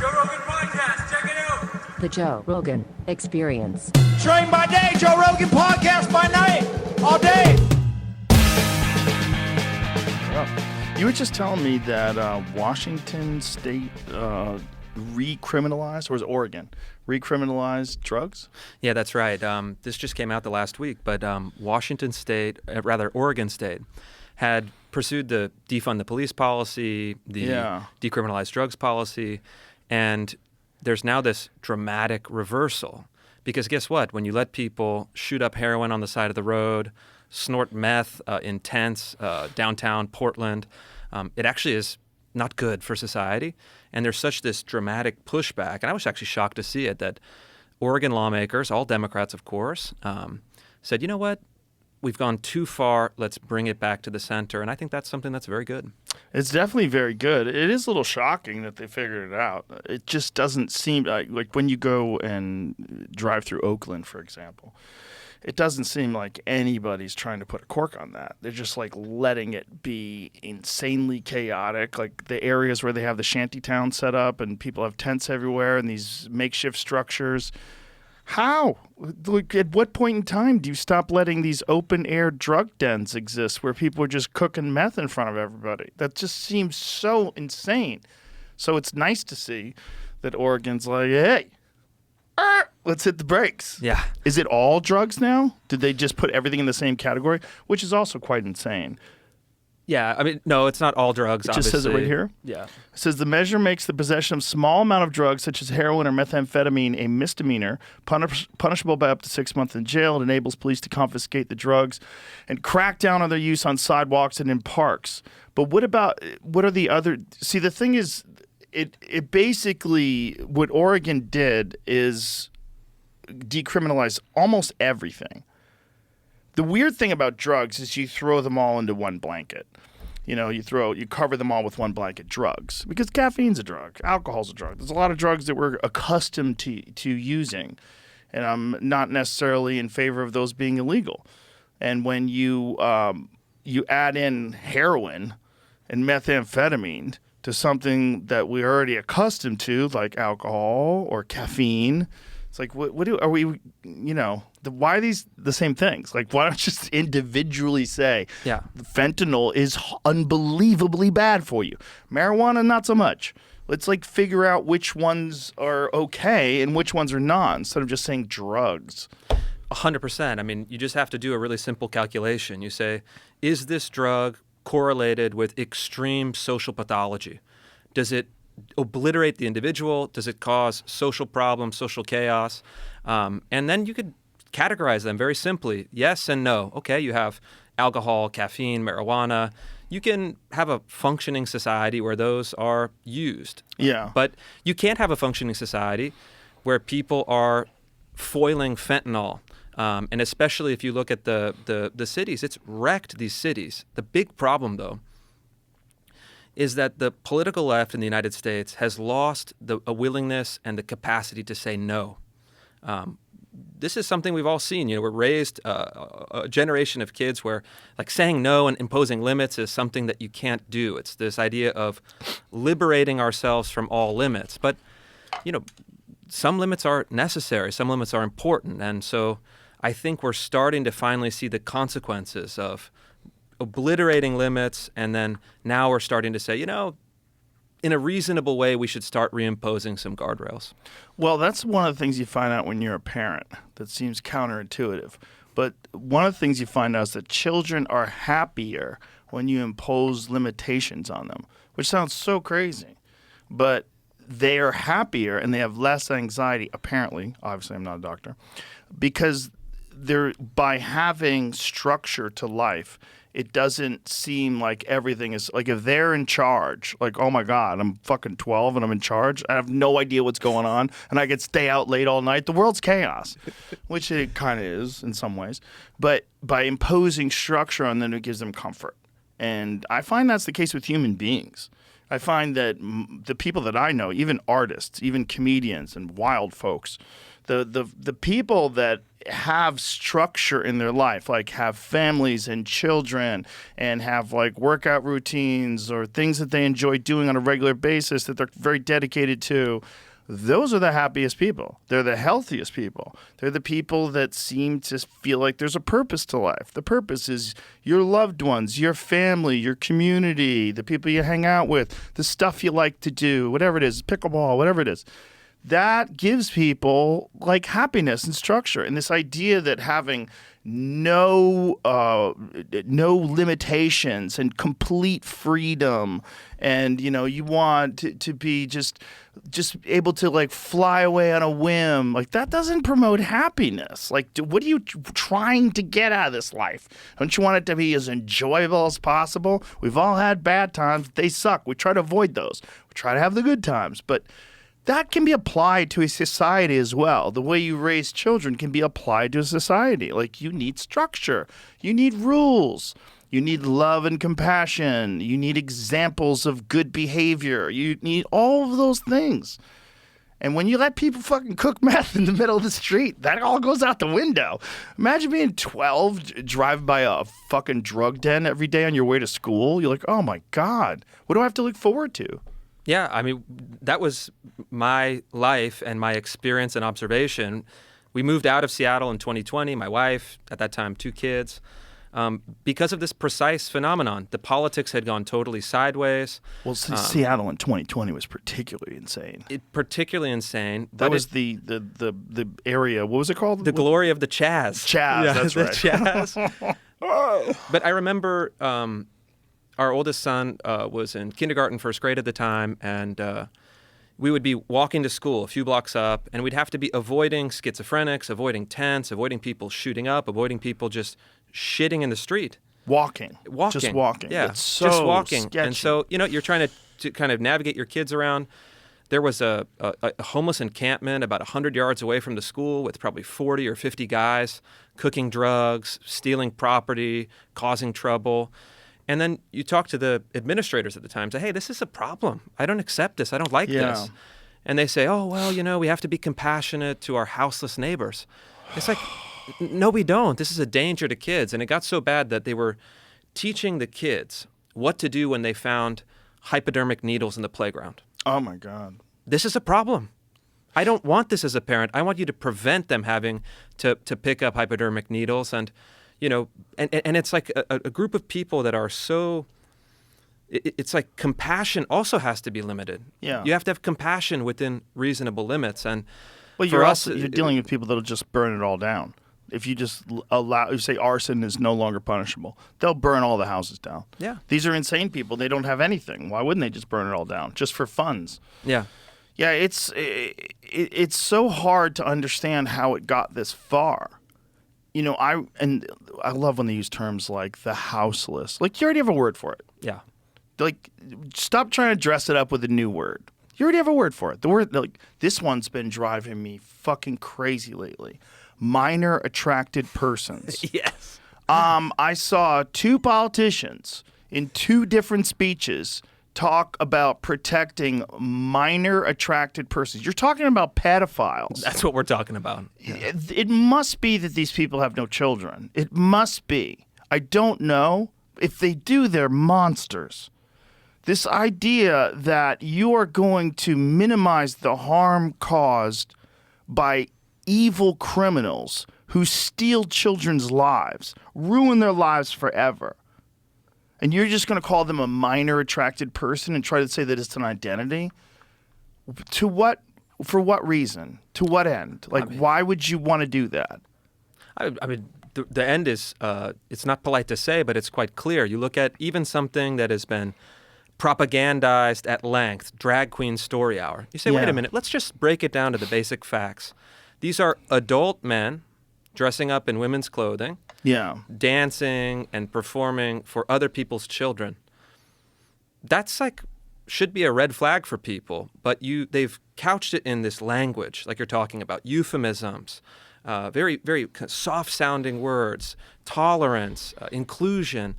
Joe Rogan Podcast. Check it out. The Joe Rogan Experience. Train by day, Joe Rogan Podcast by night, all day. You were just telling me that Washington State recriminalized, or was it Oregon, recriminalized drugs? Yeah, that's right. This just came out the last week, but Oregon State had pursued the defund the police policy, the decriminalize drugs policy, and there's now this dramatic reversal. Because guess what? When you let people shoot up heroin on the side of the road, snort meth in tents downtown Portland, it actually is not good for society. And there's such this dramatic pushback, and I was actually shocked to see it, that Oregon lawmakers, all Democrats of course, said, you know what? We've gone too far. Let's bring it back to the center. And I think that's something that's very good. It's definitely very good. It is a little shocking that they figured it out. It just doesn't seem like when you go and drive through Oakland, for example, it doesn't seem like anybody's trying to put a cork on that. They're just like letting it be insanely chaotic. Like the areas where they have the shanty town set up and people have tents everywhere and these makeshift structures. How? Like, at what point in time do you stop letting these open air drug dens exist where people are just cooking meth in front of everybody? That just seems so insane. So it's nice to see that Oregon's like, hey, let's hit the brakes. Yeah. Is it all drugs now? Did they just put everything in the same category? Which is also quite insane. Yeah, I mean, no, it's not all drugs, It just says it right here? Yeah. It says the measure makes the possession of small amount of drugs such as heroin or methamphetamine a misdemeanor, punishable by up to 6 months in jail. It enables police to confiscate the drugs and crack down on their use on sidewalks and in parks. But what are the other... See, the thing is, it basically, what Oregon did is decriminalize almost everything. The weird thing about drugs is you throw them all into one blanket. You know, you cover them all with one blanket, drugs. Because caffeine's a drug, alcohol's a drug. There's a lot of drugs that we're accustomed to using. And I'm not necessarily in favor of those being illegal. And when you add in heroin and methamphetamine to something that we're already accustomed to, like alcohol or caffeine, it's like, why are these the same things? Like, why don't you just individually say, fentanyl is unbelievably bad for you. Marijuana, not so much. Let's figure out which ones are okay and which ones are not, instead of just saying drugs. 100%. I mean, you just have to do a really simple calculation. You say, is this drug correlated with extreme social pathology? Does it obliterate the individual? Does it cause social problems, social chaos? And then you could categorize them very simply, yes and no. Okay, you have alcohol, caffeine, marijuana. You can have a functioning society where those are used. Yeah. But you can't have a functioning society where people are foiling fentanyl. And especially if you look at the cities, it's wrecked these cities. The big problem, though, is that the political left in the United States has lost a willingness and the capacity to say no. This is something we've all seen. You know, we're raised a generation of kids where, saying no and imposing limits is something that you can't do. It's this idea of liberating ourselves from all limits. But, some limits are necessary. Some limits are important. And so I think we're starting to finally see the consequences of obliterating limits, and then now we're starting to say, in a reasonable way, we should start reimposing some guardrails. Well, that's one of the things you find out when you're a parent. That seems counterintuitive. But one of the things you find out is that children are happier when you impose limitations on them, which sounds so crazy. But they are happier and they have less anxiety, apparently. Obviously, I'm not a doctor. Because by having structure to life, it doesn't seem like everything is like, if they're in charge, like, oh my God, I'm fucking 12 and I'm in charge. I have no idea what's going on and I could stay out late all night. The world's chaos, which it kind of is in some ways. But by imposing structure on them, it gives them comfort. And I find that's the case with human beings. I find that the people that I know, even artists, even comedians and wild folks, The people that have structure in their life, like have families and children and have like workout routines or things that they enjoy doing on a regular basis that they're very dedicated to, those are the happiest people. They're the healthiest people. They're the people that seem to feel like there's a purpose to life. The purpose is your loved ones, your family, your community, the people you hang out with, the stuff you like to do, whatever it is, pickleball, whatever it is. That gives people like happiness and structure. And this idea that having no limitations and complete freedom, and you want to be just able to like fly away on a whim, like that doesn't promote happiness. Like, what are you trying to get out of this life? Don't you want it to be as enjoyable as possible? We've all had bad times. They suck. We try to avoid those. We try to have the good times, but that can be applied to a society as well. The way you raise children can be applied to a society. Like, you need structure. You need rules. You need love and compassion. You need examples of good behavior. You need all of those things. And when you let people fucking cook meth in the middle of the street, that all goes out the window. Imagine being 12, driving by a fucking drug den every day on your way to school. You're like, oh my God, what do I have to look forward to? Yeah, I mean, that was my life and my experience and observation. We moved out of Seattle in 2020, my wife, at that time, 2 kids, because of this precise phenomenon. The politics had gone totally sideways. Well, Seattle in 2020 was particularly insane. Particularly insane. That was the area, what was it called? The glory of the Chaz. Chaz, that's right. Chaz. But I remember... our oldest son was in kindergarten, first grade at the time, and we would be walking to school a few blocks up, and we'd have to be avoiding schizophrenics, avoiding tents, avoiding people shooting up, avoiding people just shitting in the street. Walking. Just walking. Yeah, it's so just walking. sketchy. And so, you're trying to kind of navigate your kids around. There was a homeless encampment about 100 yards away from the school with probably 40 or 50 guys cooking drugs, stealing property, causing trouble. And then you talk to the administrators at the time, say, hey, this is a problem. I don't accept this. I don't like this. And they say, oh, well, we have to be compassionate to our houseless neighbors. It's like, no, we don't. This is a danger to kids. And it got so bad that they were teaching the kids what to do when they found hypodermic needles in the playground. Oh, my God. This is a problem. I don't want this as a parent. I want you to prevent them having to pick up hypodermic needles. And and it's like a group of people that are so, it's like compassion also has to be limited. Yeah. You have to have compassion within reasonable limits. And well, for us, you're dealing with people that'll just burn it all down. If you just you say arson is no longer punishable, they'll burn all the houses down. Yeah. These are insane people. They don't have anything. Why wouldn't they just burn it all down? Just for funds. Yeah. Yeah, it's so hard to understand how it got this far. I love when they use terms like the houseless. Like, you already have a word for it. Yeah. Like, stop trying to dress it up with a new word. You already have a word for it. The word, like, this one's been driving me fucking crazy lately. Minor attracted persons. Yes. I saw 2 politicians in 2 different speeches talk about protecting minor attracted persons. You're talking about pedophiles. That's what we're talking about. Yeah. It must be that these people have no children. It must be. I don't know. If they do, they're monsters. This idea that you are going to minimize the harm caused by evil criminals who steal children's lives, ruin their lives forever, and you're just going to call them a minor attracted person and try to say that it's an identity? For what reason? To what end? Like, why would you want to do that? I mean, the end is, it's not polite to say, but it's quite clear. You look at even something that has been propagandized at length, drag queen story hour. You say, wait a minute, let's just break it down to the basic facts. These are adult men dressing up in women's clothing, dancing and performing for other people's children. That's like, should be a red flag for people, but they've couched it in this language, like you're talking about, euphemisms, very, very soft-sounding words, tolerance, inclusion.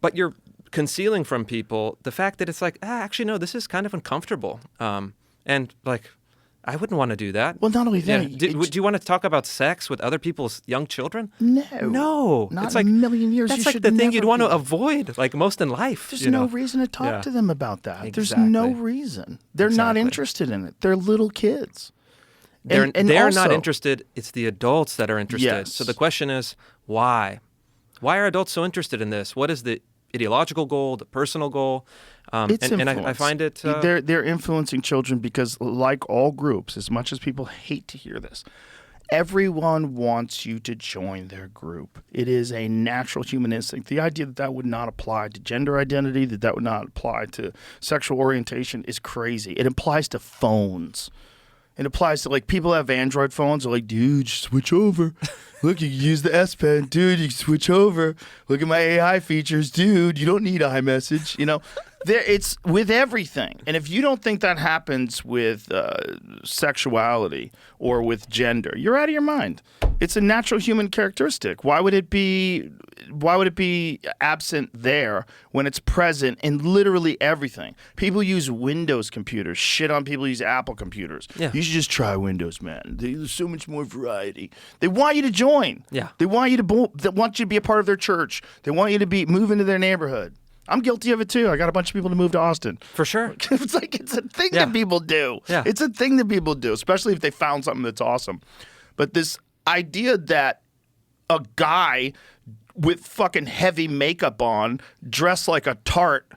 But you're concealing from people the fact that it's like, actually, no, this is kind of uncomfortable. And like, I wouldn't want to do that. Well, not only that, Do you want to talk about sex with other people's young children? No. Not It's in like, a million years. That's You like should the thing you'd never want to be. avoid, like most in life. There's no reason to talk to them about that. There's no Exactly. reason. They're not Exactly. interested in it. They're little kids. They're And not also- interested. It's the adults that are interested. Yes. So the question is, why? Why are adults so interested in this? What is the ideological goal, the personal goal? It's and I influence. find it... They're influencing children because, like all groups, as much as people hate to hear this, everyone wants you to join their group. It is a natural human instinct. The idea that that would not apply to gender identity, that would not apply to sexual orientation is crazy. It applies to phones. It applies to, like, people have Android phones. They're like, dude, just switch over. Look, you can use the S Pen. Dude, you can switch over. Look at my AI features. Dude, you don't need iMessage. You know, it's with everything. And if you don't think that happens with sexuality or with gender, you're out of your mind. It's a natural human characteristic. Why would it be absent there when it's present in literally everything? People use Windows computers. Shit on people who use Apple computers. Yeah. You should just try Windows, man. There's so much more variety. They want you to join. Yeah. They want you to be a part of their church. They want you to move into their neighborhood. I'm guilty of it too. I got a bunch of people to move to Austin. For sure. It's like it's a thing Yeah. that people do. Yeah. It's a thing that people do, especially if they found something that's awesome. But this idea that a guy with fucking heavy makeup on, dressed like a tart,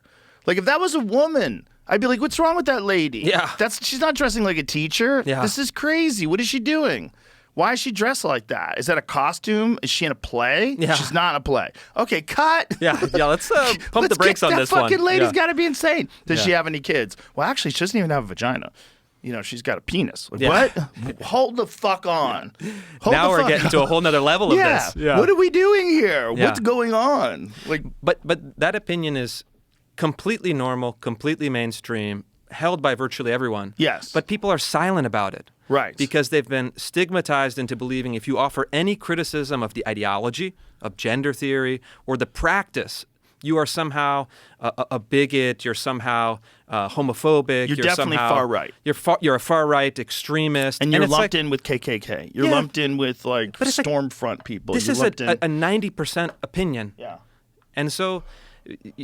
like if that was a woman, I'd be like, what's wrong with that lady? Yeah. She's not dressing like a teacher. Yeah. This is crazy. What is she doing? Why is she dressed like that? Is that a costume? Is she in a play? Yeah. She's not in a play. Okay, cut. Yeah, let's pump the brakes on this one. That fucking lady's Yeah. got to be insane. Does she Yeah. have any kids? Well, actually, she doesn't even have a vagina. You know, she's got a penis. Like, Yeah. what? Hold the fuck on. Hold Now the we're fuck getting to a whole nother level of yeah. this. Yeah. What are we doing here? Yeah. What's going on? Like, But that opinion is completely normal, completely mainstream, held by virtually everyone. Yes. But people are silent about it. Right. Because they've been stigmatized into believing if you offer any criticism of the ideology, of gender theory, or the practice, you are somehow a bigot, you're somehow homophobic. You're definitely somehow, far right. You're a far right extremist. and you're it's lumped like, in with KKK. You're Yeah. lumped in with, like, But it's like, Stormfront people. This You're is lumped in. a 90% opinion. Yeah. And so,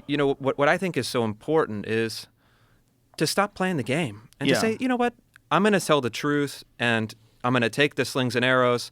you know, what I think is so important is to stop playing the game and Yeah. to say, you know what, I'm going to tell the truth and I'm going to take the slings and arrows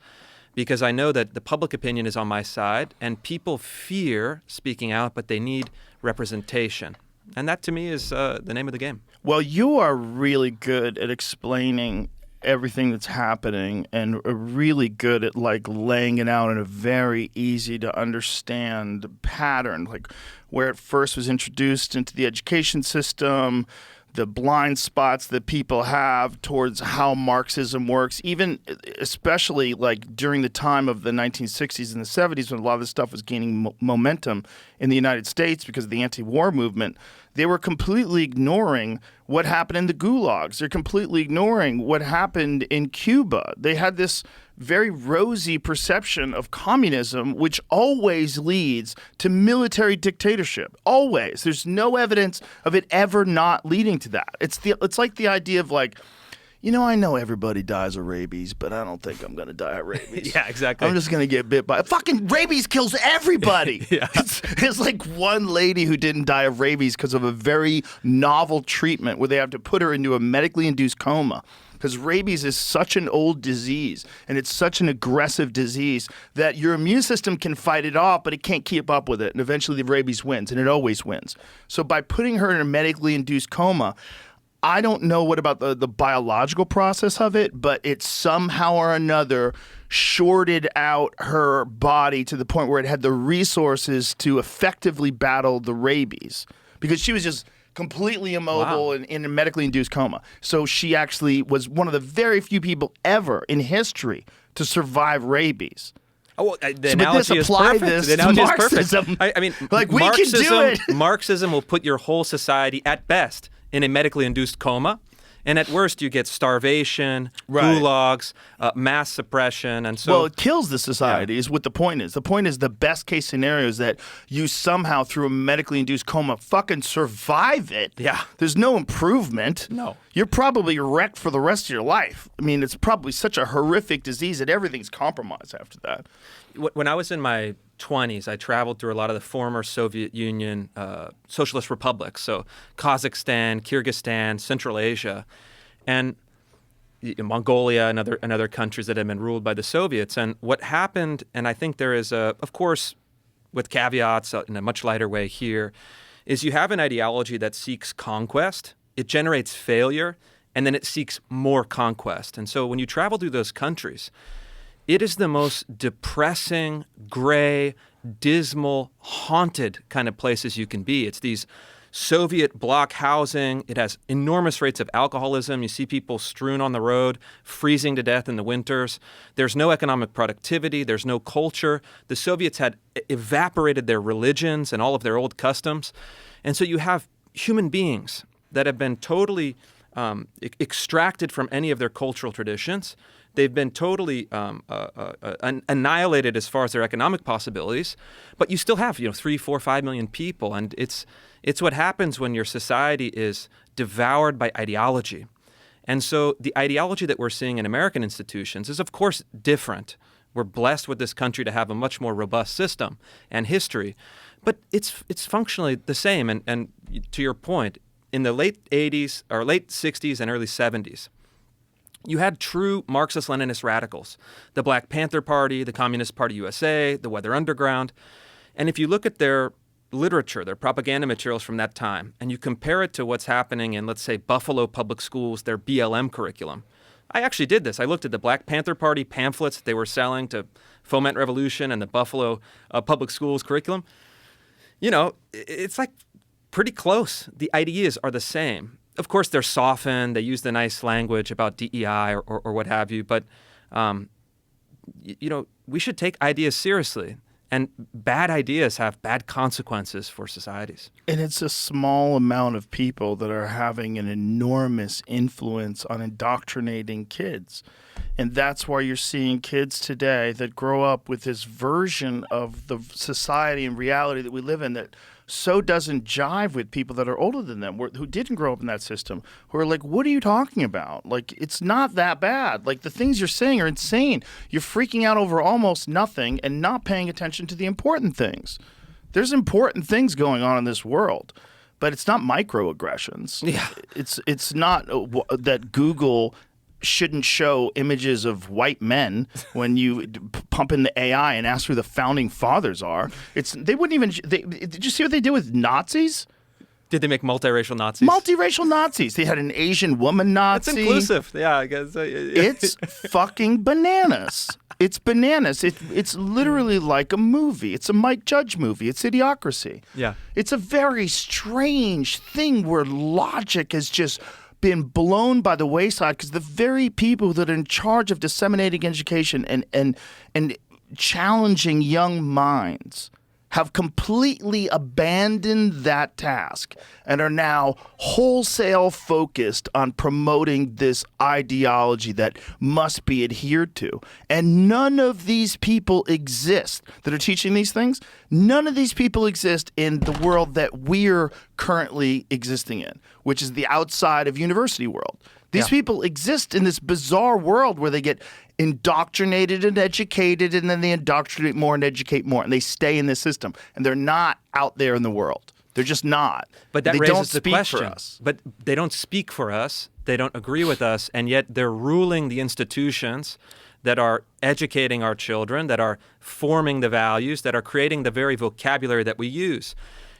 because I know that the public opinion is on my side and people fear speaking out, but they need representation. And that to me is the name of the game. Well, you are really good at explaining everything that's happening and are really good at, like, laying it out in a very easy to understand pattern, like where it first was introduced into the education system, the blind spots that people have towards how Marxism works, even especially like during the time of the 1960s and the 70s when a lot of this stuff was gaining momentum in the United States because of the anti-war movement. They were completely ignoring what happened in the gulags. They're completely ignoring what happened in Cuba. They had this very rosy perception of communism, which always leads to military dictatorship. Always. There's no evidence of it ever not leading to that. It's like the idea of, like, you know, I know everybody dies of rabies, but I don't think I'm going to die of rabies. Yeah, exactly. I'm just going to get bit by... Fucking rabies kills everybody. Yeah. It's like one lady who didn't die of rabies because of a very novel treatment where they have to put her into a medically induced coma. Because rabies is such an old disease and it's such an aggressive disease that your immune system can fight it off, but it can't keep up with it. And eventually the rabies wins, and it always wins. So by putting her in a medically induced coma, I don't know what about the biological process of it, but it somehow or another shorted out her body to the point where it had the resources to effectively battle the rabies because she was just completely immobile and in a medically induced coma. So she actually was one of the very few people ever in history to survive rabies. Oh, well, the So, but this analogy is apply perfect. this The to analogy is perfect. Marxism. I mean, Like, we can do Marxism, it. Marxism will put your whole society at best in a medically induced coma. And at worst, you get starvation, Right. gulags, mass suppression, and so. Well, it kills the society is what the point is. The point is the best case scenario is that you somehow, through a medically induced coma, fucking survive it. Yeah. There's no improvement. No. You're probably wrecked for the rest of your life. I mean, it's probably such a horrific disease that everything's compromised after that. When I was in my 20s, I traveled through a lot of the former Soviet Union socialist republics, so Kazakhstan, Kyrgyzstan, Central Asia, and Mongolia and other countries that had been ruled by the Soviets. And what happened, and I think there is, of course, with caveats in a much lighter way here, is you have an ideology that seeks conquest, it generates failure, and then it seeks more conquest. And so when you travel through those countries, it is the most depressing, gray, dismal, haunted kind of places you can be. It's these Soviet block housing. It has enormous rates of alcoholism. You see people strewn on the road, freezing to death in the winters. There's no economic productivity. There's no culture. The Soviets had evaporated their religions and all of their old customs. And so you have human beings that have been totally extracted from any of their cultural traditions. They've been totally annihilated as far as their economic possibilities, but you still have 3, 4, 5 million people, and it's what happens when your society is devoured by ideology. And so the ideology that we're seeing in American institutions is, of course, different. We're blessed with this country to have a much more robust system and history, but it's functionally the same. And to your point, in the late 80s or late 60s and early 70s, you had true Marxist-Leninist radicals, the Black Panther Party, the Communist Party USA, the Weather Underground. And if you look at their literature, their propaganda materials from that time, and you compare it to what's happening in, let's say, Buffalo public schools, their BLM curriculum. I actually did this. I looked at the Black Panther Party pamphlets that they were selling to foment revolution and the Buffalo public schools curriculum. It's like pretty close. The ideas are the same. Of course, they're softened. They use the nice language about DEI or what have you. But, we should take ideas seriously. And bad ideas have bad consequences for societies. And it's a small amount of people that are having an enormous influence on indoctrinating kids. And that's why you're seeing kids today that grow up with this version of the society and reality that we live in that so doesn't jive with people that are older than them, who didn't grow up in that system, who are like, what are you talking about? Like, it's not that bad. Like, the things you're saying are insane. You're freaking out over almost nothing and not paying attention to the important things. There's important things going on in this world, but it's not microaggressions. Yeah. It's not that Google shouldn't show images of white men when you pump in the AI and ask who the founding fathers are. They wouldn't even. Did you see what they did with Nazis? Did they make multiracial Nazis? Multiracial Nazis. They had an Asian woman Nazi. That's inclusive. Yeah, I guess. It's fucking bananas. It's bananas. It's literally like a movie. It's a Mike Judge movie. It's Idiocracy. Yeah. It's a very strange thing where logic has just been blown by the wayside because the very people that are in charge of disseminating education and challenging young minds have completely abandoned that task and are now wholesale focused on promoting this ideology that must be adhered to. And none of these people exist that are teaching these things. None of these people exist in the world that we're currently existing in, which is the outside of university world. These people exist in this bizarre world where they get indoctrinated and educated, and then they indoctrinate more and educate more, and they stay in this system. And they're not out there in the world. They're just not. But that they raises don't the speak question. For us. But they don't speak for us. They don't agree with us, and yet they're ruling the institutions that are educating our children, that are forming the values, that are creating the very vocabulary that we use.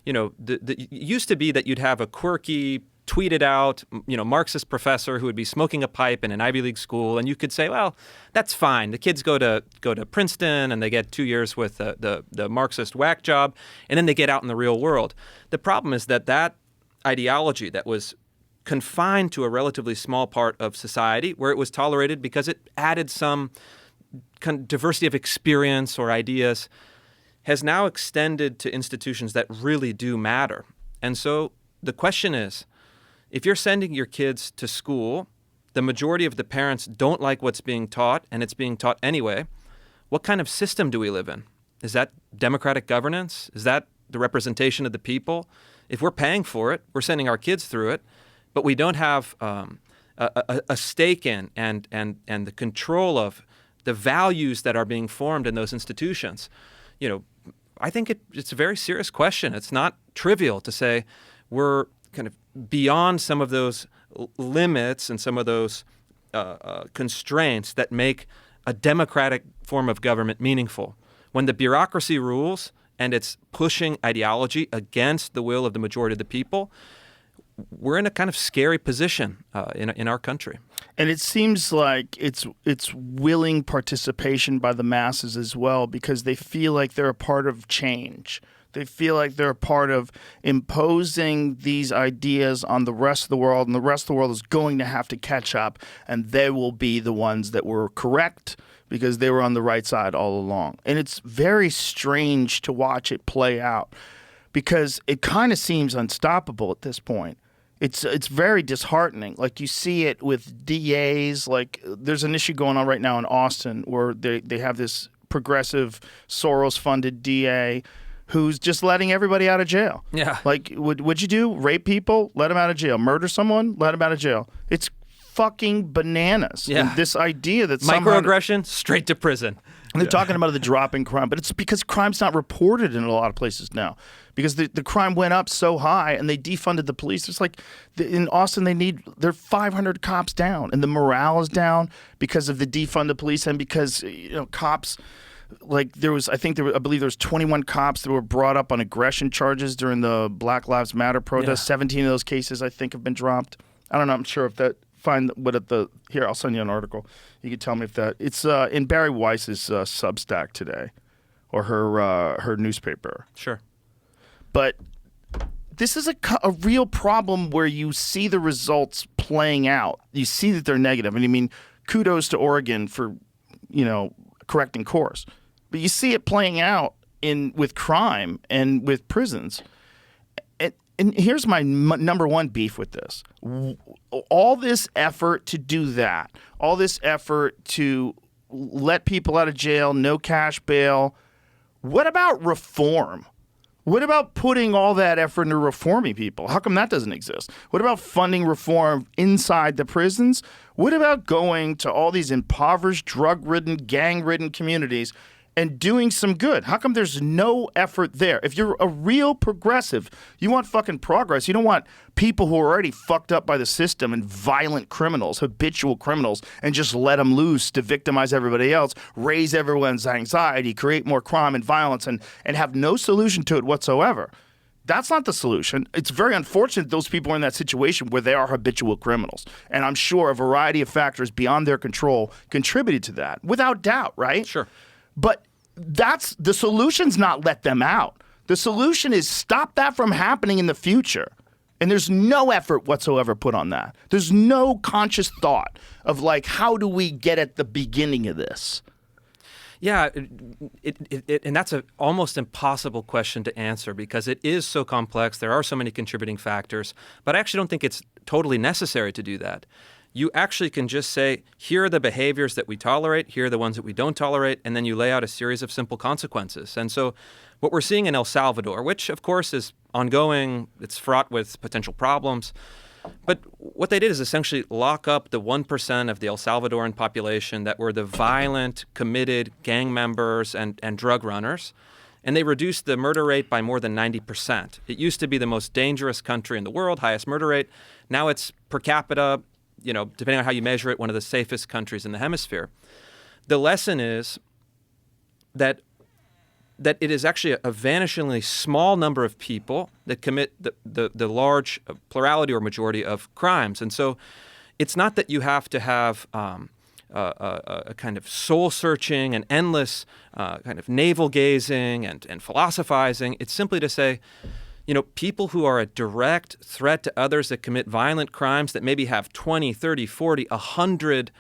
It used to be that you'd have a quirky, tweeted out, Marxist professor who would be smoking a pipe in an Ivy League school, and you could say, well, that's fine. The kids go to Princeton and they get 2 years with the Marxist whack job, and then they get out in the real world. The problem is that ideology that was confined to a relatively small part of society where it was tolerated because it added some diversity of experience or ideas has now extended to institutions that really do matter. And so the question is, if you're sending your kids to school, the majority of the parents don't like what's being taught, and it's being taught anyway, what kind of system do we live in? Is that democratic governance? Is that the representation of the people? If we're paying for it, we're sending our kids through it, but we don't have a stake in and the control of the values that are being formed in those institutions. I think it's a very serious question. It's not trivial to say we're kind of beyond some of those limits and some of those constraints that make a democratic form of government meaningful. When the bureaucracy rules and it's pushing ideology against the will of the majority of the people, we're in a kind of scary position in our country. And it seems like it's willing participation by the masses as well, because they feel like they're a part of change. They feel like they're a part of imposing these ideas on the rest of the world, and the rest of the world is going to have to catch up, and they will be the ones that were correct because they were on the right side all along. And it's very strange to watch it play out because it kind of seems unstoppable at this point. It's very disheartening. Like, you see it with DAs. Like, there's an issue going on right now in Austin where they have this progressive Soros-funded DA who's just letting everybody out of jail. Yeah. Like, what'd you do? Rape people? Let them out of jail. Murder someone? Let them out of jail. It's fucking bananas. Yeah. And this idea that microaggression, straight to prison. And they're talking about the drop in crime, but it's because crime's not reported in a lot of places now because the crime went up so high and they defunded the police. It's like in Austin, they're 500 cops down and the morale is down because of the defunded police and because, cops, like I believe there was 21 cops that were brought up on aggression charges during the Black Lives Matter protest. Yeah. 17 of those cases, I think, have been dropped. I don't know. I'm sure if that. Find what here. I'll send you an article. You can tell me if it's in Barry Weiss's Substack today, or her newspaper. Sure. But this is a real problem where you see the results playing out. You see that they're negative, and I mean, kudos to Oregon for correcting course. But you see it playing out with crime and with prisons. And here's my number one beef with this. All this effort to do that, all this effort to let people out of jail, no cash bail, what about reform? What about putting all that effort into reforming people? How come that doesn't exist? What about funding reform inside the prisons? What about going to all these impoverished, drug-ridden, gang-ridden communities and doing some good? How come there's no effort there? If you're a real progressive, you want fucking progress. You don't want people who are already fucked up by the system and violent criminals, habitual criminals, and just let them loose to victimize everybody else, raise everyone's anxiety, create more crime and violence, and have no solution to it whatsoever. That's not the solution. It's very unfortunate those people are in that situation where they are habitual criminals. And I'm sure a variety of factors beyond their control contributed to that, without doubt, right? Sure. But that's the solution's not let them out. The solution is stop that from happening in the future. And there's no effort whatsoever put on that. There's no conscious thought of like, how do we get at the beginning of this? Yeah, and that's an almost impossible question to answer because it is so complex. There are so many contributing factors, but I actually don't think it's totally necessary to do that. You actually can just say, here are the behaviors that we tolerate, here are the ones that we don't tolerate, and then you lay out a series of simple consequences. And so what we're seeing in El Salvador, which of course is ongoing, it's fraught with potential problems, but what they did is essentially lock up the 1% of the El Salvadoran population that were the violent, committed gang members and drug runners, and they reduced the murder rate by more than 90%. It used to be the most dangerous country in the world, highest murder rate. Now it's per capita, depending on how you measure it, one of the safest countries in the hemisphere. The lesson is that it is actually a vanishingly small number of people that commit the large plurality or majority of crimes. And so it's not that you have to have a kind of soul-searching and endless kind of navel-gazing and philosophizing. It's simply to say, people who are a direct threat to others that commit violent crimes that maybe have 20, 30, 40, 100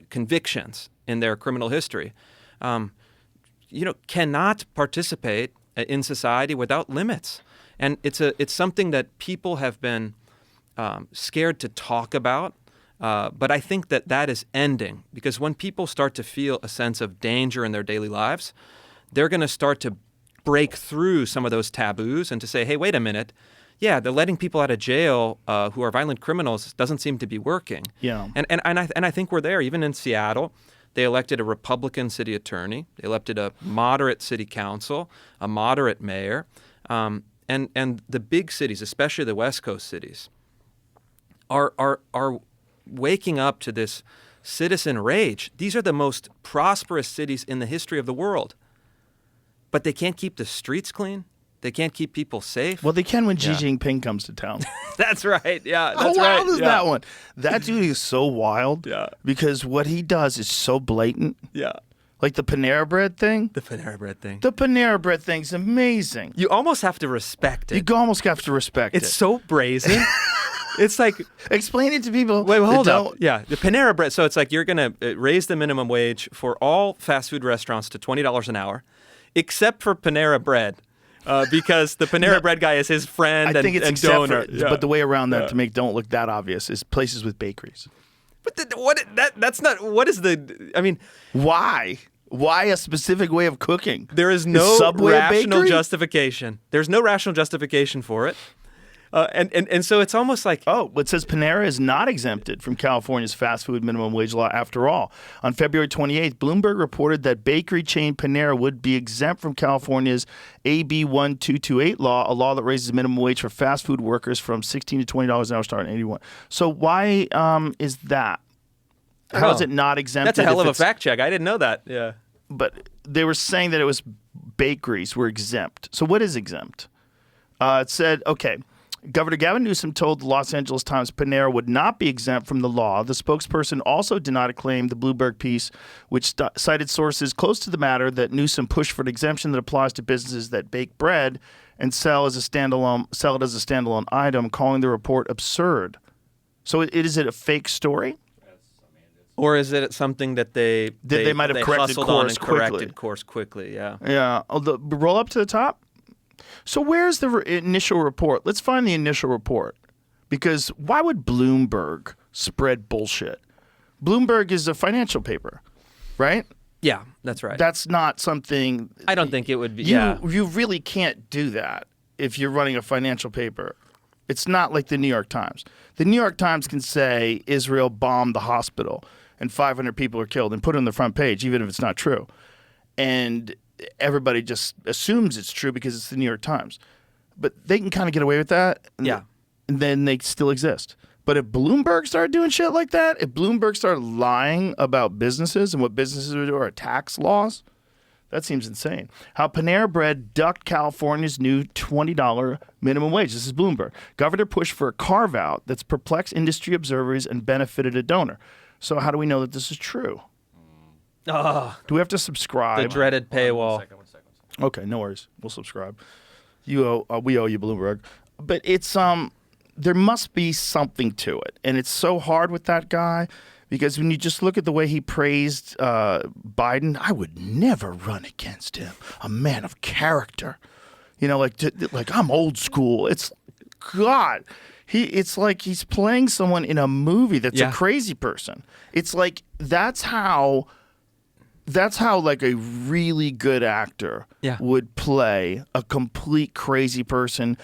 convictions in their criminal history, cannot participate in society without limits. And it's something that people have been scared to talk about. But I think that is ending, because when people start to feel a sense of danger in their daily lives, they're going to start to break through some of those taboos and to say, hey, wait a minute. Yeah, the letting people out of jail who are violent criminals doesn't seem to be working. Yeah. And I think we're there. Even in Seattle, they elected a Republican city attorney. They elected a moderate city council, a moderate mayor. And the big cities, especially the West Coast cities, are waking up to this citizen rage. These are the most prosperous cities in the history of the world. But they can't keep the streets clean. They can't keep people safe. Well, they can when Xi Jinping comes to town. That's right. Yeah, How that's wild right. is that one? That dude is so wild. Yeah. Because what he does is so blatant. Yeah. Like the Panera Bread thing. The Panera Bread thing. The Panera Bread thing's amazing. You almost have to respect it. You almost have to respect it. It's so brazen. It's like, explain it to people. wait, hold that up. don't- Yeah, the Panera Bread. So it's like you're going to raise the minimum wage for all fast food restaurants to $20 an hour, except for Panera Bread. Because the Panera Bread guy is his friend I think it's and except donor. for, but the way around that to make don't look that obvious is places with bakeries. But that's not, what is the, I mean, Why? Why a specific way of cooking? there is no Subway a rational bakery? justification. There's no rational justification for it. And so it's almost like, Oh, it says Panera is not exempted from California's fast food minimum wage law after all. On February 28th, Bloomberg reported that bakery chain Panera would be exempt from California's AB 1228 law, a law that raises the minimum wage for fast food workers from $16 to $20 an hour starting in 81. So why is that? How is it not exempted? that's a hell if of a it's- fact check. I didn't know that. Yeah. But they were saying that it was bakeries were exempt. So what is exempt? It said, okay, Governor Gavin Newsom told the Los Angeles Times Panera would not be exempt from the law. The spokesperson also did not acclaim the Bloomberg piece, which cited sources close to the matter that Newsom pushed for an exemption that applies to businesses that bake bread and sell it as a standalone item, calling the report absurd. So is it a fake story? Or is it something that they might have corrected hustled on course and corrected quickly? course quickly? Yeah. Yeah. Oh, roll up to the top. So where's the initial report? Let's find the initial report. Because why would Bloomberg spread bullshit? Bloomberg is a financial paper, right? Yeah, that's right. That's not something... I don't think it would be. You really can't do that if you're running a financial paper. It's not like the New York Times. The New York Times can say Israel bombed the hospital and 500 people are killed and put it on the front page, even if it's not true. And everybody just assumes it's true because it's the New York Times. But they can kind of get away with that. And then they still exist. But if Bloomberg started doing shit like that, if Bloomberg started lying about businesses and what businesses would do or tax laws, that seems insane. How Panera Bread ducked California's new $20 minimum wage. This is Bloomberg. Governor pushed for a carve-out that's perplexed industry observers and benefited a donor. So how do we know that this is true? Do we have to subscribe? The dreaded paywall. Okay, no worries. We'll subscribe. We owe you, Bloomberg. But it's there must be something to it, and it's so hard with that guy because when you just look at the way he praised Biden, I would never run against him. A man of character, like I'm old school. It's God. It's like he's playing someone in a movie that's a crazy person. It's like that's how like a really good actor would play a complete crazy person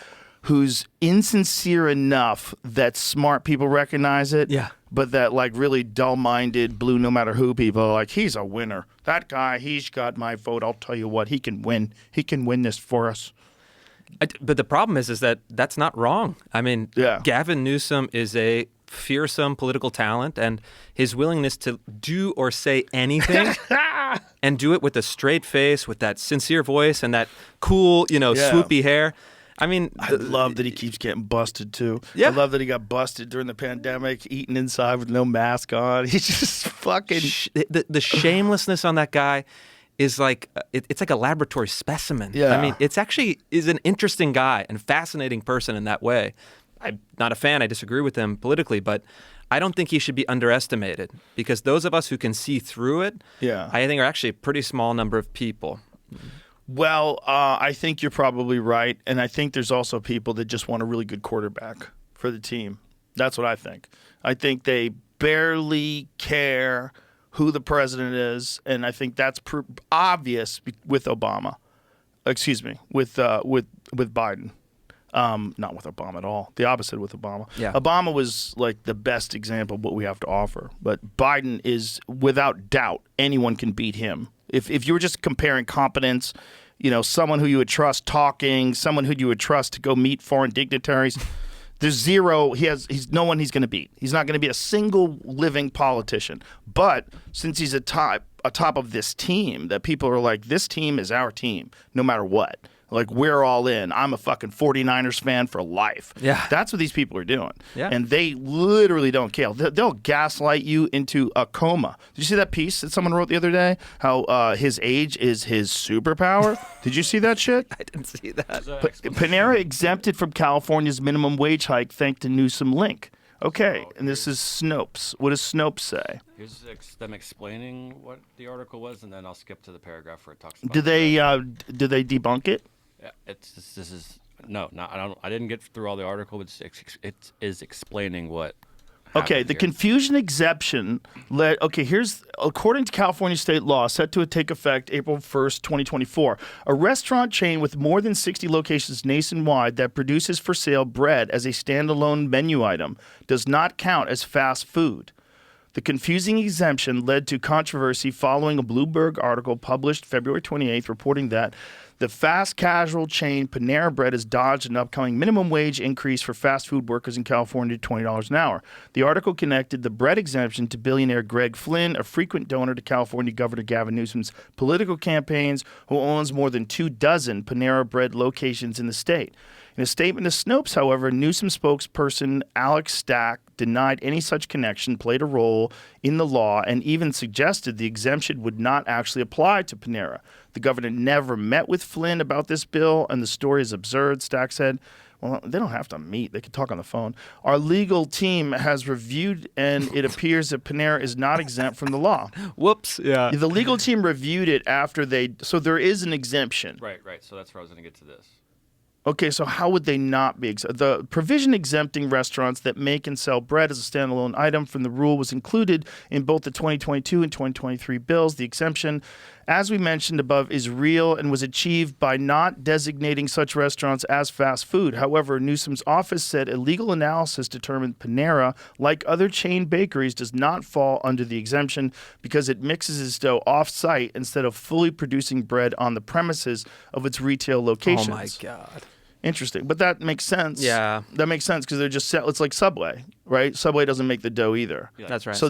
who's insincere enough that smart people recognize it, but that like really dull-minded, blue no matter who people are like, he's a winner. That guy, he's got my vote. I'll tell you what, he can win. He can win this for us. But the problem is that that's not wrong. I mean, Gavin Newsom is a fearsome political talent, and his willingness to do or say anything and do it with a straight face, with that sincere voice and that cool, swoopy hair. I mean, I love that he keeps getting busted too. Yeah. I love that he got busted during the pandemic, eating inside with no mask on. He's just fucking the shamelessness on that guy is like it's like a laboratory specimen. Yeah. I mean, it's actually is an interesting guy and fascinating person in that way. I'm not a fan. I disagree with him politically, but I don't think he should be underestimated because those of us who can see through it, I think are actually a pretty small number of people. Well, I think you're probably right, and I think there's also people that just want a really good quarterback for the team. That's what I think. I think they barely care who the president is, and I think that's obvious with Obama. Excuse me, with Biden. Not with Obama at all. The opposite with Obama. Yeah. Obama was like the best example of what we have to offer. But Biden is, without doubt, anyone can beat him. If you were just comparing competence, someone who you would trust talking, someone who you would trust to go meet foreign dignitaries, there's zero. He's no one he's going to beat. He's not going to be a single living politician. But since he's atop of this team, that people are like, this team is our team, no matter what. Like, we're all in. I'm a fucking 49ers fan for life. Yeah. That's what these people are doing. Yeah. And they literally don't care. They'll gaslight you into a coma. Did you see that piece that someone wrote the other day? How his age is his superpower? Did you see that shit? I didn't see that. Panera exempted from California's minimum wage hike thanks to Newsom link. Okay, and this is Snopes. What does Snopes say? Here's them explaining what the article was, and then I'll skip to the paragraph where it talks about. Do they debunk it? Yeah, I didn't get through all the article. It is explaining what. Okay, the confusion exemption led. Okay, according to California state law, set to take effect April 1st, 2024. A restaurant chain with more than 60 locations nationwide that produces for sale bread as a standalone menu item does not count as fast food. The confusing exemption led to controversy following a Bloomberg article published February 28th reporting that the fast casual chain Panera Bread has dodged an upcoming minimum wage increase for fast food workers in California to $20 an hour. The article connected the bread exemption to billionaire Greg Flynn, a frequent donor to California Governor Gavin Newsom's political campaigns, who owns more than 24 Panera Bread locations in the state. In a statement to Snopes, however, Newsom spokesperson Alex Stack denied any such connection played a role in the law and even suggested the exemption would not actually apply to Panera. The governor never met with Flynn about this bill, and the story is absurd, Stack said. Well, they don't have to meet. They can talk on the phone. Our legal team has reviewed, and it appears that Panera is not exempt from the law. Whoops. Yeah. The legal team reviewed it after so there is an exemption. Right. So that's where I was going to get to this. Okay, so how would they not be exempt? The provision exempting restaurants that make and sell bread as a standalone item from the rule was included in both the 2022 and 2023 bills. The exemption, as we mentioned above, is real and was achieved by not designating such restaurants as fast food. However, Newsom's office said a legal analysis determined Panera, like other chain bakeries, does not fall under the exemption because it mixes its dough off-site instead of fully producing bread on the premises of its retail locations. Oh, my God. Interesting, but that makes sense. Yeah, that makes sense because they're just it's like Subway, right? Subway doesn't make the dough either. Yeah, that's right. So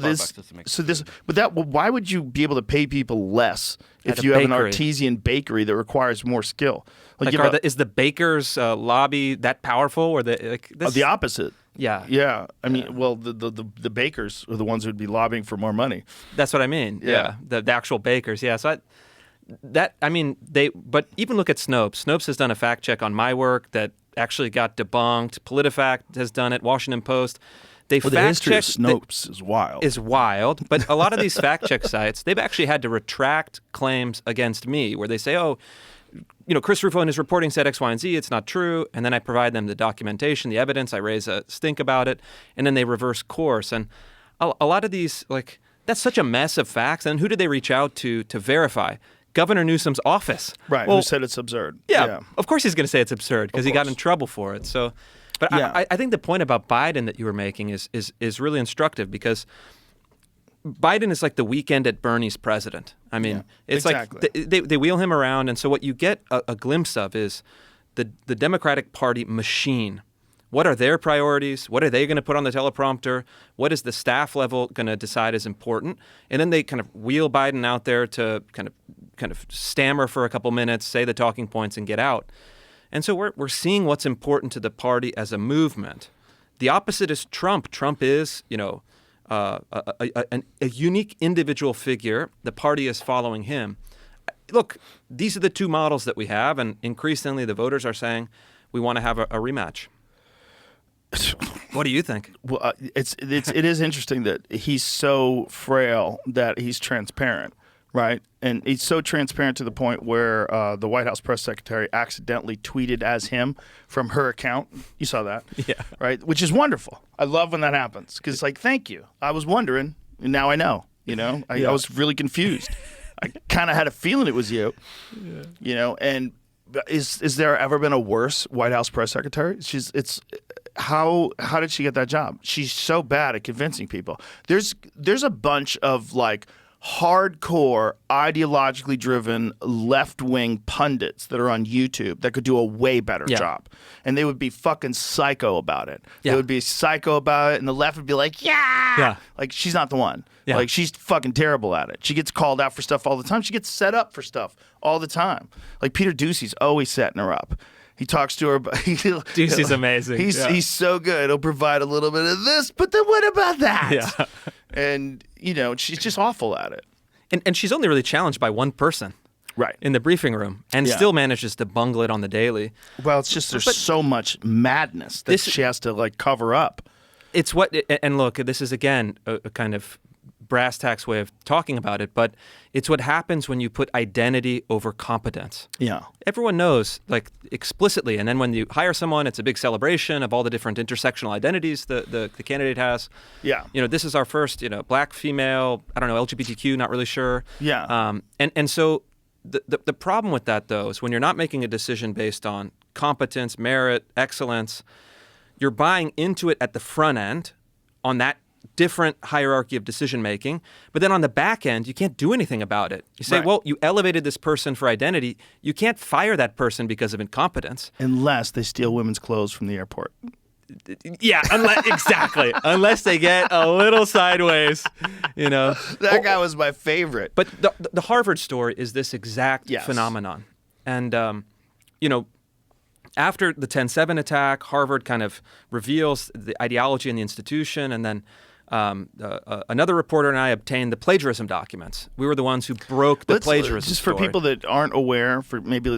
why would you be able to pay people less if you have an artisan bakery that requires more skill? Is the baker's lobby that powerful, or the opposite? Yeah. Yeah. I mean, well, the bakers are the ones who would be lobbying for more money. That's what I mean. Yeah. The actual bakers. Yeah. So but even look at Snopes. Snopes has done a fact check on my work that actually got debunked. PolitiFact has done it. Washington Post. The history of Snopes is wild. Is wild. But a lot of these fact check sites, they've actually had to retract claims against me where they say, Chris Rufo in his reporting said X, Y, and Z. It's not true. And then I provide them the documentation, the evidence. I raise a stink about it. And then they reverse course. And a lot of these, that's such a mess of facts. And who did they reach out to verify? Governor Newsom's office. Right, who said it's absurd. Yeah, of course he's going to say it's absurd because he got in trouble for it. So, but yeah. I think the point about Biden that you were making is really instructive because Biden is like the weekend at Bernie's president. I mean, it's exactly. Like they wheel him around, and so what you get a glimpse of is the Democratic Party machine. What are their priorities? What are they going to put on the teleprompter? What is the staff level going to decide is important? And then they kind of wheel Biden out there to kind of stammer for a couple minutes, say the talking points, and get out. And so we're seeing what's important to the party as a movement. The opposite is Trump. Trump is, a unique individual figure. The party is following him. Look, these are the two models that we have, and increasingly the voters are saying we want to have a rematch. What do you think? Well, it is interesting that he's so frail that he's transparent, right? And he's so transparent to the point where the White House press secretary accidentally tweeted as him from her account. You saw that, Yeah. right? Which is wonderful. I love when that happens because it's like, thank you. I was wondering, and now I know. I was really confused. I kind of had a feeling it was you. And is there ever been a worse White House press secretary? How did she get that job? She's so bad at convincing people. There's a bunch of like hardcore, ideologically driven, left-wing pundits that are on YouTube that could do a way better job. And they would be fucking psycho about it. Yeah. They would be psycho about it, and the left would be like, yeah. Like, she's not the one. Yeah. Like, she's fucking terrible at it. She gets called out for stuff all the time. She gets set up for stuff all the time. Like, Peter Ducey's always setting her up. He talks to her. Ducey's amazing. He's so good. He'll provide a little bit of this, but then what about that? Yeah. And, she's just awful at it. And she's only really challenged by one person. Right. In the briefing room, and still manages to bungle it on the daily. Well, it's just there's so much madness that she has to, like, cover up. It's and look, this is, again, a kind of brass tacks way of talking about it, but it's what happens when you put identity over competence. Yeah. Everyone knows, like, explicitly, and then when you hire someone, it's a big celebration of all the different intersectional identities the candidate has. Yeah. This is our first, black, female, I don't know, LGBTQ, not really sure. Yeah. And so the problem with that, though, is when you're not making a decision based on competence, merit, excellence, you're buying into it at the front end on that different hierarchy of decision making, but then on the back end, you can't do anything about it. You say, well, you elevated this person for identity. You can't fire that person because of incompetence. Unless they steal women's clothes from the airport. Yeah, exactly. Unless they get a little sideways, That guy was my favorite. But the Harvard story is this exact phenomenon. And, after the 10/7 attack, Harvard kind of reveals the ideology in the institution, and then another reporter and I obtained the plagiarism documents. We were the ones who broke the plagiarism Just story. for people that aren't aware,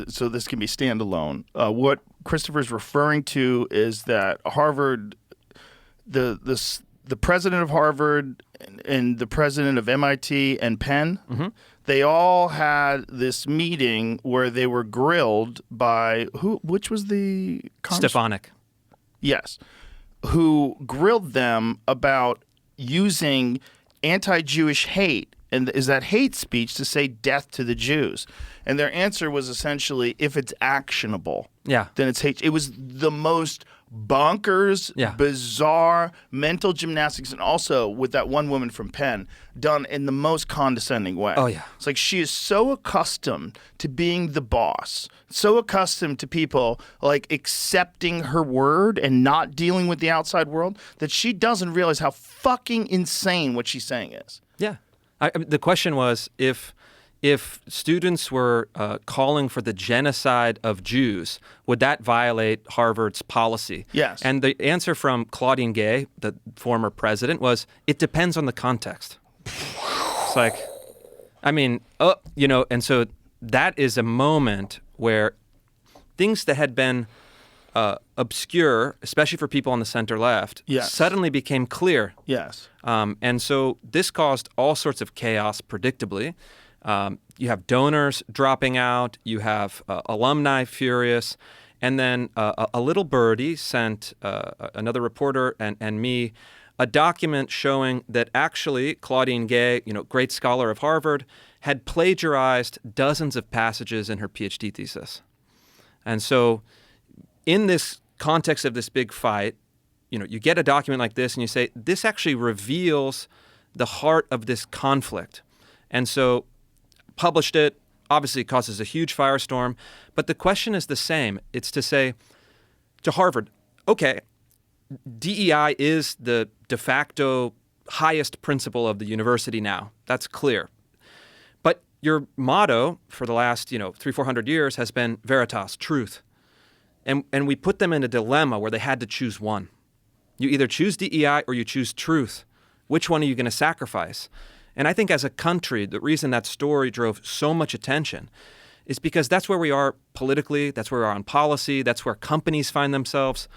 so this can be standalone, what Christopher's referring to is that Harvard, the president of Harvard and the president of MIT and Penn, they all had this meeting where they were grilled by which was the Stefanik. Yes. Who grilled them about using anti-Jewish hate, and is that hate speech, to say death to the Jews. And their answer was essentially, if it's actionable, then it's hate. It was the most bonkers, bizarre mental gymnastics, and also with that one woman from Penn, done in the most condescending way. Oh, yeah. It's like she is so accustomed to being the boss, so accustomed to people like accepting her word and not dealing with the outside world, that she doesn't realize how fucking insane what she's saying is. Yeah. The question was, if students were calling for the genocide of Jews, would that violate Harvard's policy? Yes. And the answer from Claudine Gay, the former president, was, it depends on the context. It's like, and so that is a moment where things that had been obscure, especially for people on the center left, suddenly became clear. Yes. And so this caused all sorts of chaos, predictably. You have donors dropping out. You have alumni furious. And then a little birdie sent another reporter and me a document showing that actually Claudine Gay, great scholar of Harvard, had plagiarized dozens of passages in her PhD thesis. And so in this context of this big fight, you get a document like this and you say, this actually reveals the heart of this conflict. And so published it. Obviously, it causes a huge firestorm. But the question is the same. It's to say to Harvard, okay, DEI is the de facto highest principle of the university now. That's clear. But your motto for the last, 300-400 years has been veritas, truth. And we put them in a dilemma where they had to choose one. You either choose DEI or you choose truth. Which one are you going to sacrifice? And I think as a country, the reason that story drove so much attention is because that's where we are politically, that's where we are on policy, that's where companies find themselves.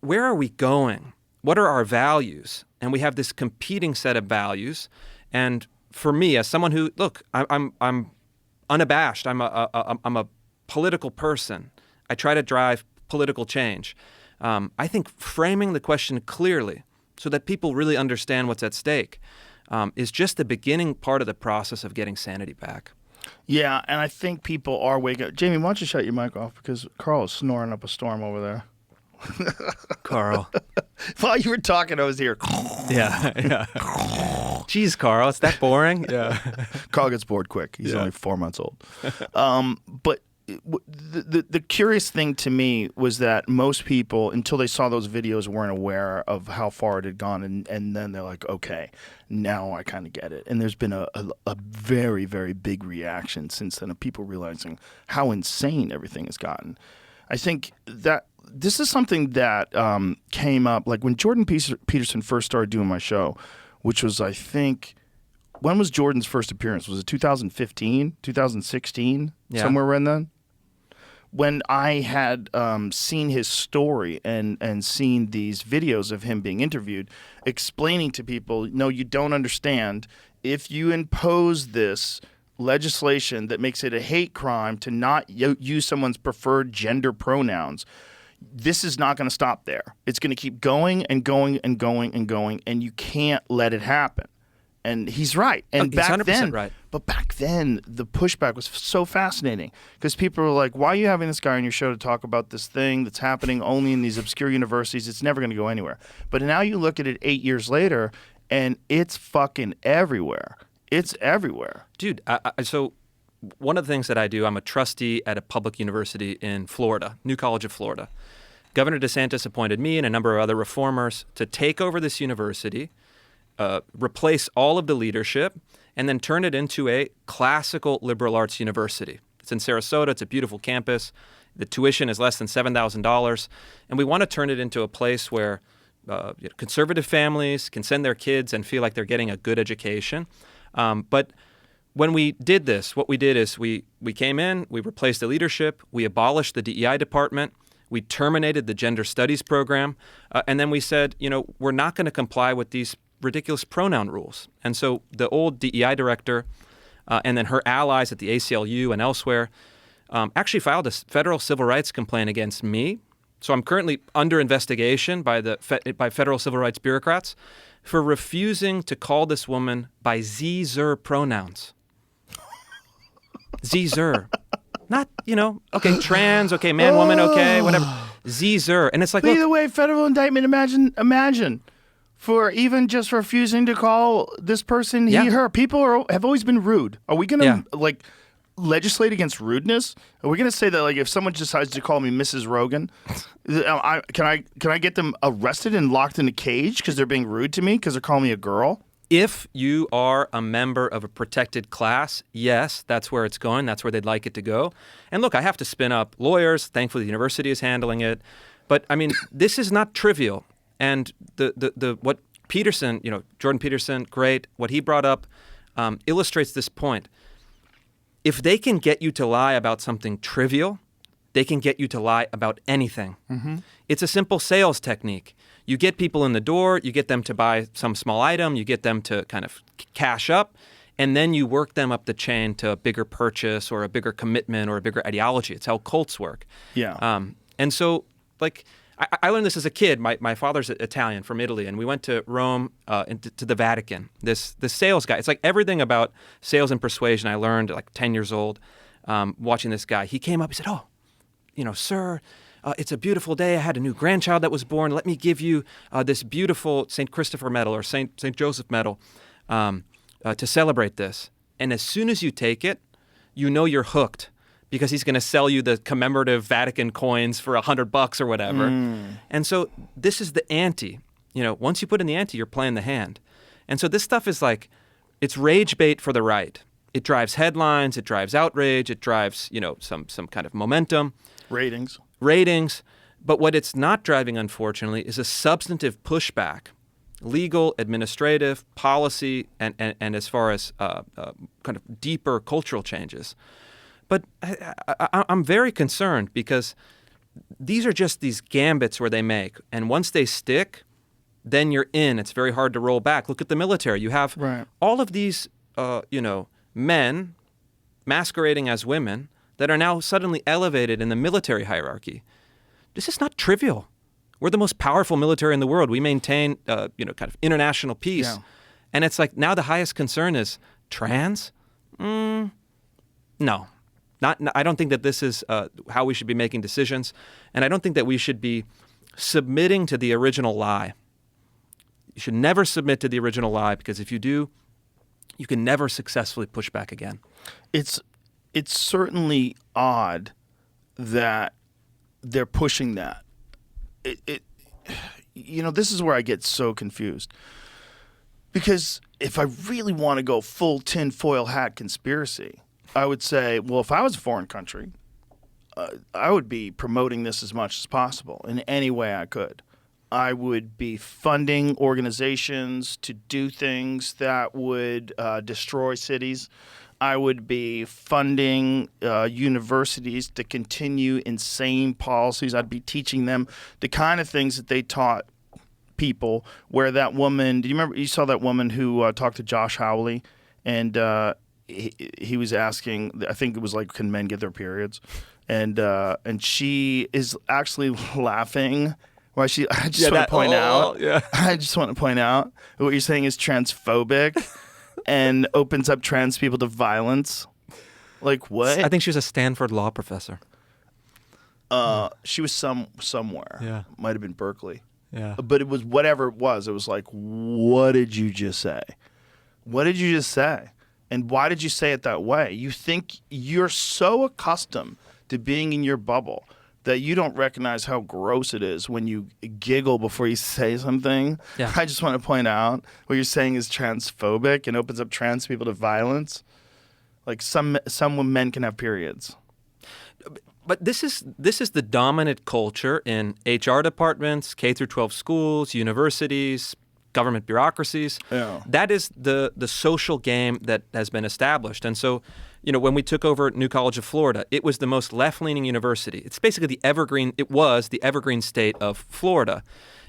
Where are we going? What are our values? And we have this competing set of values. And for me, as someone who, look, I'm unabashed. I'm a political person. I try to drive political change. I think framing the question clearly so that people really understand what's at stake is just the beginning part of the process of getting sanity back. Yeah, and I think people are waking up. Jamie, why don't you shut your mic off because Carl is snoring up a storm over there. Carl. While you were talking, I was here. Yeah. Jeez, Carl, it's that boring? Yeah. Carl gets bored quick. He's only 4 months old. But the curious thing to me was that most people, until they saw those videos, weren't aware of how far it had gone. And then they're like, okay, now I kind of get it. And there's been a very, very big reaction since then of people realizing how insane everything has gotten. I think that this is something that came up, like when Jordan Peterson first started doing my show, which was, I think, when was Jordan's first appearance? Was it 2015, 2016, somewhere around then? When I had seen his story and seen these videos of him being interviewed, explaining to people, no, you don't understand. If you impose this legislation that makes it a hate crime to not use someone's preferred gender pronouns, this is not going to stop there. It's going to keep going and going and going and going, and you can't let it happen. And he's right. And he's back 100% then, right. But back then, the pushback was so fascinating because people were like, why are you having this guy on your show to talk about this thing that's happening only in these obscure universities? It's never going to go anywhere. But now you look at it 8 years later, and it's fucking everywhere. It's everywhere. Dude, so one of the things that I do, I'm a trustee at a public university in Florida, New College of Florida. Governor DeSantis appointed me and a number of other reformers to take over this university, replace all of the leadership, and then turn it into a classical liberal arts university. It's in Sarasota. It's a beautiful campus. The tuition is less than $7,000. And we want to turn it into a place where conservative families can send their kids and feel like they're getting a good education. But when we did this, what we did is we came in, we replaced the leadership, we abolished the DEI department, we terminated the gender studies program, and then we said, we're not going to comply with these ridiculous pronoun rules. And so the old DEI director and then her allies at the ACLU and elsewhere actually filed a federal civil rights complaint against me. So I'm currently under investigation by federal civil rights bureaucrats for refusing to call this woman by ze/zer pronouns. Ze/zer. Not, okay, trans, okay, man, woman, okay, whatever. Ze/zer. And it's like, But look, either way, federal indictment, imagine, for even just refusing to call this person he, her. People have always been rude. Are we going to, legislate against rudeness? Are we going to say that, if someone decides to call me Mrs. Rogan, can I get them arrested and locked in a cage because they're being rude to me because they're calling me a girl? if you are a member of a protected class, yes, that's where it's going. That's where they'd like it to go. And look, I have to spin up lawyers. Thankfully, the university is handling it. But I mean, this is not trivial. And the what Peterson, Jordan Peterson, great. What he brought up illustrates this point. If they can get you to lie about something trivial, they can get you to lie about anything. Mm-hmm. It's a simple sales technique. You get people in the door, you get them to buy some small item, you get them to kind of cash up, and then you work them up the chain to a bigger purchase or a bigger commitment or a bigger ideology. It's how cults work. Yeah. And so, like, I learned this as a kid. My father's Italian from Italy, and we went to Rome to the Vatican. This sales guy, it's like everything about sales and persuasion I learned at like 10 years old watching this guy. He came up, he said, sir, it's a beautiful day. I had a new grandchild that was born. Let me give you this beautiful St. Christopher medal or St. Joseph medal to celebrate this. And as soon as you take it, you're hooked because he's going to sell you the commemorative Vatican coins for $100 or whatever. And so this is the ante. Once you put in the ante, you're playing the hand. And so this stuff is like, it's rage bait for the right. It drives headlines. It drives outrage. It drives, some kind of momentum. Ratings. But what it's not driving, unfortunately, is a substantive pushback, legal, administrative, policy, and as far as kind of deeper cultural changes. But I'm very concerned because these are just these gambits where they make. And once they stick, then you're in. It's very hard to roll back. Look at the military. You have all of these men masquerading as women that are now suddenly elevated in the military hierarchy. This is not trivial. We're the most powerful military in the world. We maintain, kind of international peace. Yeah. And it's like now the highest concern is trans? No. I don't think that this is how we should be making decisions. And I don't think that we should be submitting to the original lie. You should never submit to the original lie, because if you do, you can never successfully push back again. It's certainly odd that they're pushing that. This is where I get so confused. Because if I really want to go full tinfoil hat conspiracy, I would say, well, if I was a foreign country, I would be promoting this as much as possible in any way I could. I would be funding organizations to do things that would destroy cities. I would be funding universities to continue insane policies. I'd be teaching them the kind of things that they taught people. Where that woman, do you remember? You saw that woman who talked to Josh Hawley, and he was asking, I think it was like, can men get their periods? And she is actually laughing. I just want to point out what you're saying is transphobic and opens up trans people to violence. Like what? I think she was a Stanford law professor. She was somewhere. Yeah. Might have been Berkeley. Yeah. But it was whatever it was. It was like, what did you just say? What did you just say? And why did you say it that way? You think you're so accustomed to being in your bubble that you don't recognize how gross it is when you giggle before you say something. Yeah. I just want to point out what you're saying is transphobic and opens up trans people to violence. Like some men can have periods. But this is the dominant culture in HR departments, K through 12 schools, universities, government bureaucracies. Yeah. That is the social game that has been established. And so, when we took over New College of Florida, it was the most left-leaning university. It's basically it was the evergreen state of Florida.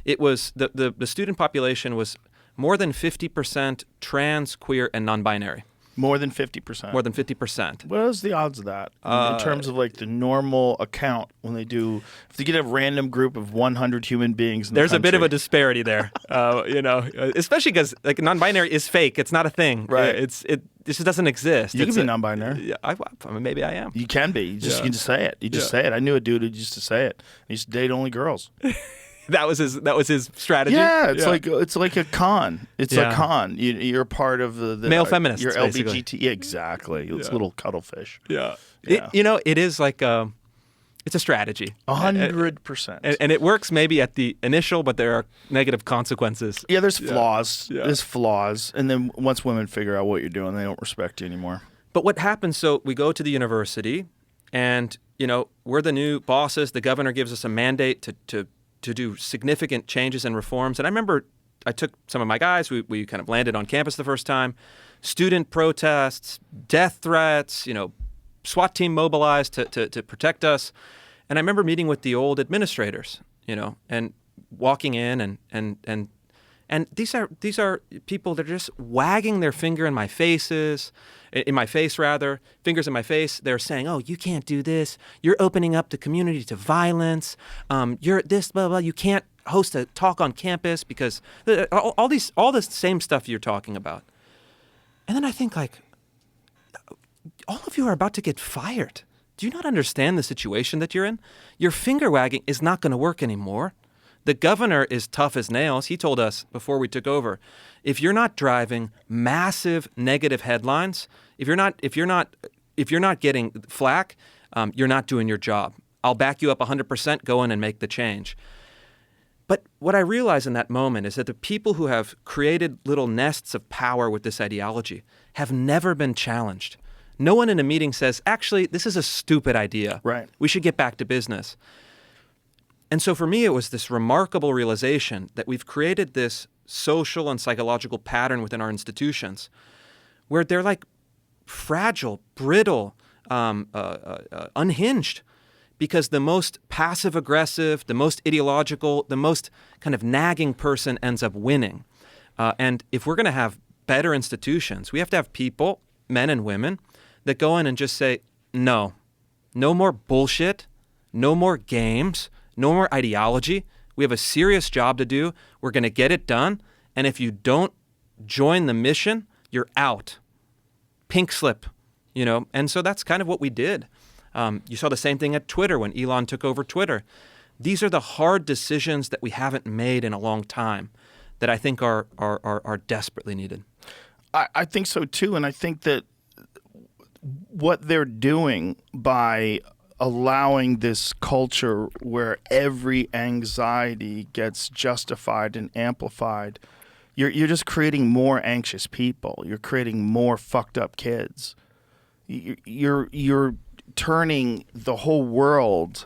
It was the student population was more than 50% trans, queer, and non-binary. More than 50%. More than 50%. What is the odds of that in terms of like the normal account when they do? If they get a random group of 100 human beings in the There's a bit of country. a disparity there, especially because like non-binary is fake. It's not a thing. Right. It just doesn't exist. You can be non-binary. Yeah, I mean, maybe I am. You can be. You can just say it. You just Yeah. say it. I knew a dude who used to say it. He used to date only girls. That was his strategy. Yeah, it's like a con. It's Yeah. a con. You're part of the Male feminists, You're basically. LGBT. Yeah, exactly. It's a little cuttlefish. Yeah. Yeah. It is like it's a strategy. 100%. And it works maybe at the initial, but there are negative consequences. Yeah, there's flaws. Yeah. There's flaws, and then once women figure out what you're doing, they don't respect you anymore. But what happens? So we go to the university, and we're the new bosses. The governor gives us a mandate to do significant changes and reforms. And I remember I took some of my guys. We kind of landed on campus the first time. Student protests, death threats. SWAT team mobilized to protect us. And I remember meeting with the old administrators. And walking in and these are people that are just wagging their finger in my face rather. They're saying, "Oh, you can't do this. You're opening up the community to violence. You're this, blah, blah. You can't host a talk on campus because all the same stuff you're talking about." And then I think, like, all of you are about to get fired. Do you not understand the situation that you're in? Your finger wagging is not going to work anymore. The governor is tough as nails. He told us before we took over, if you're not driving massive negative headlines, if you're not getting flack, you're not doing your job. I'll back you up 100%. Go in and make the change. But what I realize in that moment is that the people who have created little nests of power with this ideology have never been challenged. No one in a meeting says, actually, this is a stupid idea. Right. We should get back to business. And so for me, it was this remarkable realization that we've created this social and psychological pattern within our institutions where they're like fragile, brittle, unhinged, because the most passive-aggressive, the most ideological, the most kind of nagging person ends up winning. And if we're going to have better institutions. We have to have people, men and women, that go in and just say, no more bullshit, no more games, no more ideology. We have a serious job to do. We're going to get it done. And if you don't join the mission, you're out. Pink slip, And so that's kind of what we did. You saw the same thing at Twitter when Elon took over Twitter. These are the hard decisions that we haven't made in a long time that I think are desperately needed. I think so too, and I think that what they're doing by allowing this culture where every anxiety gets justified and amplified, you're just creating more anxious people. You're creating more fucked up kids. You're turning the whole world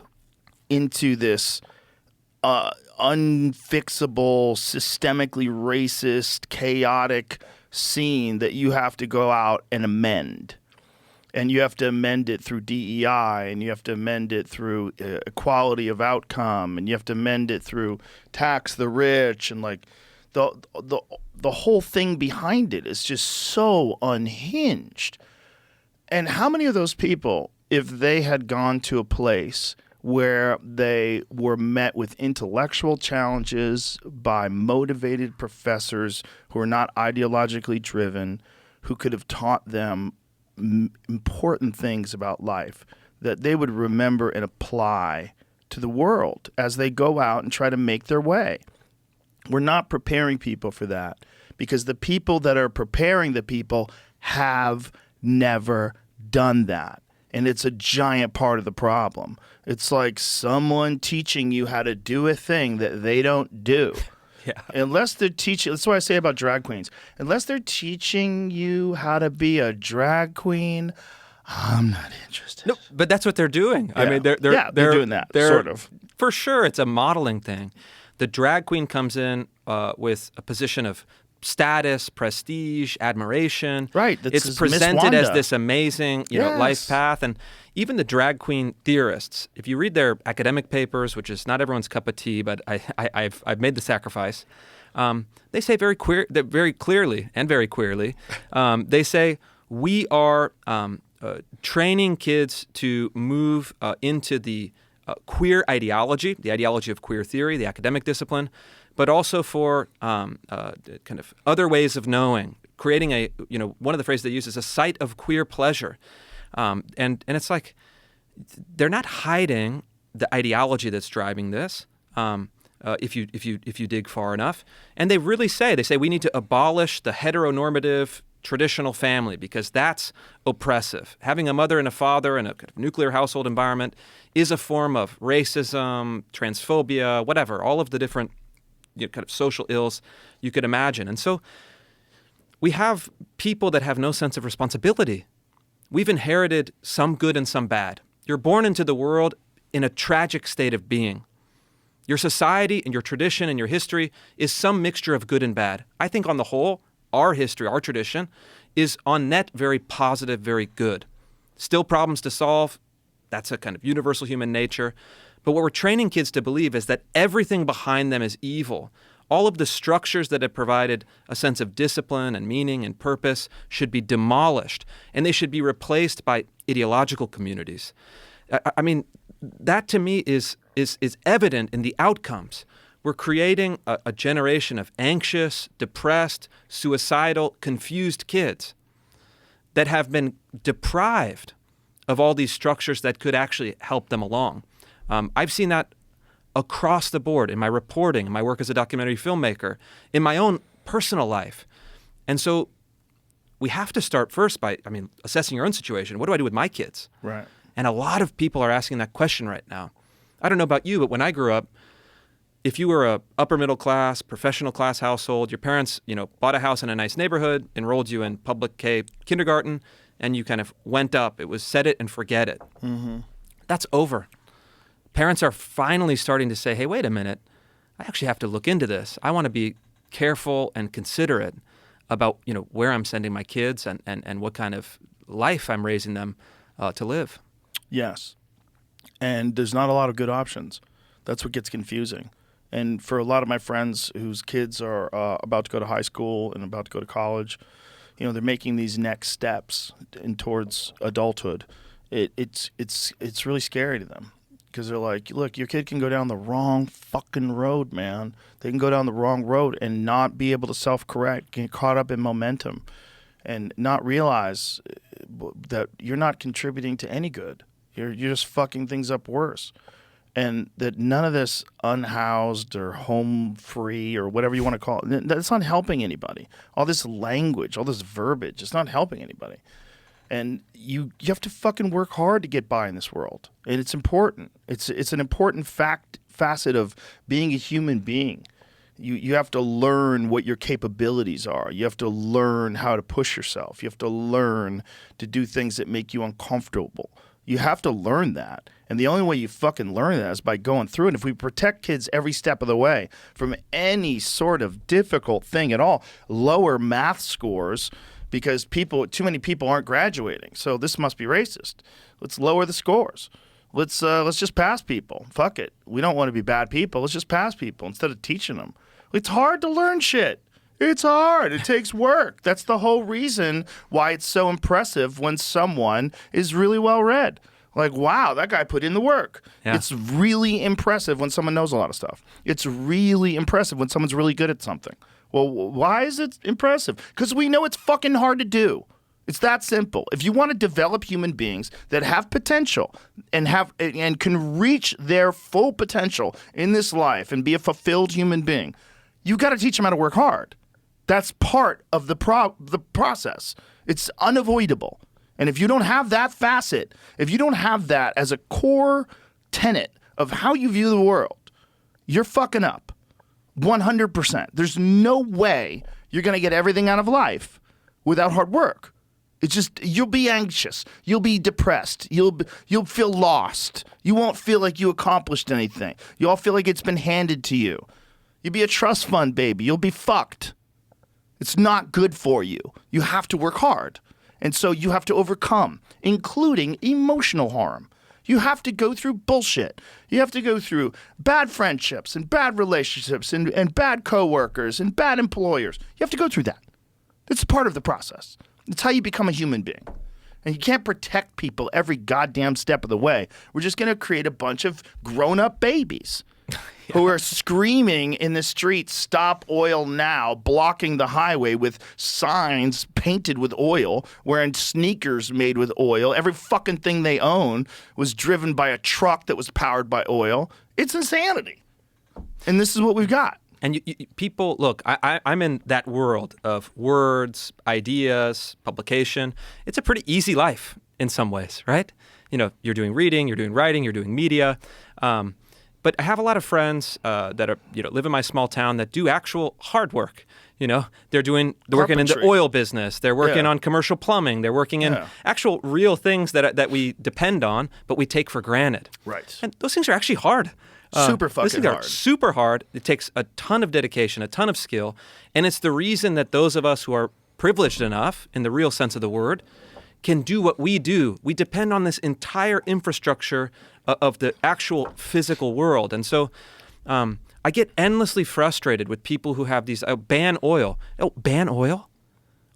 into this unfixable, systemically racist, chaotic scene that you have to go out and amend. And you have to amend it through DEI, and you have to amend it through equality of outcome, and you have to amend it through tax the rich, and like the whole thing behind it is just so unhinged. And how many of those people, if they had gone to a place where they were met with intellectual challenges by motivated professors who are not ideologically driven, who could have taught them important things about life that they would remember and apply to the world as they go out and try to make their way. We're not preparing people for that because the people that are preparing the people have never done that. And it's a giant part of the problem. It's like someone teaching you how to do a thing that they don't do. Yeah. Unless they're teaching, that's what I say about drag queens. Unless they're teaching you how to be a drag queen, I'm not interested. No, but that's what they're doing. Yeah. I mean, they're doing that, sort of. For sure, it's a modeling thing. The drag queen comes in with a position of status, prestige, admiration. Right. It's presented as this amazing, life path. And even the drag queen theorists, if you read their academic papers, which is not everyone's cup of tea, but I've made the sacrifice, they say very clearly, they say we are training kids to move into the queer ideology, the ideology of queer theory, the academic discipline, but also for kind of other ways of knowing, creating one of the phrases they use is a site of queer pleasure. And it's like they're not hiding the ideology that's driving this. If you dig far enough, and they really say we need to abolish the heteronormative traditional family because that's oppressive. Having a mother and a father in a kind of nuclear household environment is a form of racism, transphobia, whatever, all of the different kind of social ills you could imagine. And so we have people that have no sense of responsibility. We've inherited some good and some bad. You're born into the world in a tragic state of being. Your society and your tradition and your history is some mixture of good and bad. I think on the whole, our history, our tradition, is on net very positive, very good. Still problems to solve. That's a kind of universal human nature. But what we're training kids to believe is that everything behind them is evil. All of the structures that have provided a sense of discipline and meaning and purpose should be demolished, and they should be replaced by ideological communities. I mean, that to me is evident in the outcomes. We're creating a generation of anxious, depressed, suicidal, confused kids that have been deprived of all these structures that could actually help them along. I've seen that across the board in my reporting, in my work as a documentary filmmaker, in my own personal life. And so we have to start first by, assessing your own situation. What do I do with my kids? Right. And a lot of people are asking that question right now. I don't know about you, but when I grew up, if you were a upper middle class, professional class household, your parents, bought a house in a nice neighborhood, enrolled you in public K kindergarten, and you kind of went up. It was set it and forget it. Mm-hmm. That's over. Parents are finally starting to say, hey, wait a minute. I actually have to look into this. I want to be careful and considerate about, where I'm sending my kids and what kind of life I'm raising them to live. Yes. And there's not a lot of good options. That's what gets confusing. And for a lot of my friends whose kids are about to go to high school and about to go to college, they're making these next steps towards adulthood. It's really scary to them because they're like, look, your kid can go down the wrong fucking road, man. They can go down the wrong road and not be able to self-correct, get caught up in momentum, and not realize that you're not contributing to any good. You're just fucking things up worse. And that none of this unhoused or home free or whatever you want to call it, that's not helping anybody. All this language, all this verbiage, it's not helping anybody. And you have to fucking work hard to get by in this world. And it's important. It's an important facet of being a human being. You have to learn what your capabilities are. You have to learn how to push yourself. You have to learn to do things that make you uncomfortable. You have to learn that. And the only way you fucking learn that is by going through it. And if we protect kids every step of the way from any sort of difficult thing at all, lower math scores because too many people aren't graduating. So this must be racist. Let's lower the scores. Let's just pass people. Fuck it. We don't want to be bad people. Let's just pass people instead of teaching them. It's hard to learn shit. It's hard. It takes work. That's the whole reason why it's so impressive when someone is really well read. Like, wow, that guy put in the work. Yeah. It's really impressive when someone knows a lot of stuff. It's really impressive when someone's really good at something. Well, why is it impressive? Because we know it's fucking hard to do. It's that simple. If you want to develop human beings that have potential and can reach their full potential in this life and be a fulfilled human being, you got to teach them how to work hard. That's part of the process. It's unavoidable. And if you don't have that facet, if you don't have that as a core tenet of how you view the world, you're fucking up 100%. There's no way you're going to get everything out of life without hard work. It's just, you'll be anxious. You'll be depressed. You'll feel lost. You won't feel like you accomplished anything. You all feel like it's been handed to you. You'll be a trust fund baby. You'll be fucked. It's not good for you. You have to work hard. And so you have to overcome, including emotional harm. You have to go through bullshit. You have to go through bad friendships and bad relationships and bad coworkers and bad employers. You have to go through that. It's part of the process. It's how you become a human being. And you can't protect people every goddamn step of the way. We're just going to create a bunch of grown-up babies. Who are screaming in the streets, stop oil now, blocking the highway with signs painted with oil, wearing sneakers made with oil. Every fucking thing they own was driven by a truck that was powered by oil. It's insanity. And this is what we've got. And people, look, I'm in that world of words, ideas, publication. It's a pretty easy life in some ways, right? You're doing reading, you're doing writing, you're doing media. But I have a lot of friends that are, live in my small town that do actual hard work. They're working in the oil business. They're working on commercial plumbing. They're working in actual real things that we depend on, but we take for granted. Right. And those things are actually hard. Super fucking those things hard. Are super hard. It takes a ton of dedication, a ton of skill. And it's the reason that those of us who are privileged enough, in the real sense of the word, can do what we do. We depend on this entire infrastructure of the actual physical world. And so I get endlessly frustrated with people who have these, ban oil. Ban oil?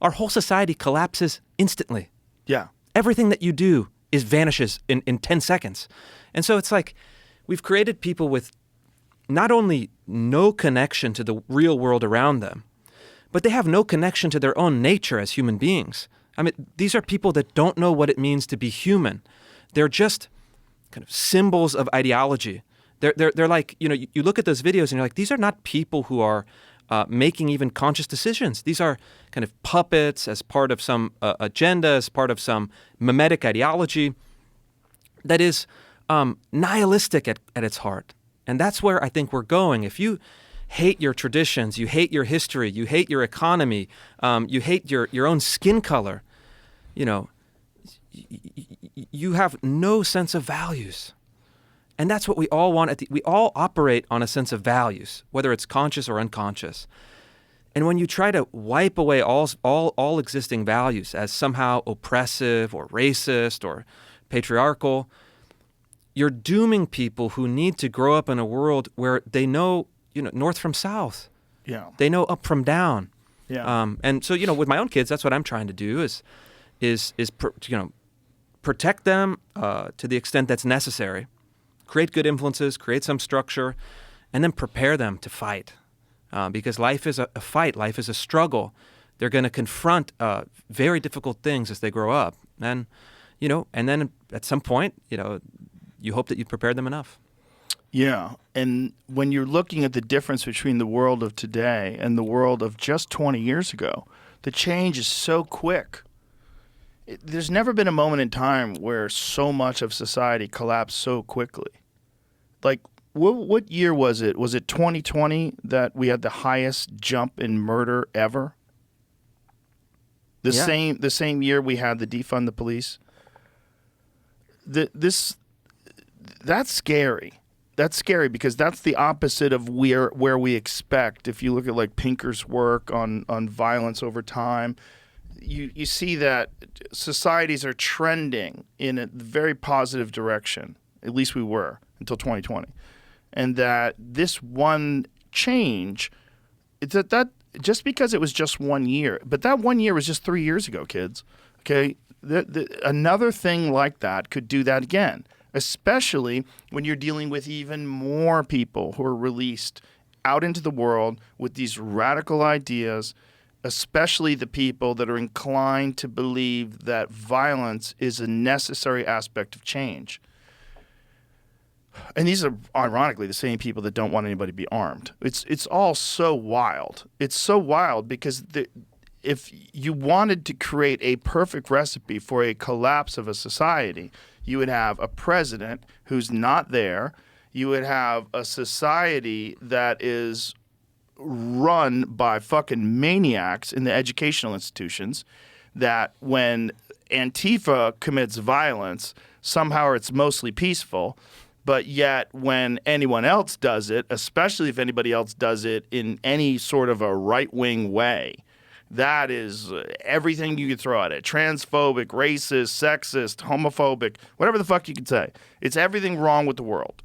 Our whole society collapses instantly. Yeah. Everything that you do vanishes in 10 seconds. And so it's like we've created people with not only no connection to the real world around them, but they have no connection to their own nature as human beings. I mean, these are people that don't know what it means to be human. They're just kind of symbols of ideology. They're like, you look at those videos and you're like, these are not people who are making even conscious decisions. These are kind of puppets as part of some agenda, as part of some mimetic ideology that is nihilistic at its heart. And that's where I think we're going. If you hate your traditions, you hate your history, you hate your economy, you hate your own skin color, you have no sense of values. And that's what we all want. We all operate on a sense of values, whether it's conscious or unconscious. And when you try to wipe away all existing values as somehow oppressive or racist or patriarchal, you're dooming people who need to grow up in a world where they know north from south. Yeah. They know up from down. Yeah. And so, with my own kids, that's what I'm trying to do is protect them to the extent that's necessary, create good influences, create some structure, and then prepare them to fight. Because life is a fight. Life is a struggle. They're going to confront very difficult things as they grow up. And, and then at some point, you hope that you've prepared them enough. Yeah. And when you're looking at the difference between the world of today and the world of just 20 years ago, the change is so quick. There's never been a moment in time where so much of society collapsed so quickly. Like, what year was it? Was it 2020 that we had the highest jump in murder ever? The same year we had the defund the police. That's scary. That's scary because that's the opposite of where we expect. If you look at like Pinker's work on violence over time, you see that societies are trending in a very positive direction. At least we were until 2020. And that this one change, that just because it was just 1 year, but that 1 year was just 3 years ago, kids. Okay? Another thing like that could do that again, especially when you're dealing with even more people who are released out into the world with these radical ideas, especially the people that are inclined to believe that violence is a necessary aspect of change. And these are ironically the same people that don't want anybody to be armed. It's all so wild. It's so wild because if you wanted to create a perfect recipe for a collapse of a society, you would have a president who's not there. You would have a society that is run by fucking maniacs in the educational institutions, that when Antifa commits violence, somehow it's mostly peaceful. But yet when anyone else does it, especially if anybody else does it in any sort of a right-wing way, that is everything you could throw at it. Transphobic, racist, sexist, homophobic, whatever the fuck you could say. It's everything wrong with the world.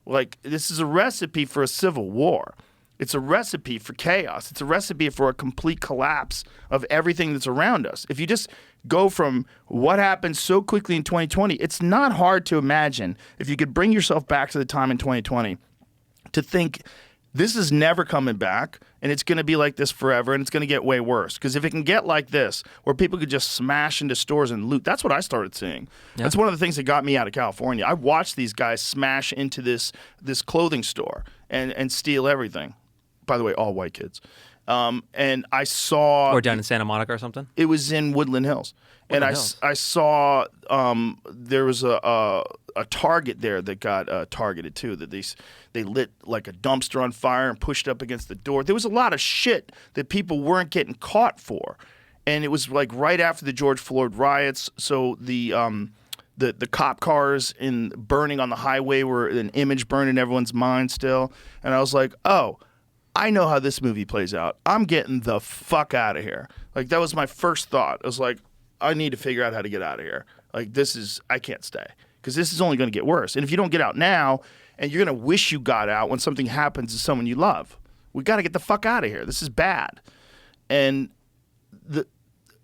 Like, this is a recipe for a civil war. It's a recipe for chaos. It's a recipe for a complete collapse of everything that's around us. If you just go from what happened so quickly in 2020, it's not hard to imagine, if you could bring yourself back to the time in 2020, to think this is never coming back and it's going to be like this forever and it's going to get way worse. Because if it can get like this, where people could just smash into stores and loot, that's what I started seeing. Yeah. That's one of the things that got me out of California. I watched these guys smash into this clothing store and steal everything. By the way, all white kids. And I saw... Or down in Santa Monica or something? It was in Woodland Hills. I saw there was a Target there that got targeted too, that they lit like a dumpster on fire and pushed up against the door. There was a lot of shit that people weren't getting caught for. And it was like right after the George Floyd riots, so the cop cars burning on the highway were an image burned in everyone's mind still. And I was like, oh... I know how this movie plays out. I'm getting the fuck out of here. Like, that was my first thought. I was like, I need to figure out how to get out of here. Like, I can't stay. Because this is only going to get worse. And if you don't get out now, and you're going to wish you got out when something happens to someone you love. We got to get the fuck out of here. This is bad. And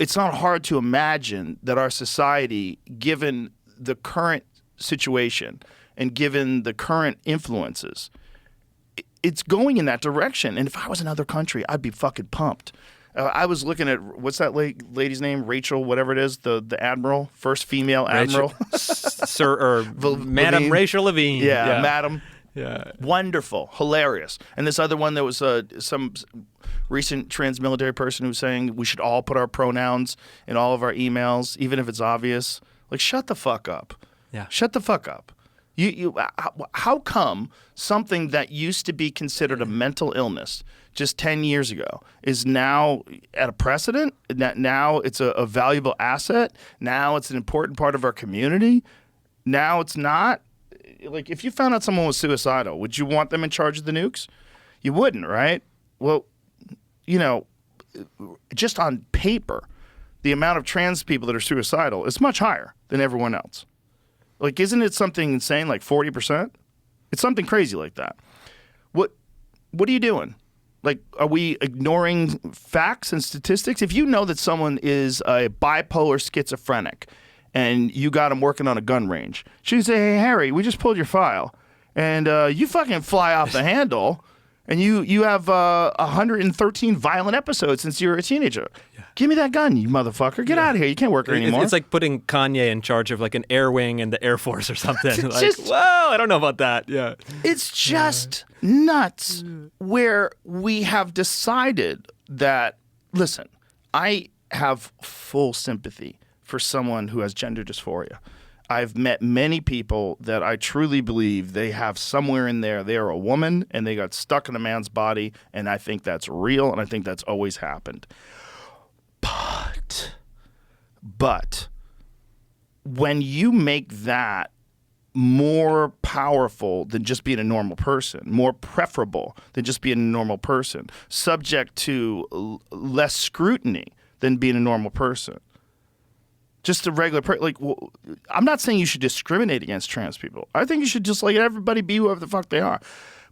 it's not hard to imagine that our society, given the current situation and given the current influences, it's going in that direction. And if I was in another country, I'd be fucking pumped. I was looking at, what's that lady's name? Rachel, whatever it is, the admiral, first female admiral. Sir, or Madam Rachel Levine. Yeah, Madam. Yeah. Wonderful. Hilarious. And this other one, that was some recent trans-military person who was saying we should all put our pronouns in all of our emails, even if it's obvious. Like, shut the fuck up. Yeah. Shut the fuck up. How come something that used to be considered a mental illness just 10 years ago is now at a precedent? Now it's a valuable asset? Now it's an important part of our community? Now it's not? Like, if you found out someone was suicidal, would you want them in charge of the nukes? You wouldn't, right? Well, just on paper, the amount of trans people that are suicidal is much higher than everyone else. Like, isn't it something insane, like 40%? It's something crazy like that. what are you doing? Like, are we ignoring facts and statistics? If you know that someone is a bipolar schizophrenic and you got him working on a gun range, she'd say, hey, Harry, we just pulled your file. And you fucking fly off the handle. And you have 113 violent episodes since you were a teenager. Yeah. Give me that gun, you motherfucker. Get out of here. You can't work here anymore. It's like putting Kanye in charge of like an air wing in the Air Force or something. Like, just, whoa, I don't know about that. Yeah. It's just nuts where we have decided that, listen, I have full sympathy for someone who has gender dysphoria. I've met many people that I truly believe they have somewhere in there, they are a woman and they got stuck in a man's body, and I think that's real and I think that's always happened. But when you make that more powerful than just being a normal person, more preferable than just being a normal person, subject to less scrutiny than being a normal person, just a regular person. I'm not saying you should discriminate against trans people. I think you should just let everybody be whoever the fuck they are.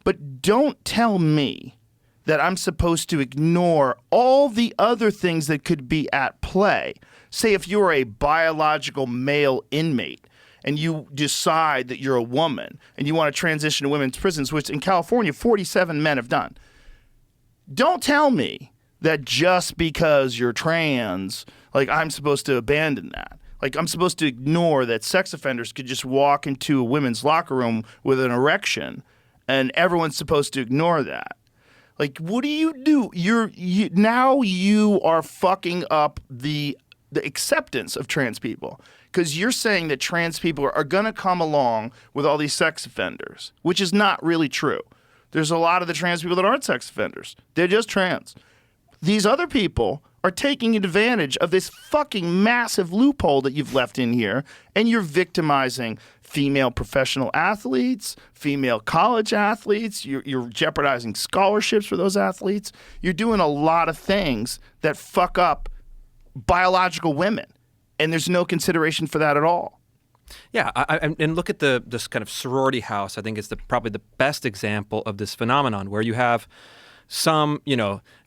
But don't tell me that I'm supposed to ignore all the other things that could be at play. Say if you're a biological male inmate and you decide that you're a woman and you want to transition to women's prisons, which in California 47 men have done. Don't tell me that just because you're trans, like, I'm supposed to abandon that. Like, I'm supposed to ignore that sex offenders could just walk into a women's locker room with an erection and everyone's supposed to ignore that. Like, what do you do? Now you are fucking up the acceptance of trans people, because you're saying that trans people are going to come along with all these sex offenders, which is not really true. There's a lot of the trans people that aren't sex offenders. They're just trans. These other people are taking advantage of this fucking massive loophole that you've left in here, and you're victimizing female professional athletes, female college athletes. You're jeopardizing scholarships for those athletes. You're doing a lot of things that fuck up biological women, and there's no consideration for that at all. Yeah, and look at this kind of sorority house. I think it's probably the best example of this phenomenon, where you have some,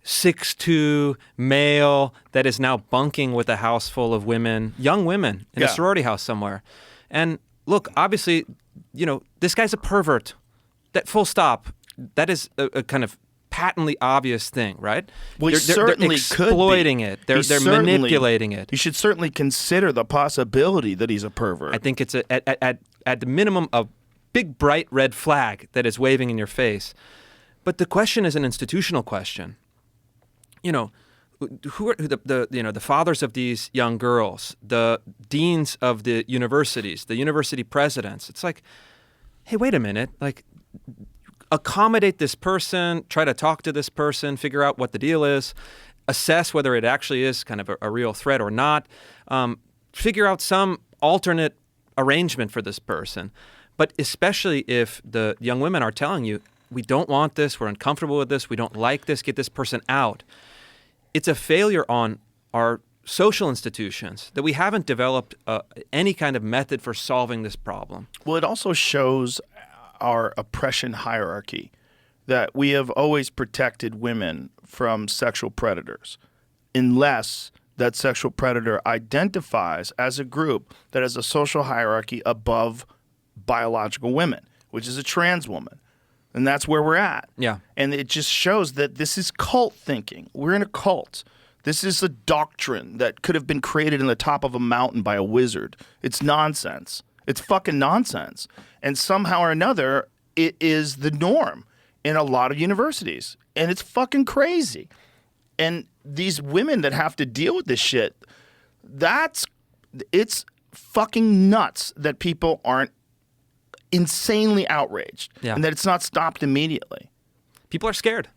6'2" male that is now bunking with a house full of women, young women, in a sorority house somewhere. And look, obviously, this guy's a pervert. That full stop. That is a kind of patently obvious thing, right? Well, they're exploiting it. They're manipulating it. You should certainly consider the possibility that he's a pervert. I think it's at the minimum a big bright red flag that is waving in your face. But the question is an institutional question. Who are the fathers of these young girls, the deans of the universities, the university presidents? It's like, hey, wait a minute, like, accommodate this person, try to talk to this person, figure out what the deal is, assess whether it actually is kind of a real threat or not, figure out some alternate arrangement for this person. But especially if the young women are telling you, we don't want this, we're uncomfortable with this, we don't like this, get this person out. It's a failure on our social institutions that we haven't developed any kind of method for solving this problem. Well, it also shows our oppression hierarchy, that we have always protected women from sexual predators unless that sexual predator identifies as a group that has a social hierarchy above biological women, which is a trans woman. And that's where we're at. Yeah. And it just shows that this is cult thinking. We're in a cult. This is a doctrine that could have been created in the top of a mountain by a wizard. It's nonsense. It's fucking nonsense. And somehow or another, it is the norm in a lot of universities. And it's fucking crazy. And these women that have to deal with this shit, it's fucking nuts that people aren't insanely outraged, and that it's not stopped immediately. People are scared.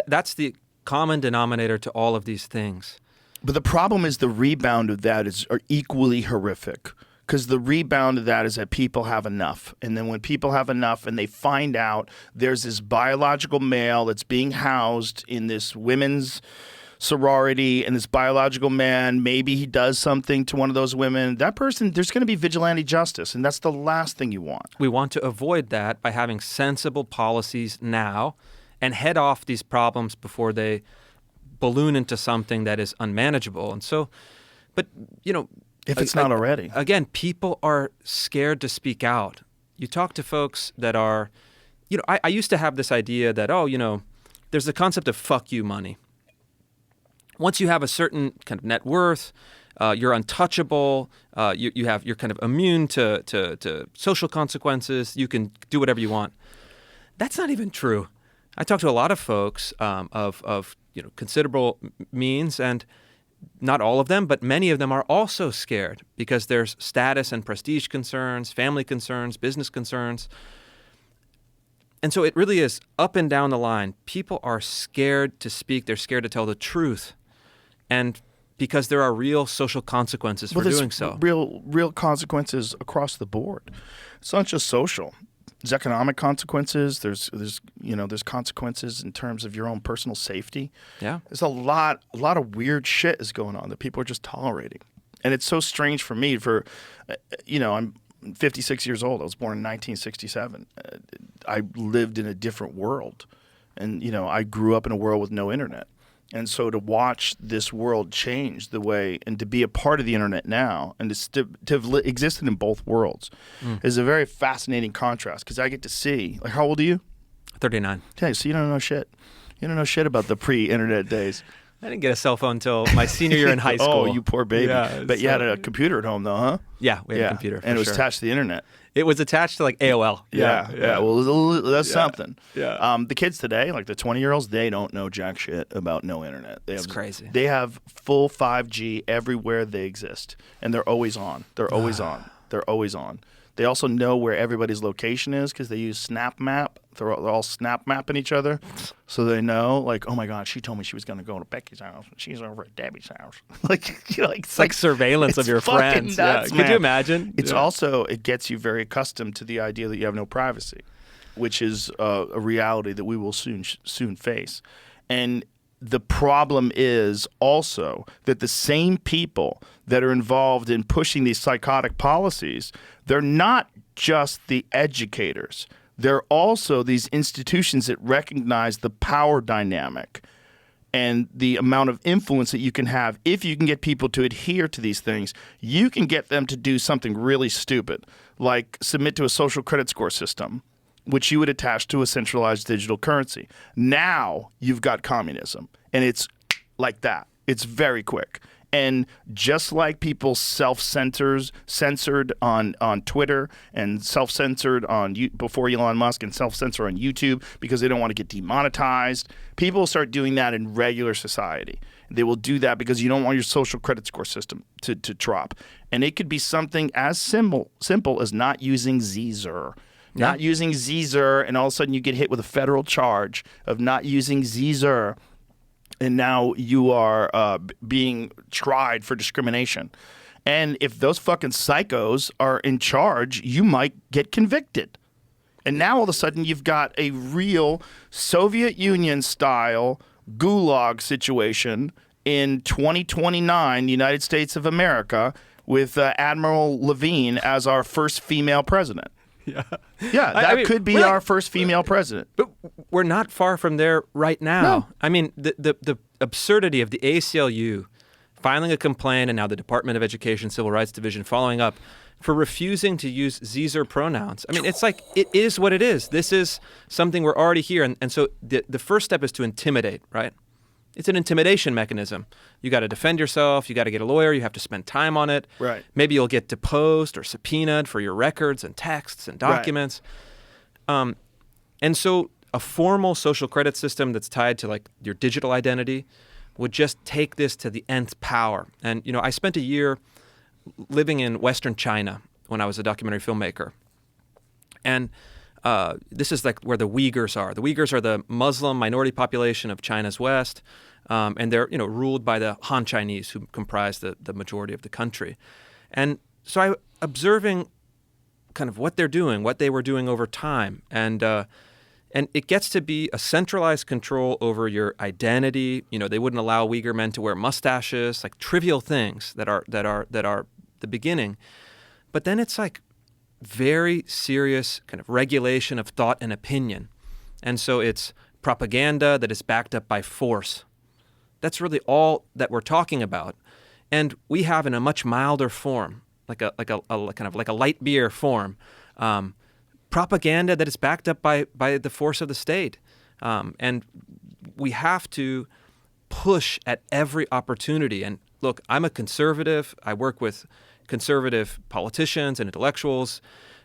That's the common denominator to all of these things. But the problem is the rebound of that are equally horrific, because the rebound of that is that people have enough. And then when people have enough and they find out there's this biological male that's being housed in this women's sorority, and this biological man, maybe he does something to one of those women, that person, there's going to be vigilante justice, and that's the last thing you want. We want to avoid that by having sensible policies now and head off these problems before they balloon into something that is unmanageable. And so, but, you know, If it's not already. Again, people are scared to speak out. You talk to folks that are, you know, I used to have this idea that, oh, you know, there's the concept of fuck you money. Once you have a certain kind of net worth, you're untouchable. You're kind of immune to social consequences. You can do whatever you want. That's not even true. I talk to a lot of folks of you know, considerable means, and not all of them, but many of them are also scared because there's status and prestige concerns, family concerns, business concerns. And so it really is up and down the line. People are scared to speak. They're scared to tell the truth. And because there are real social consequences for doing so. Real consequences across the board. It's not just social. There's economic consequences. There's consequences in terms of your own personal safety. Yeah. There's a lot of weird shit is going on that people are just tolerating. And it's so strange for me I'm 56 years old. I was born in 1967. I lived in a different world. And, you know, I grew up in a world with no internet. And so to watch this world change the way and to be a part of the internet now and to have existed in both worlds is a very fascinating contrast because I get to see, like, how old are you? 39. Okay, so you don't know shit. You don't know shit about the pre-internet days. I didn't get a cell phone until my senior year in high school. Oh, you poor baby. Yeah, but you had a computer at home though, huh? Yeah, we had a computer. And it was sure. attached to the internet. It was attached to like AOL. Yeah. Well, that's something. Yeah. The kids today, like the 20-year-olds, they don't know jack shit about no internet. It's crazy. They have full 5G everywhere they exist, and they're always on. They're always on. They're always on. They also know where everybody's location is because they use Snap Map. They're all Snap Mapping each other, so they know. Like, oh my God, she told me she was going to go to Becky's house. She's over at Debbie's house. It's like surveillance of your friends. Nuts, Could you imagine? It's also, it gets you very accustomed to the idea that you have no privacy, which is a reality that we will soon face. And the problem is also that the same people that are involved in pushing these psychotic policies, they're not just the educators. They're also these institutions that recognize the power dynamic and the amount of influence that you can have. If you can get people to adhere to these things, you can get them to do something really stupid, like submit to a social credit score system, which you would attach to a centralized digital currency. Now you've got communism, and it's like that. It's very quick. And just like people censored on Twitter and self-censored before Elon Musk and self-censor on YouTube because they don't want to get demonetized, people will start doing that in regular society. They will do that because you don't want your social credit score system to drop. And it could be something as simple as not using Caesar. Not using Caesar, and all of a sudden you get hit with a federal charge of not using Caesar. And now you are being tried for discrimination. And if those fucking psychos are in charge, you might get convicted. And now all of a sudden you've got a real Soviet Union-style gulag situation in 2029, United States of America, with Admiral Levine as our first female president. Yeah, that could be our first female president. But we're not far from there right now. No. I mean, the absurdity of the ACLU filing a complaint and now the Department of Education Civil Rights Division following up for refusing to use Caesar pronouns. I mean, it's like, it is what it is. This is something we're already here. And so the first step is to intimidate, right? It's an intimidation mechanism. You got to defend yourself. You got to get a lawyer. You have to spend time on it. Right. Maybe you'll get deposed or subpoenaed for your records and texts and documents. Right. And so a formal social credit system that's tied to like your digital identity would just take this to the nth power. And, you know, I spent a year living in Western China when I was a documentary filmmaker. And this is like where the Uyghurs are. The Uyghurs are the Muslim minority population of China's West, and they're ruled by the Han Chinese, who comprise the majority of the country. And so I observing kind of what they're doing, what they were doing over time, and it gets to be a centralized control over your identity. You know, they wouldn't allow Uyghur men to wear mustaches, like trivial things that are the beginning. But then it's like very serious kind of regulation of thought and opinion. And so it's propaganda that is backed up by force. That's really all that we're talking about. And we have in a much milder form, like a kind of like a light beer form, propaganda that is backed up by the force of the state. And we have to push at every opportunity. And look, I'm a conservative. I work with conservative politicians and intellectuals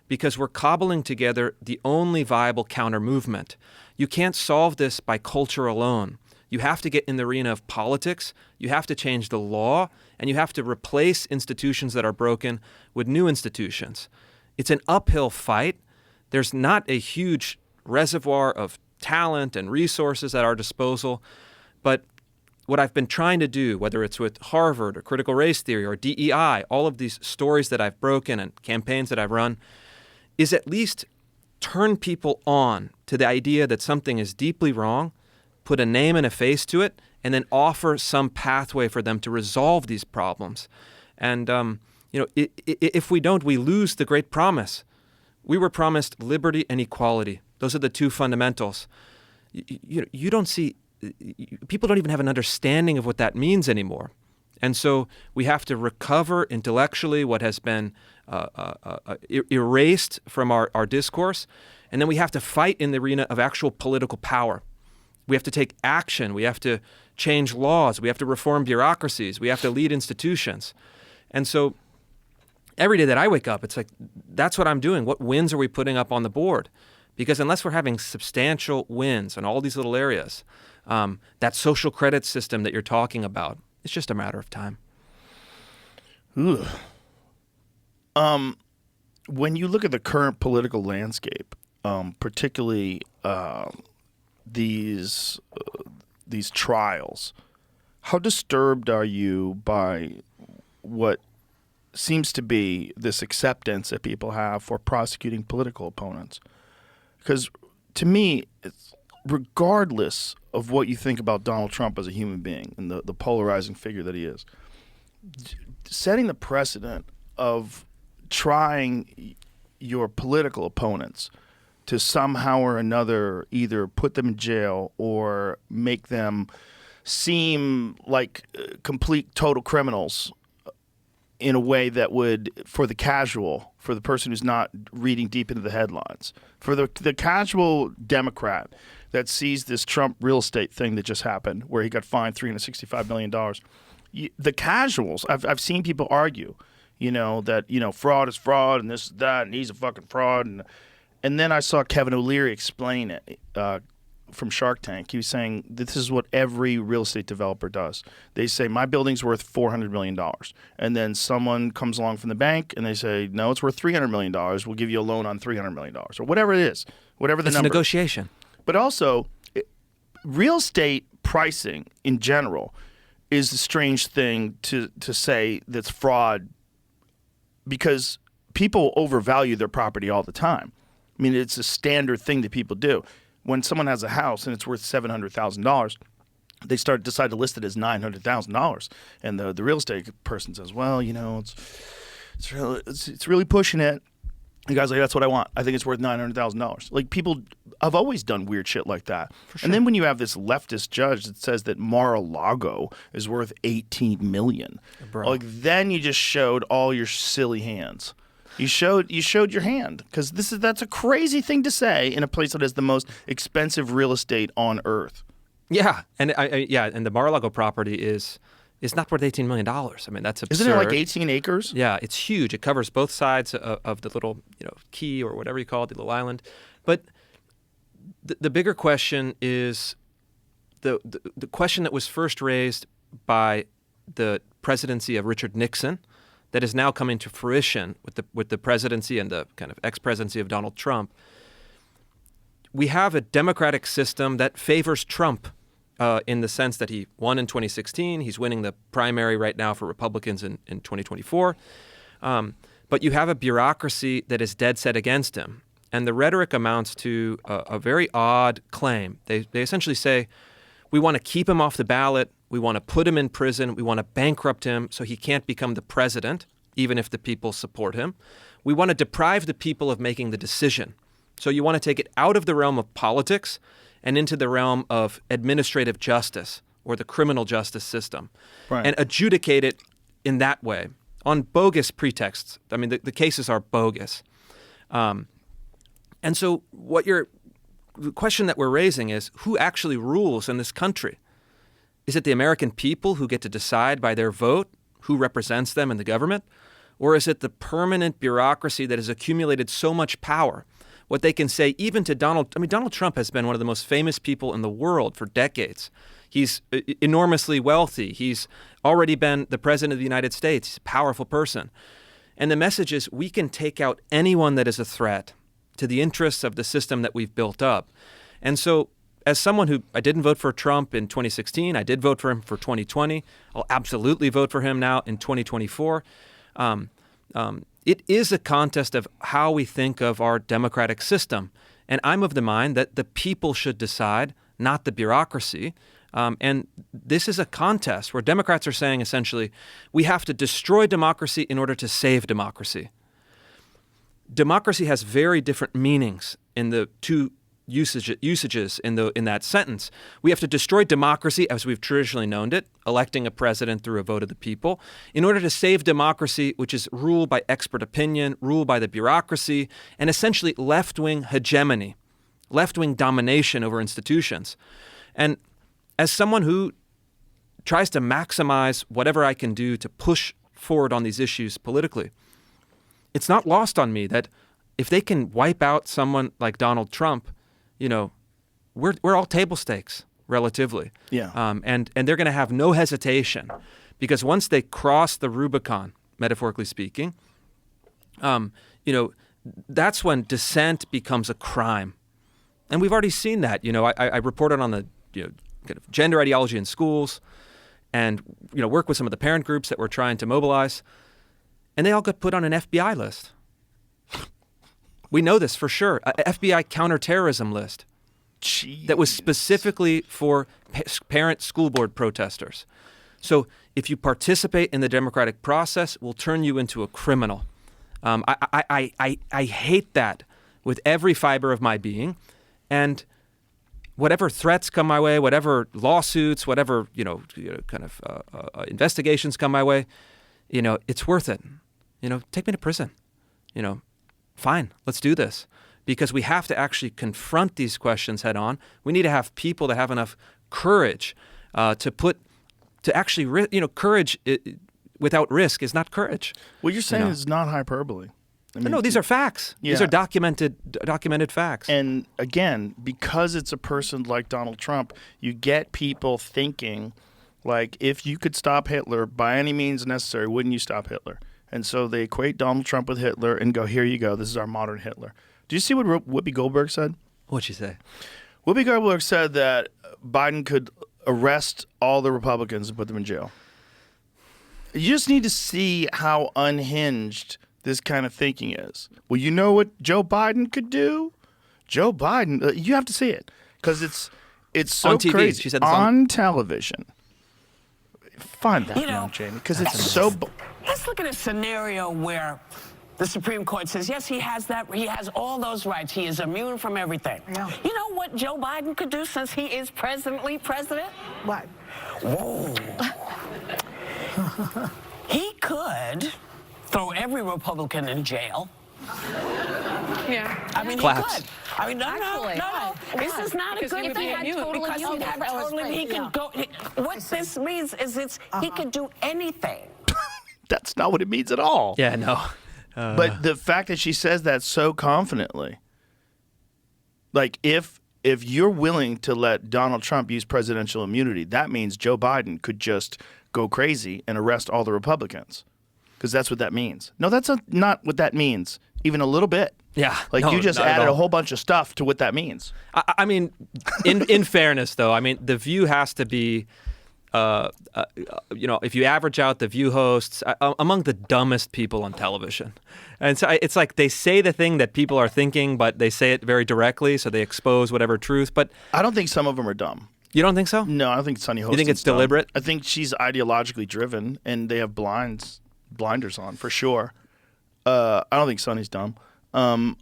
because we're cobbling together the only viable counter movement. You can't solve this by culture alone. You have to get in the arena of politics, you have to change the law, and you have to replace institutions that are broken with new institutions. It's an uphill fight. There's not a huge reservoir of talent and resources at our disposal, but what I've been trying to do, whether it's with Harvard or critical race theory or DEI, all of these stories that I've broken and campaigns that I've run, is at least turn people on to the idea that something is deeply wrong, put a name and a face to it, and then offer some pathway for them to resolve these problems. And, if we don't, we lose the great promise. We were promised liberty and equality. Those are the two fundamentals. You don't see, people don't even have an understanding of what that means anymore. And so we have to recover intellectually what has been erased from our discourse, and then we have to fight in the arena of actual political power. We have to take action. We have to change laws. We have to reform bureaucracies. We have to lead institutions. And so every day that I wake up, it's like, that's what I'm doing. What wins are we putting up on the board? Because unless we're having substantial wins in all these little areas, that social credit system that you're talking about, it's just a matter of time. Ugh. When you look at the current political landscape, particularly these trials, how disturbed are you by what seems to be this acceptance that people have for prosecuting political opponents? Because to me, it's, regardless of what you think about Donald Trump as a human being and the polarizing figure that he is, setting the precedent of trying your political opponents to somehow or another either put them in jail or make them seem like complete total criminals in a way that would, for the casual, for the person who's not reading deep into the headlines, for the casual Democrat that sees this Trump real estate thing that just happened where he got fined $365 million. The casuals, I've seen people argue, that, fraud is fraud and this, that, and he's a fucking fraud. And then I saw Kevin O'Leary explain it from Shark Tank. He was saying this is what every real estate developer does. They say, my building's worth $400 million. And then someone comes along from the bank and they say, no, it's worth $300 million. We'll give you a loan on $300 million or whatever it is, whatever the number. It's negotiation. But also, real estate pricing in general is a strange thing to say that's fraud because people overvalue their property all the time. I mean, it's a standard thing that people do. When someone has a house and it's worth $700,000, they decide to list it as $900,000, and the real estate person says, "Well, it's really pushing it." The guy's like, "That's what I want. I think it's worth $900,000." Like, people have always done weird shit like that. For sure. And then when you have this leftist judge that says that Mar-a-Lago is worth $18 million, like, then you just showed all your silly hands. You showed your hand, because that's a crazy thing to say in a place that has the most expensive real estate on earth. Yeah, and and the Mar-a-Lago property is not worth $18 million. I mean, that's absurd. Isn't it like 18 acres? Yeah, it's huge. It covers both sides of the little key or whatever you call it, the little island. But the bigger question is the question that was first raised by the presidency of Richard Nixon, that is now coming to fruition with the presidency and the kind of ex-presidency of Donald Trump. We have a democratic system that favors Trump in the sense that he won in 2016. He's winning the primary right now for Republicans in 2024. But you have a bureaucracy that is dead set against him. And the rhetoric amounts to a very odd claim. They essentially say, we want to keep him off the ballot. We want to put him in prison. We want to bankrupt him so he can't become the president, even if the people support him. We want to deprive the people of making the decision. So you want to take it out of the realm of politics and into the realm of administrative justice or the criminal justice system, Right. and adjudicate it in that way on bogus pretexts. I mean, the cases are bogus. And so the question that we're raising is, who actually rules in this country? Is it the American people who get to decide by their vote who represents them in the government? Or is it the permanent bureaucracy that has accumulated so much power? What they can say even to Donald Trump has been one of the most famous people in the world for decades. He's enormously wealthy. He's already been the president of the United States. He's a powerful person. And the message is, we can take out anyone that is a threat to the interests of the system that we've built up. And so, as someone I didn't vote for Trump in 2016, I did vote for him for 2020. I'll absolutely vote for him now in 2024. It is a contest of how we think of our democratic system. And I'm of the mind that the people should decide, not the bureaucracy. And this is a contest where Democrats are saying, essentially, we have to destroy democracy in order to save democracy. Democracy has very different meanings in the two usages in that sentence. We have to destroy democracy as we've traditionally known it, electing a president through a vote of the people, in order to save democracy, which is ruled by expert opinion, ruled by the bureaucracy, and essentially left-wing hegemony, left-wing domination over institutions. And as someone who tries to maximize whatever I can do to push forward on these issues politically, it's not lost on me that if they can wipe out someone like Donald Trump, we're all table stakes relatively. Yeah. And they're going to have no hesitation, because once they cross the Rubicon, metaphorically speaking, that's when dissent becomes a crime. And we've already seen that. I reported on the kind of gender ideology in schools, and work with some of the parent groups that were trying to mobilize, and they all got put on an FBI list. We know this for sure. A FBI counterterrorism list. Jeez. That was specifically for parent school board protesters. So if you participate in the democratic process, we'll turn you into a criminal. I hate that with every fiber of my being, and whatever threats come my way, whatever lawsuits, whatever investigations come my way, it's worth it. Take me to prison. Fine, let's do this. Because we have to actually confront these questions head on. We need to have people that have enough courage courage without risk is not courage. What you're saying is not hyperbole. No, these are facts. Yeah. These are documented facts. And again, because it's a person like Donald Trump, you get people thinking, like, if you could stop Hitler by any means necessary, wouldn't you stop Hitler? And so they equate Donald Trump with Hitler and go, here you go, this is our modern Hitler. Do you see what Whoopi Goldberg said? What'd she say? Whoopi Goldberg said that Biden could arrest all the Republicans and put them in jail. You just need to see how unhinged this kind of thinking is. Well, you know what Joe Biden could do? Joe Biden, you have to see it, because it's so on TV. crazy. She said this on television. Find that one, Jamie, because it's so... Let's look at a scenario where the Supreme Court says, yes, he has all those rights. He is immune from everything. Yeah. You know what Joe Biden could do since he is presently president? What? Whoa. He could throw every Republican in jail. Yeah. I mean, Claps. he could. I mean, no. This is not a good thing. Because he'd have totally, he could go. What this means is he could do anything. That's not what it means at all. Yeah, no. But the fact that she says that so confidently, like if you're willing to let Donald Trump use presidential immunity, that means Joe Biden could just go crazy and arrest all the Republicans, because that's what that means. No, that's not what that means, even a little bit. Yeah. Like no, you just not at added all. a whole bunch of stuff to what that means. I mean, in fairness, though, I mean, The View has to be, if you average out The View hosts, among the dumbest people on television. And so it's like they say the thing that people are thinking, but they say it very directly, so they expose whatever truth. But I don't think some of them are dumb. you don't think so? No, I don't think Sunny Hostin's You think it's dumb. deliberate? I think she's ideologically driven, and they have blinders on for sure. I don't think Sunny's dumb. But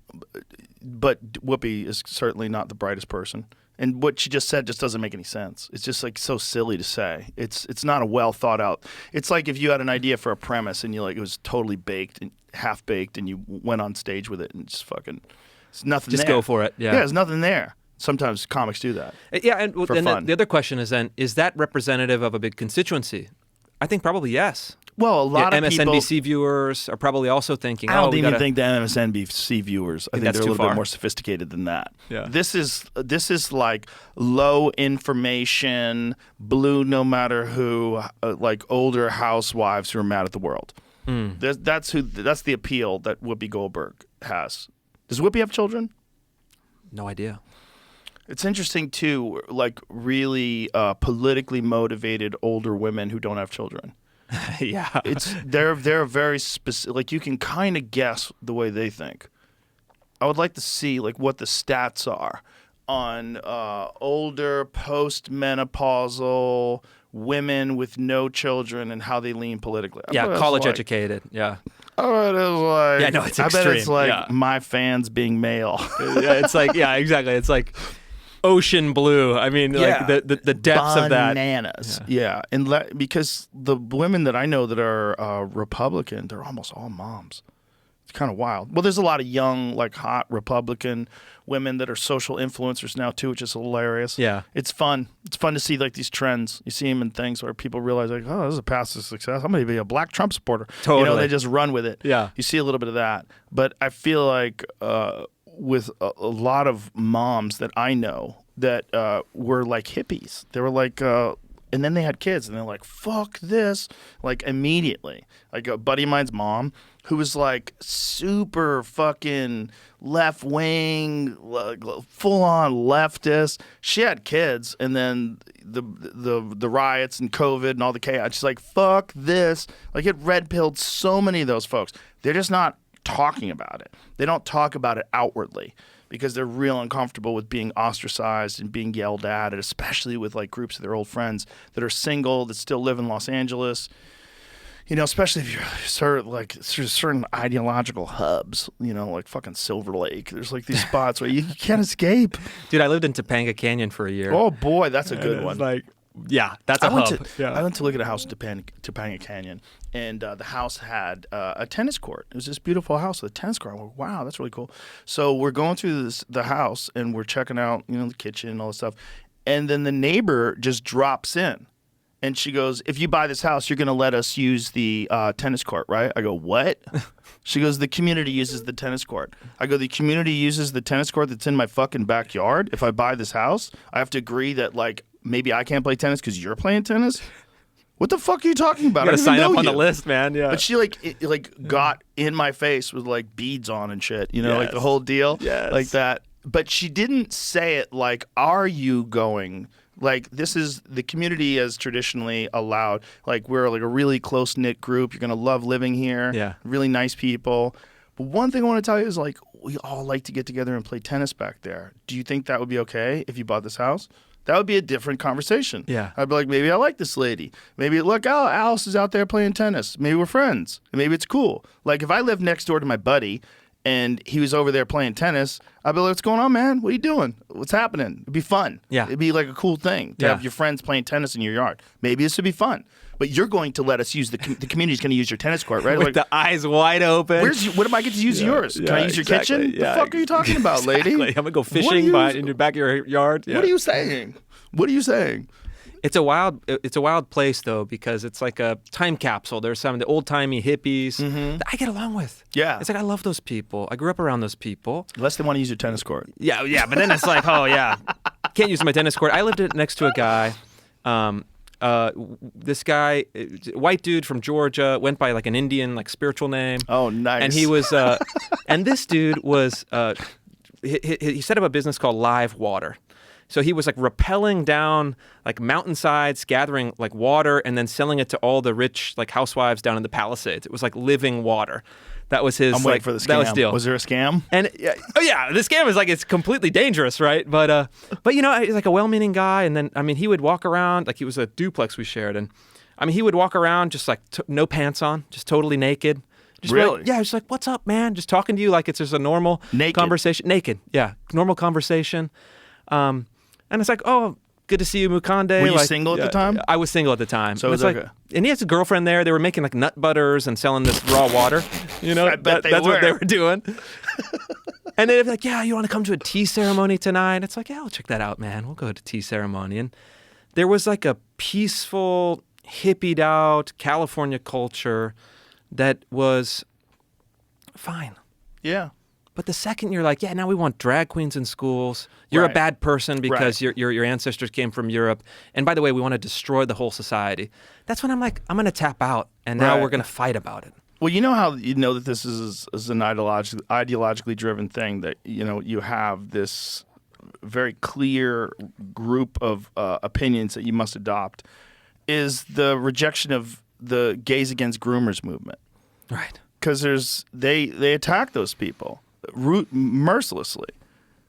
Whoopi is certainly not the brightest person. And what she just said just doesn't make any sense. It's just like so silly to say. It's not a well thought out. It's like if you had an idea for a premise and it was totally baked and half baked, and you went on stage with it and just fucking, it's nothing. Just there. go for it. Yeah, there's nothing there. Sometimes comics do that. Yeah, and for then fun. the other question is then, is that representative of a big constituency? I think probably yes. Well, a lot of people. MSNBC viewers are probably also thinking, I don't we even gotta... think the MSNBC viewers. I think that's they're a too little bit far. more sophisticated than that. Yeah. This is like low information, blue no matter who, like older housewives who are mad at the world. That's the appeal that Whoopi Goldberg has. Does Whoopi have children? No idea. It's interesting too, like really politically motivated older women who don't have children. Yeah. They're very specific. Like you can kind of guess the way they think. I would like to see like what the stats are on older post-menopausal women with no children and how they lean politically. Yeah, college educated. Yeah. Oh, it is like. Yeah, no, it's I bet it's extreme, like yeah. my fans being male. Yeah, it's like, yeah, exactly. It's like ocean blue. I mean, like the depths of that. Bananas. Yeah. And because the women that I know that are Republican, they're almost all moms. It's kind of wild. Well, there's a lot of young, like hot Republican women that are social influencers now too, which is hilarious. Yeah. It's fun. It's fun to see like these trends. You see them in things where people realize like, oh, this is a path to success. I'm going to be a black Trump supporter. Totally. They just run with it. Yeah. You see a little bit of that. But I feel like with a lot of moms that I know that were like hippies. They were like, and then they had kids, and they're like, fuck this, like immediately. Like a buddy of mine's mom, who was like super fucking left wing, like, full on leftist. She had kids, and then the riots and COVID and all the chaos. She's like, fuck this. Like it red pilled so many of those folks. They're just not talking about it. They don't talk about it outwardly because they're real uncomfortable with being ostracized and being yelled at, and especially with like groups of their old friends that are single, that still live in Los Angeles. Especially if you're certain ideological hubs, like fucking Silver Lake. There's like these spots where you can't escape. Dude, I lived in Topanga Canyon for a year. Oh boy, that's a good one. Like, yeah, that's a hub. I went to look at a house in Topanga Canyon, and the house had a tennis court. It was this beautiful house with a tennis court. I'm like, wow, that's really cool. So we're going through the house, and we're checking out, the kitchen and all this stuff. And then the neighbor just drops in, and she goes, if you buy this house, you're going to let us use the tennis court, right? I go, what? She goes, the community uses the tennis court. I go, the community uses the tennis court that's in my fucking backyard? If I buy this house, I have to agree that, like, maybe I can't play tennis because you're playing tennis? What the fuck are you talking about? You gotta I don't even sign up know on you. the list, man. Yeah. But she got in my face with like beads on and shit, like the whole deal, like that. But she didn't say it like, are you going? Like, this is the community has traditionally allowed, like, we're like a really close knit group. You're going to love living here. Yeah. Really nice people. But one thing I want to tell you is, like, we all like to get together and play tennis back there. Do you think that would be okay if you bought this house? That would be a different conversation. Yeah. I'd be like, maybe I like this lady. Maybe, look, Alice is out there playing tennis. Maybe we're friends. Maybe it's cool. Like, if I lived next door to my buddy and he was over there playing tennis, I'd be like, what's going on, man? What are you doing? What's happening? It'd be fun. Yeah. It'd be like a cool thing to have your friends playing tennis in your yard. Maybe this would be fun. But you're going to let us use the community's going to use your tennis court, right? With Like, the eyes wide open. what am I get to use yours? Can I use your kitchen? Yeah. The fuck are you talking about, lady? I'm gonna go fishing in your backyard. Yeah. What are you saying? What are you saying? It's a wild place though, because it's like a time capsule. There's some of the old timey hippies that I get along with. Yeah. It's like I love those people. I grew up around those people. Unless they want to use your tennis court. Yeah, but then it's like, oh yeah, can't use my tennis court. I lived next to a guy. This guy, white dude from Georgia, went by like an Indian, like spiritual name. Oh, nice. And he was, and this dude was, he set up a business called Live Water. So he was like rappelling down like mountainsides, gathering like water, and then selling it to all the rich like housewives down in the Palisades. It was like living water. That was his. I'm waiting for the scam. That was the deal. Was there a scam? And the scam is like it's completely dangerous, right? But he's like a well-meaning guy, and then he would walk around like he was a duplex we shared, and he would walk around just like no pants on, just totally naked. Just really? Like, just like, what's up, man? Just talking to you like it's just a normal naked conversation. Naked, yeah, normal conversation. And it's like, oh, good to see you, Mukande. Were you like, single at the time? I was single at the time. So and it was it's like and he has a girlfriend there. They were making like nut butters and selling this raw water. You know, I bet that's were. what they were doing. And they'd be like, yeah, you want to come to a tea ceremony tonight? It's like, yeah, I'll check that out, man. We'll go to a tea ceremony. And there was like a peaceful, hippied out California culture that was fine. Yeah. But the second you're like, yeah, now we want drag queens in schools. You're a Right. bad person because Right. your ancestors came from Europe. And by the way, we want to destroy the whole society. That's when I'm like, I'm going to tap out. And now Right. we're going to fight about it. Well, you know how you know that this is an ideologically driven thing, that you have this very clear group of opinions that you must adopt, is the rejection of the gays against groomers movement. Right. Because they attack those people mercilessly.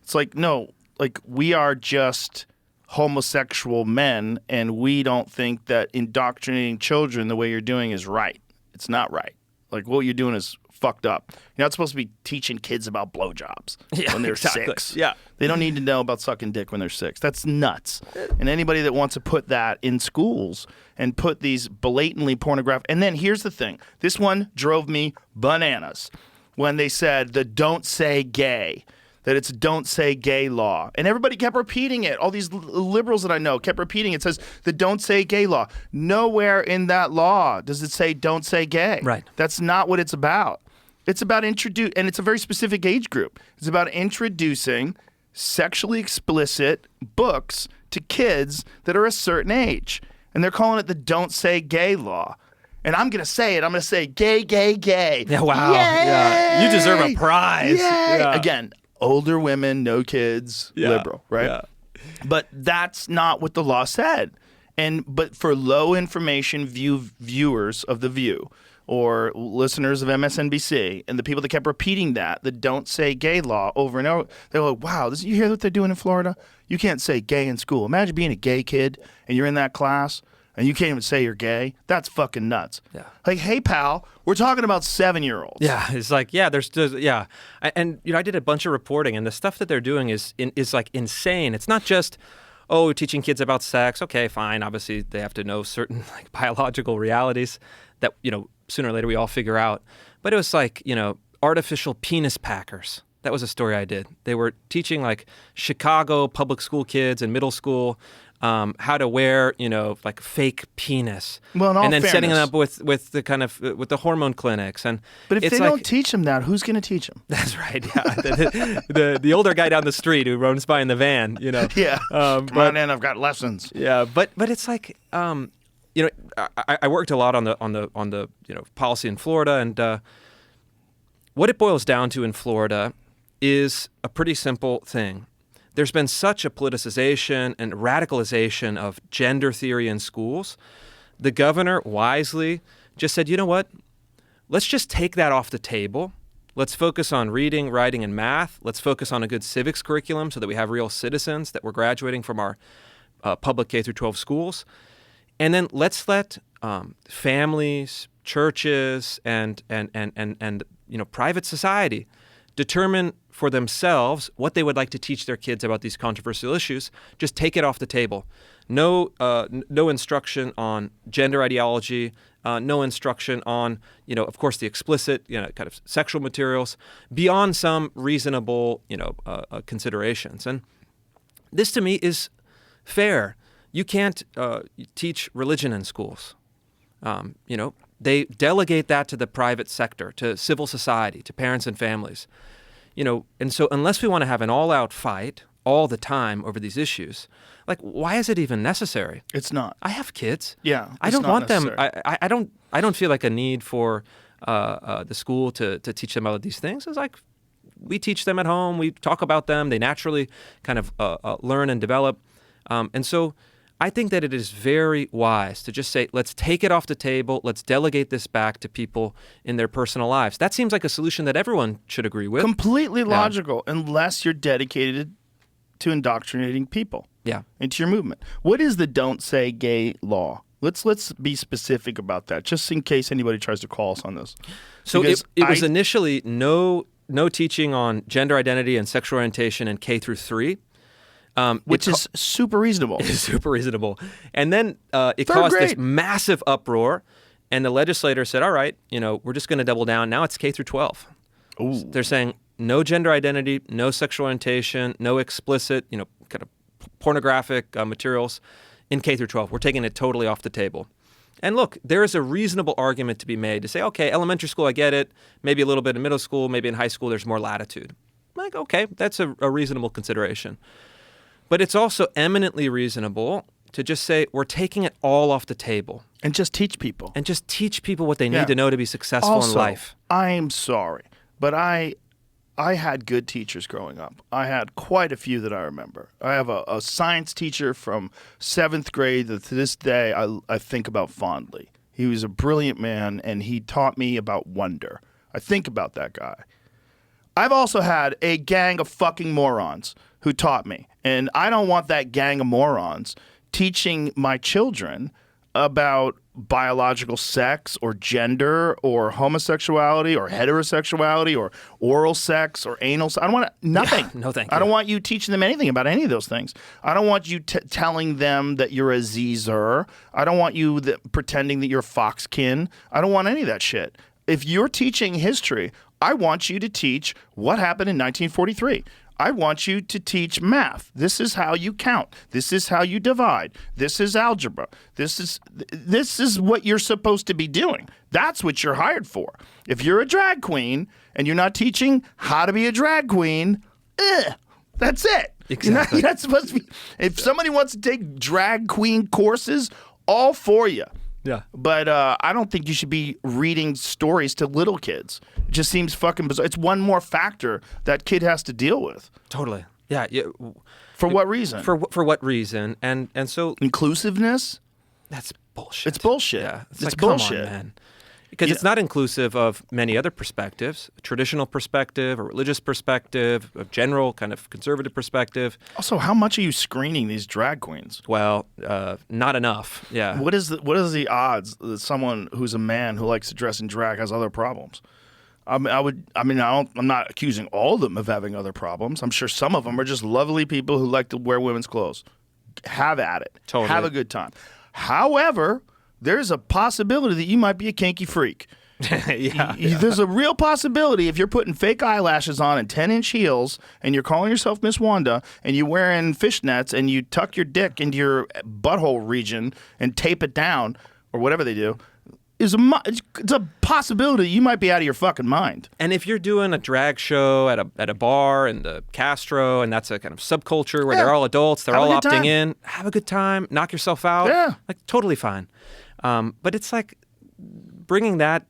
It's like, no, like, we are just homosexual men, and we don't think that indoctrinating children the way you're doing is right. It's not right. Like, what you're doing is fucked up. You're not supposed to be teaching kids about blowjobs when they're exactly. 6. Yeah. They don't need to know about sucking dick when they're 6. That's nuts. And anybody that wants to put that in schools and put these blatantly pornographic... And then here's the thing. This one drove me bananas when they said the don't say gay, that it's don't say gay law. And everybody kept repeating it. All these liberals that I know kept repeating it. It says the don't say gay law. Nowhere in that law does it say don't say gay. Right. That's not what it's about. It's about and it's a very specific age group. It's about introducing sexually explicit books to kids that are a certain age. And they're calling it the don't say gay law. And I'm going to say it. I'm going to say gay, gay, gay. Yeah, wow. Yay! Yeah. You deserve a prize. Yay! Yeah. Again, older women, no kids, Yeah. liberal, right? Yeah. But that's not what the law said. But for low information viewers of The View or listeners of MSNBC and the people that kept repeating that, the don't say gay law over and over, they're like, wow, you hear what they're doing in Florida? You can't say gay in school. Imagine being a gay kid and you're in that class and you can't even say you're gay. That's fucking nuts. Yeah. Like, hey, pal, we're talking about 7-year-olds. Yeah, it's like, yeah, there's yeah. And, I did a bunch of reporting, and the stuff that they're doing is like insane. It's not just, oh, teaching kids about sex. Okay, fine. Obviously, they have to know certain like biological realities that, sooner or later we all figure out. But it was like, artificial penis packers. That was a story I did. They were teaching like Chicago public school kids in middle school how to wear, like fake penis. Well, in all and then setting them fairness- up with the kind of with the hormone clinics. But But if it's they like, don't teach them that, who's going to teach them? that's right. Yeah, the older guy down the street who runs by in the van. Yeah. Come on in, I've got lessons. Yeah, but it's like I worked a lot on the policy in Florida, and what it boils down to in Florida is a pretty simple thing. There's been such a politicization and radicalization of gender theory in schools. The governor wisely just said, you know what? Let's just take that off the table. Let's focus on reading, writing, and math. Let's focus on a good civics curriculum so that we have real citizens that we're graduating from our public K through 12 schools. And then let's let families, churches, and private society determine for themselves what they would like to teach their kids about these controversial issues. Just take it off the table. No instruction on gender ideology. No instruction on, of course, the explicit, kind of sexual materials beyond some reasonable, considerations. And this to me is fair. You can't teach religion in schools. They delegate that to the private sector, to civil society, to parents and families. And so unless we want to have an all-out fight all the time over these issues, like, why is it even necessary? It's not. I have kids. Yeah, I it's don't not want them. necessary. I don't feel like a need for the school to teach them about these things. It's like we teach them at home. We talk about them. They naturally kind of learn and develop. And so I think that it is very wise to just say, let's take it off the table. Let's delegate this back to people in their personal lives. That seems like a solution that everyone should agree with. Completely logical, unless you're dedicated to indoctrinating people into your movement. What is the don't say gay law? Let's be specific about that, just in case anybody tries to call us on this. So Because it was initially no teaching on gender identity and sexual orientation in K through 3. Which is super reasonable. It is super reasonable. And then it Third caused this grade. massive uproar, and the legislator said, all right, we're just going to double down. Now it's K through 12. Ooh. They're saying no gender identity, no sexual orientation, no explicit, kind of pornographic materials in K through 12. We're taking it totally off the table. And look, there is a reasonable argument to be made to say, okay, elementary school, I get it. Maybe a little bit in middle school, maybe in high school, there's more latitude. Like, okay, that's a reasonable consideration. But it's also eminently reasonable to just say we're taking it all off the table. And just teach people. And just teach people what they need Yeah. to know to be successful Also, in life. I'm sorry, but I had good teachers growing up. I had quite a few that I remember. I have a science teacher from 7th grade that to this day I think about fondly. He was a brilliant man, and he taught me about wonder. I think about that guy. I've also had a gang of fucking morons who taught me, and I don't want that gang of morons teaching my children about biological sex or gender or homosexuality or heterosexuality or oral sex or anal sex. I don't want nothing. No, thank I don't you. want you teaching them anything about any of those things. I don't want you telling them that you're a Zer. I don't want you pretending that you're Foxkin. I don't want any of that shit. If you're teaching history, I want you to teach what happened in 1943. I want you to teach math. This is how you count. This is how you divide. This is algebra. This is what you're supposed to be doing. That's what you're hired for. If you're a drag queen and you're not teaching how to be a drag queen, that's it. Exactly. You're not supposed to be. If somebody wants to take drag queen courses, all for you. Yeah. But I don't think you should be reading stories to little kids. It just seems fucking bizarre. It's one more factor that kid has to deal with. Totally. Yeah. For what reason? For what reason? And so Inclusiveness? that's bullshit. It's bullshit. Yeah. It's like, bullshit. Come on, man. Because it's not inclusive of many other perspectives, a traditional perspective, a religious perspective, a general kind of conservative perspective. Also, how much are you screening these drag queens? Well, not enough. Yeah. What is the odds that someone who's a man who likes to dress in drag has other problems? I'm not accusing all of them of having other problems. I'm sure some of them are just lovely people who like to wear women's clothes. Have at it. Totally. Have a good time. However, there's a possibility that you might be a kinky freak. Yeah. There's a real possibility if you're putting fake eyelashes on and 10-inch heels and you're calling yourself Miss Wanda and you're wearing fishnets and you tuck your dick into your butthole region and tape it down or whatever they do, it's a possibility you might be out of your fucking mind. And if you're doing a drag show at a bar in the Castro, and that's a kind of subculture where they're all adults, they're Have a all good opting time. in, have a good time, knock yourself out. Yeah. Like, totally fine. But it's like bringing that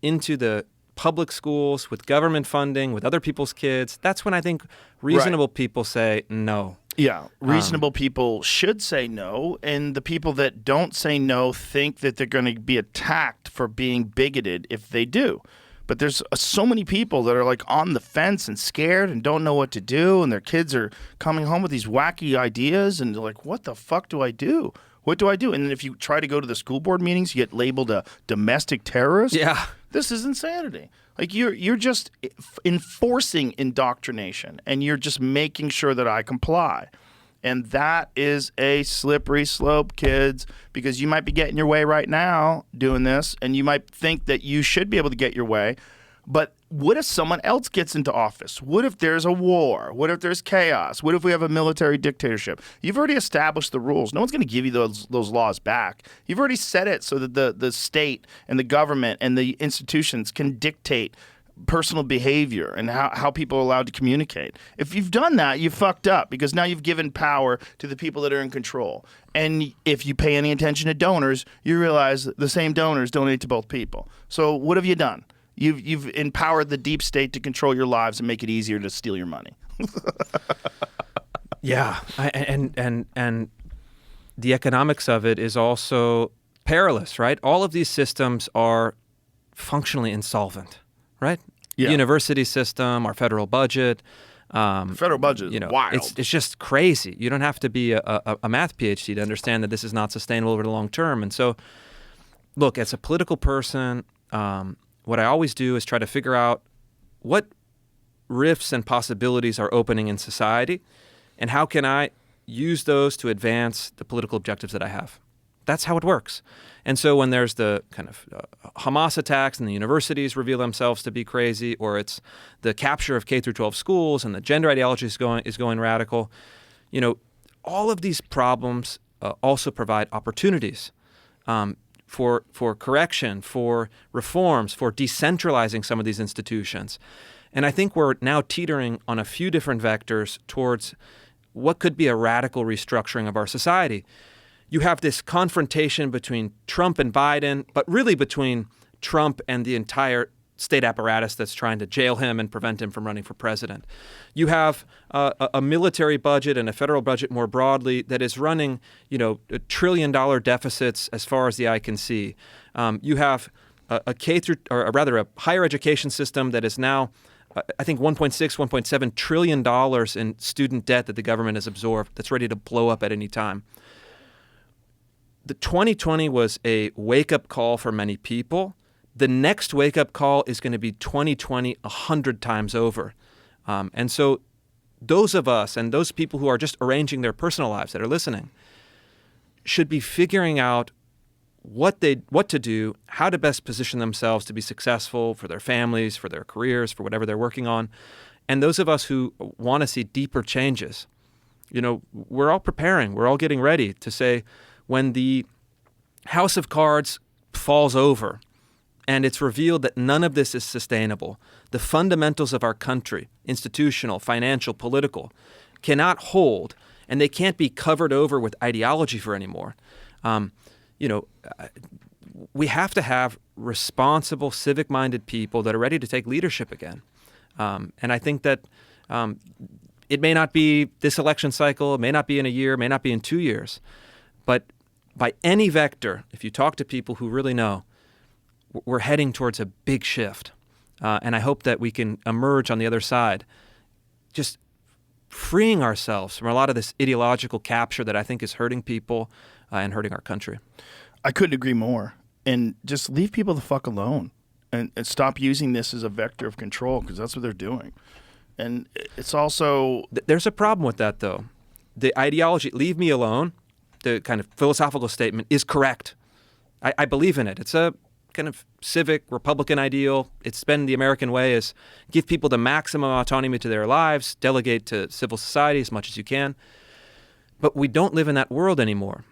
into the public schools with government funding, with other people's kids. That's when I think reasonable people say no. Yeah, reasonable people should say no, and the people that don't say no think that they're going to be attacked for being bigoted if they do. But there's so many people that are like on the fence and scared and don't know what to do, and their kids are coming home with these wacky ideas, and they're like, what the fuck do I do? What do I do? And then if you try to go to the school board meetings, you get labeled a domestic terrorist. Yeah. This is insanity. Like you're just enforcing indoctrination, and you're just making sure that I comply. And that is a slippery slope, kids, because you might be getting your way right now doing this, and you might think that you should be able to get your way. But what if someone else gets into office? What if there's a war? What if there's chaos? What if we have a military dictatorship? You've already established the rules. No one's going to give you those laws back. You've already set it so that the state and the government and the institutions can dictate personal behavior and how people are allowed to communicate. If you've done that, you fucked up, because now you've given power to the people that are in control. And if you pay any attention to donors, you realize the same donors donate to both people. So what have you done? You've empowered the deep state to control your lives and make it easier to steal your money. Yeah, and the economics of it is also perilous, right? All of these systems are functionally insolvent, right? Yeah. University system, our federal budget. Federal budget is wild. It's just crazy. You don't have to be a math PhD to understand that this is not sustainable over the long term. And so, look, as a political person, what I always do is try to figure out what rifts and possibilities are opening in society, and how can I use those to advance the political objectives that I have. That's how it works. And so when there's the kind of Hamas attacks and the universities reveal themselves to be crazy, or it's the capture of K through 12 schools and the gender ideology is going radical, all of these problems also provide opportunities for correction, for reforms, for decentralizing some of these institutions. And I think we're now teetering on a few different vectors towards what could be a radical restructuring of our society. You have this confrontation between Trump and Biden, but really between Trump and the entire state apparatus that's trying to jail him and prevent him from running for president. You have a military budget and a federal budget more broadly that is running, $1 trillion deficits as far as the eye can see. You have a higher education system that is now, I think, $1.7 trillion in student debt that the government has absorbed that's ready to blow up at any time. The 2020 was a wake-up call for many people. The next wake-up call is going to be 2020 100 times over. And so those of us and those people who are just arranging their personal lives that are listening should be figuring out what to do, how to best position themselves to be successful for their families, for their careers, for whatever they're working on. And those of us who want to see deeper changes, we're all preparing, we're all getting ready to say, when the house of cards falls over and it's revealed that none of this is sustainable, the fundamentals of our country, institutional, financial, political, cannot hold, and they can't be covered over with ideology for anymore. We have to have responsible, civic-minded people that are ready to take leadership again. And I think that it may not be this election cycle, it may not be in a year, it may not be in 2 years, but by any vector, if you talk to people who really know, we're heading towards a big shift. And I hope that we can emerge on the other side, just freeing ourselves from a lot of this ideological capture that I think is hurting people and hurting our country. I couldn't agree more. And just leave people the fuck alone and stop using this as a vector of control, because that's what they're doing. And it's also... There's a problem with that, though. The ideology, leave me alone, the kind of philosophical statement, is correct. I believe in it. It's a kind of civic Republican ideal. It's been the American way, is give people the maximum autonomy to their lives, delegate to civil society as much as you can. But we don't live in that world anymore.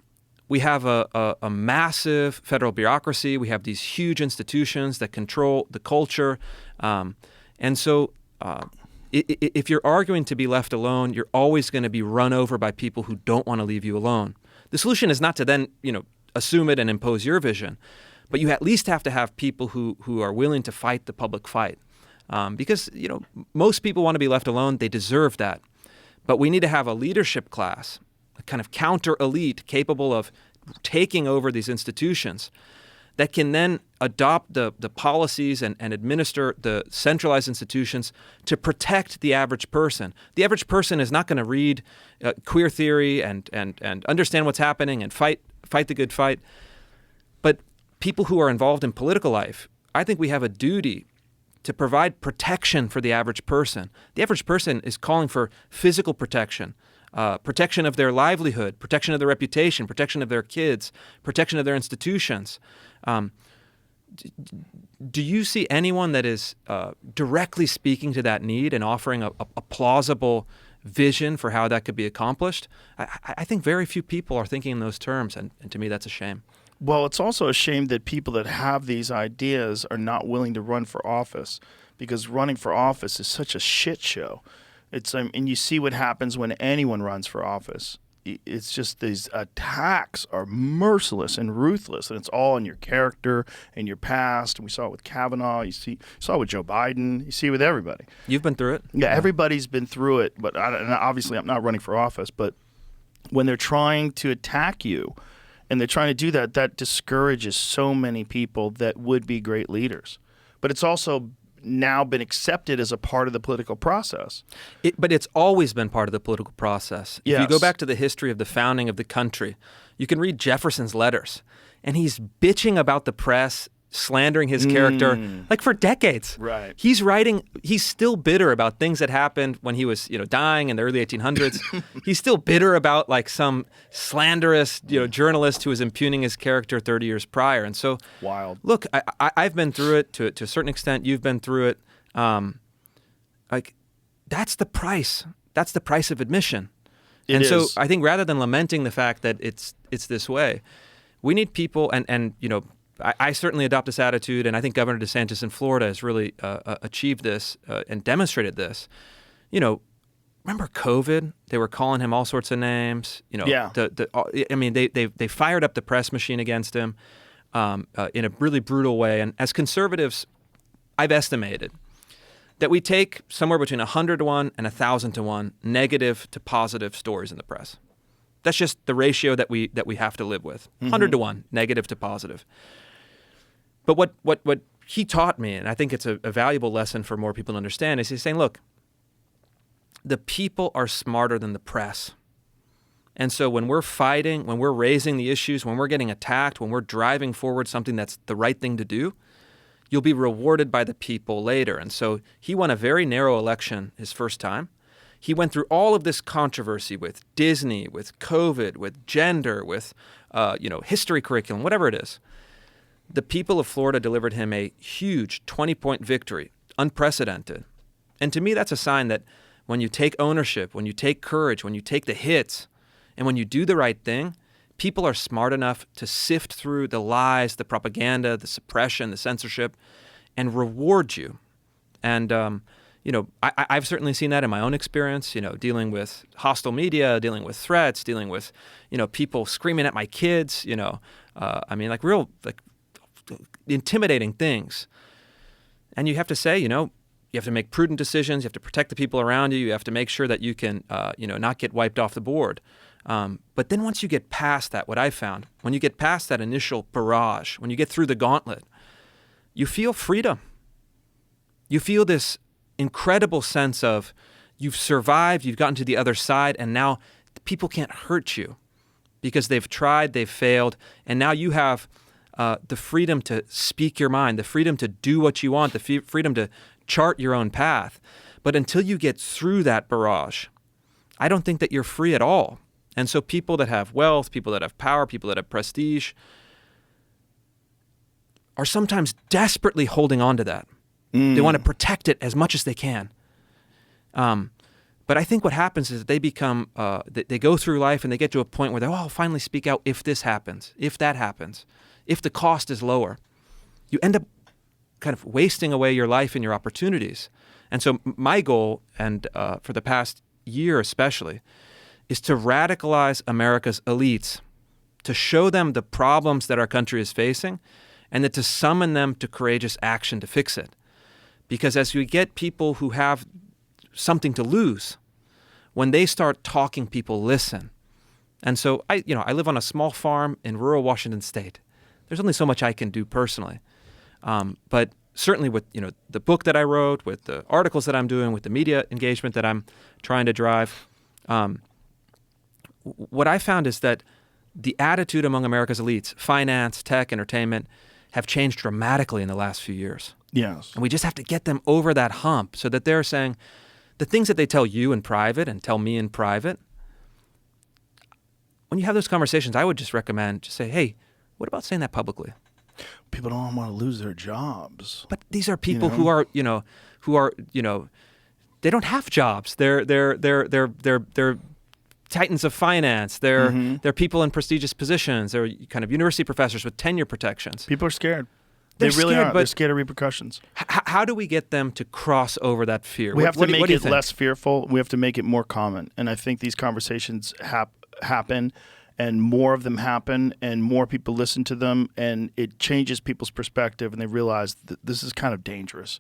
We have a massive federal bureaucracy. We have these huge institutions that control the culture. And so if you're arguing to be left alone, you're always going to be run over by people who don't want to leave you alone. The solution is not to then, assume it and impose your vision, but you at least have to have people who are willing to fight the public fight. Because, most people want to be left alone. They deserve that. But we need to have a leadership class, a kind of counter-elite capable of taking over these institutions that can then adopt the policies and administer the centralized institutions to protect the average person. The average person is not going to read queer theory and understand what's happening and fight the good fight. But people who are involved in political life, I think we have a duty to provide protection for the average person. The average person is calling for physical protection, protection of their livelihood, protection of their reputation, protection of their kids, protection of their institutions. Do you see anyone that is directly speaking to that need and offering a plausible vision for how that could be accomplished? I think very few people are thinking in those terms, and to me that's a shame. Well, it's also a shame that people that have these ideas are not willing to run for office, because running for office is such a shit show. And you see what happens when anyone runs for office. It's just these attacks are merciless and ruthless, and it's all in your character and your past. And we saw it with Kavanaugh. You saw it with Joe Biden. You see it with everybody. You've been through it? Yeah, everybody's been through it. But and obviously, I'm not running for office. But when they're trying to attack you, and they're trying to do that, that discourages so many people that would be great leaders. But it's also now been accepted as a part of the political process. But it's always been part of the political process. Yes. If you go back to the history of the founding of the country, you can read Jefferson's letters, and he's bitching about the press slandering his character like for decades. Right. He's still bitter about things that happened when he was, dying in the early 1800s. He's still bitter about like some slanderous, journalist who was impugning his character 30 years prior. And so, Wild. Look, I've been through it to a certain extent. You've been through it. Like that's the price. That's the price of admission. So I think rather than lamenting the fact that it's this way, we need people, and I certainly adopt this attitude, and I think Governor DeSantis in Florida has really achieved this and demonstrated this. Remember COVID? They were calling him all sorts of names. Yeah. They fired up the press machine against him in a really brutal way. And as conservatives, I've estimated that we take somewhere between 100 to 1 and 1,000 to 1 negative to positive stories in the press. That's just the ratio that we have to live with. 100 to 1, negative to positive. But what he taught me, and I think it's a valuable lesson for more people to understand, is he's saying, look, the people are smarter than the press. And so when we're fighting, when we're raising the issues, when we're getting attacked, when we're driving forward something that's the right thing to do, you'll be rewarded by the people later. And so he won a very narrow election his first time. He went through all of this controversy with Disney, with COVID, with gender, with history curriculum, whatever it is. The people of Florida delivered him a huge 20-point victory, unprecedented. And to me, that's a sign that when you take ownership, when you take courage, when you take the hits, and when you do the right thing, people are smart enough to sift through the lies, the propaganda, the suppression, the censorship, and reward you. And, I've certainly seen that in my own experience, dealing with hostile media, dealing with threats, dealing with, people screaming at my kids, real intimidating things. And you have to say, you have to make prudent decisions. You have to protect the people around you. You have to make sure that you can, not get wiped off the board. But then once you get past that, what I found, when you get past that initial barrage, when you get through the gauntlet, you feel freedom. You feel this incredible sense of you've survived, you've gotten to the other side, and now people can't hurt you because they've tried, they've failed, and now you have the freedom to speak your mind, the freedom to do what you want, the freedom to chart your own path. But until you get through that barrage, I don't think that you're free at all. And so people that have wealth, people that have power, people that have prestige are sometimes desperately holding on to that. They want to protect it as much as they can. But I think what happens is that they become, they go through life and they get to a point where I'll finally speak out if this happens, if that happens, if the cost is lower. You end up kind of wasting away your life and your opportunities. And so my goal, and for the past year especially, is to radicalize America's elites, to show them the problems that our country is facing, and then to summon them to courageous action to fix it. Because as we get people who have something to lose, when they start talking, people listen. And so I live on a small farm in rural Washington State. There's only so much I can do personally. But certainly with the book that I wrote, with the articles that I'm doing, with the media engagement that I'm trying to drive, what I found is that the attitude among America's elites, finance, tech, entertainment, have changed dramatically in the last few years. Yes. And we just have to get them over that hump so that they're saying the things that they tell you in private and tell me in private. When you have those conversations, I would just recommend just say, hey, what about saying that publicly? People don't want to lose their jobs. But these are people who are they don't have jobs. They're titans of finance. They're people in prestigious positions. They're kind of university professors with tenure protections. People are scared. They're They really scared, are. but They're scared of repercussions. How do we get them to cross over that fear? We have to make what do you it think? less fearful. We have to make it more common. And I think these conversations happen, and more of them happen, and more people listen to them, and it changes people's perspective, and they realize that this is kind of dangerous,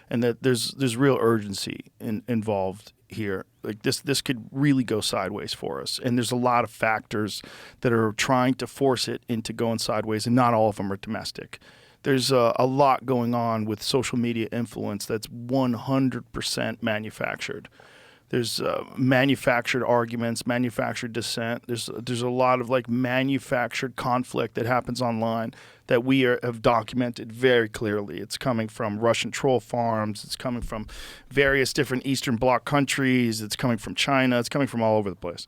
and that there's real urgency involved here. Like this could really go sideways for us, and there's a lot of factors that are trying to force it into going sideways, and not all of them are domestic. There's a lot going on with social media influence that's 100% manufactured. There's manufactured arguments, manufactured dissent. There's a lot of like manufactured conflict that happens online that we have documented very clearly. It's coming from Russian troll farms. It's coming from various different Eastern Bloc countries. It's coming from China. It's coming from all over the place.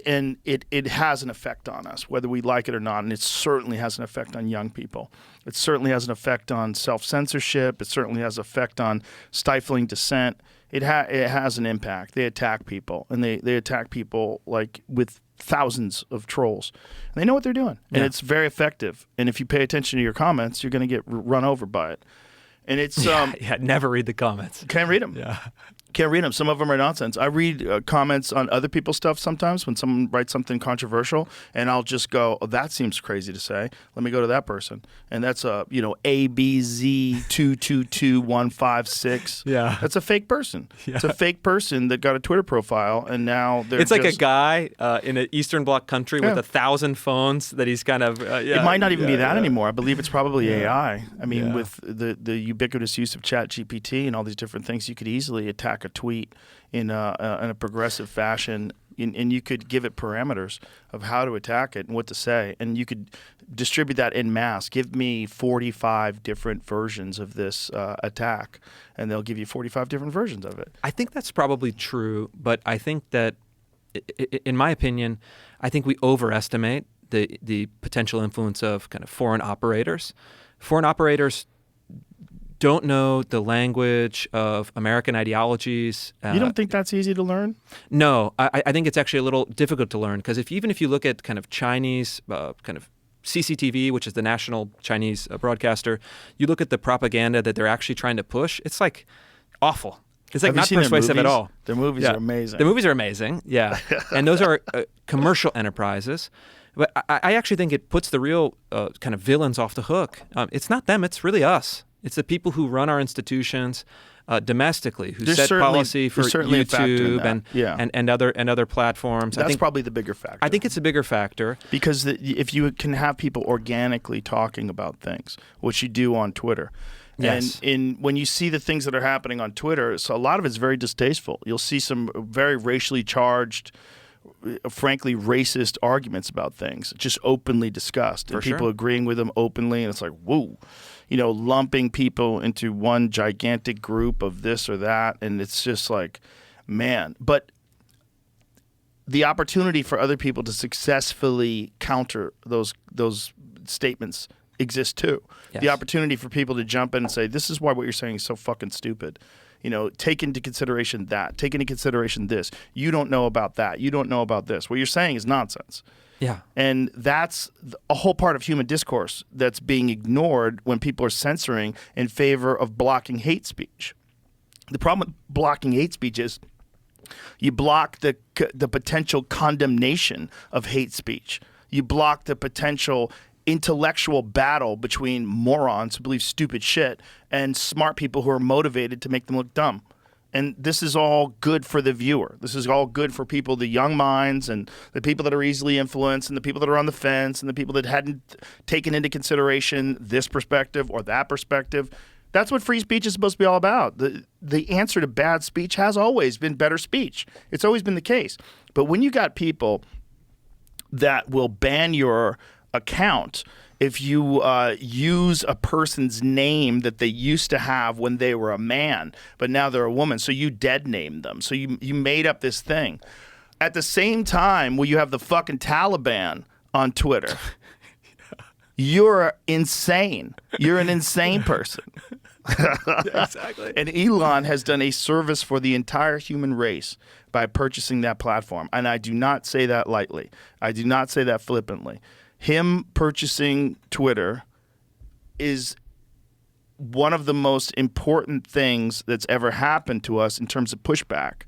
And it has an effect on us, whether we like it or not. And it certainly has an effect on young people. It certainly has an effect on self-censorship. It certainly has an effect on stifling dissent. It has an impact. They attack people, and they attack people like with thousands of trolls. And they know what they're doing, and it's very effective. And if you pay attention to your comments, you're going to get run over by it. And it's never read the comments. Can't read them. Yeah. Can't read them. Some of them are nonsense. I read comments on other people's stuff sometimes when someone writes something controversial, and I'll just go, "Oh, that seems crazy to say. Let me go to that person." And that's ABZ222156. Yeah. That's a fake person. Yeah. It's a fake person that got a Twitter profile, and now they're It's like a guy in an Eastern Bloc country with 1,000 phones that he's kind of. It might not even be that anymore. I believe it's probably AI. I mean, with the ubiquitous use of ChatGPT and all these different things, you could easily attack a tweet in a progressive fashion, and you could give it parameters of how to attack it and what to say, and you could distribute that en masse. Give me 45 different versions of this attack, and they'll give you 45 different versions of it. I think that's probably true, but I think that, in my opinion, I think we overestimate the potential influence of kind of foreign operators. Foreign operators don't know the language of American ideologies. You don't think that's easy to learn? No, I think it's actually a little difficult to learn, because even if you look at kind of Chinese, kind of CCTV, which is the national Chinese broadcaster, you look at the propaganda that they're actually trying to push, it's like awful. It's like Have you not seen their persuasive at movies? all. Their movies are amazing. The movies are amazing, yeah. And those are commercial enterprises. But I actually think it puts the real kind of villains off the hook. It's not them, it's really us. It's the people who run our institutions domestically, who set policy for YouTube and other platforms. That's probably the bigger factor. I think it's a bigger factor. Because if you can have people organically talking about things, which you do on Twitter, Yes. and when you see the things that are happening on Twitter, so a lot of it's very distasteful. You'll see some very racially charged, frankly racist arguments about things just openly discussed, and people agreeing with them openly, and it's like, whoa. Lumping people into one gigantic group of this or that, and it's just like, man. But the opportunity for other people to successfully counter those statements exists too. Yes. The opportunity for people to jump in and say, this is why what you're saying is so fucking stupid. Take into consideration that. Take into consideration this. You don't know about that. You don't know about this. What you're saying is nonsense. Yeah. And that's a whole part of human discourse that's being ignored when people are censoring in favor of blocking hate speech. The problem with blocking hate speech is you block the potential condemnation of hate speech. You block the potential intellectual battle between morons who believe stupid shit and smart people who are motivated to make them look dumb. And this is all good for the viewer. This is all good for people, the young minds and the people that are easily influenced and the people that are on the fence and the people that hadn't taken into consideration this perspective or that perspective. That's what free speech is supposed to be all about. The answer to bad speech has always been better speech. It's always been the case. But when you got people that will ban your account if you use a person's name that they used to have when they were a man, but now they're a woman, so you dead named them. So you made up this thing. At the same time, when you have the fucking Taliban on Twitter, you're insane. You're an insane person. Exactly. And Elon has done a service for the entire human race by purchasing that platform. And I do not say that lightly. I do not say that flippantly. Him purchasing Twitter is one of the most important things that's ever happened to us in terms of pushback,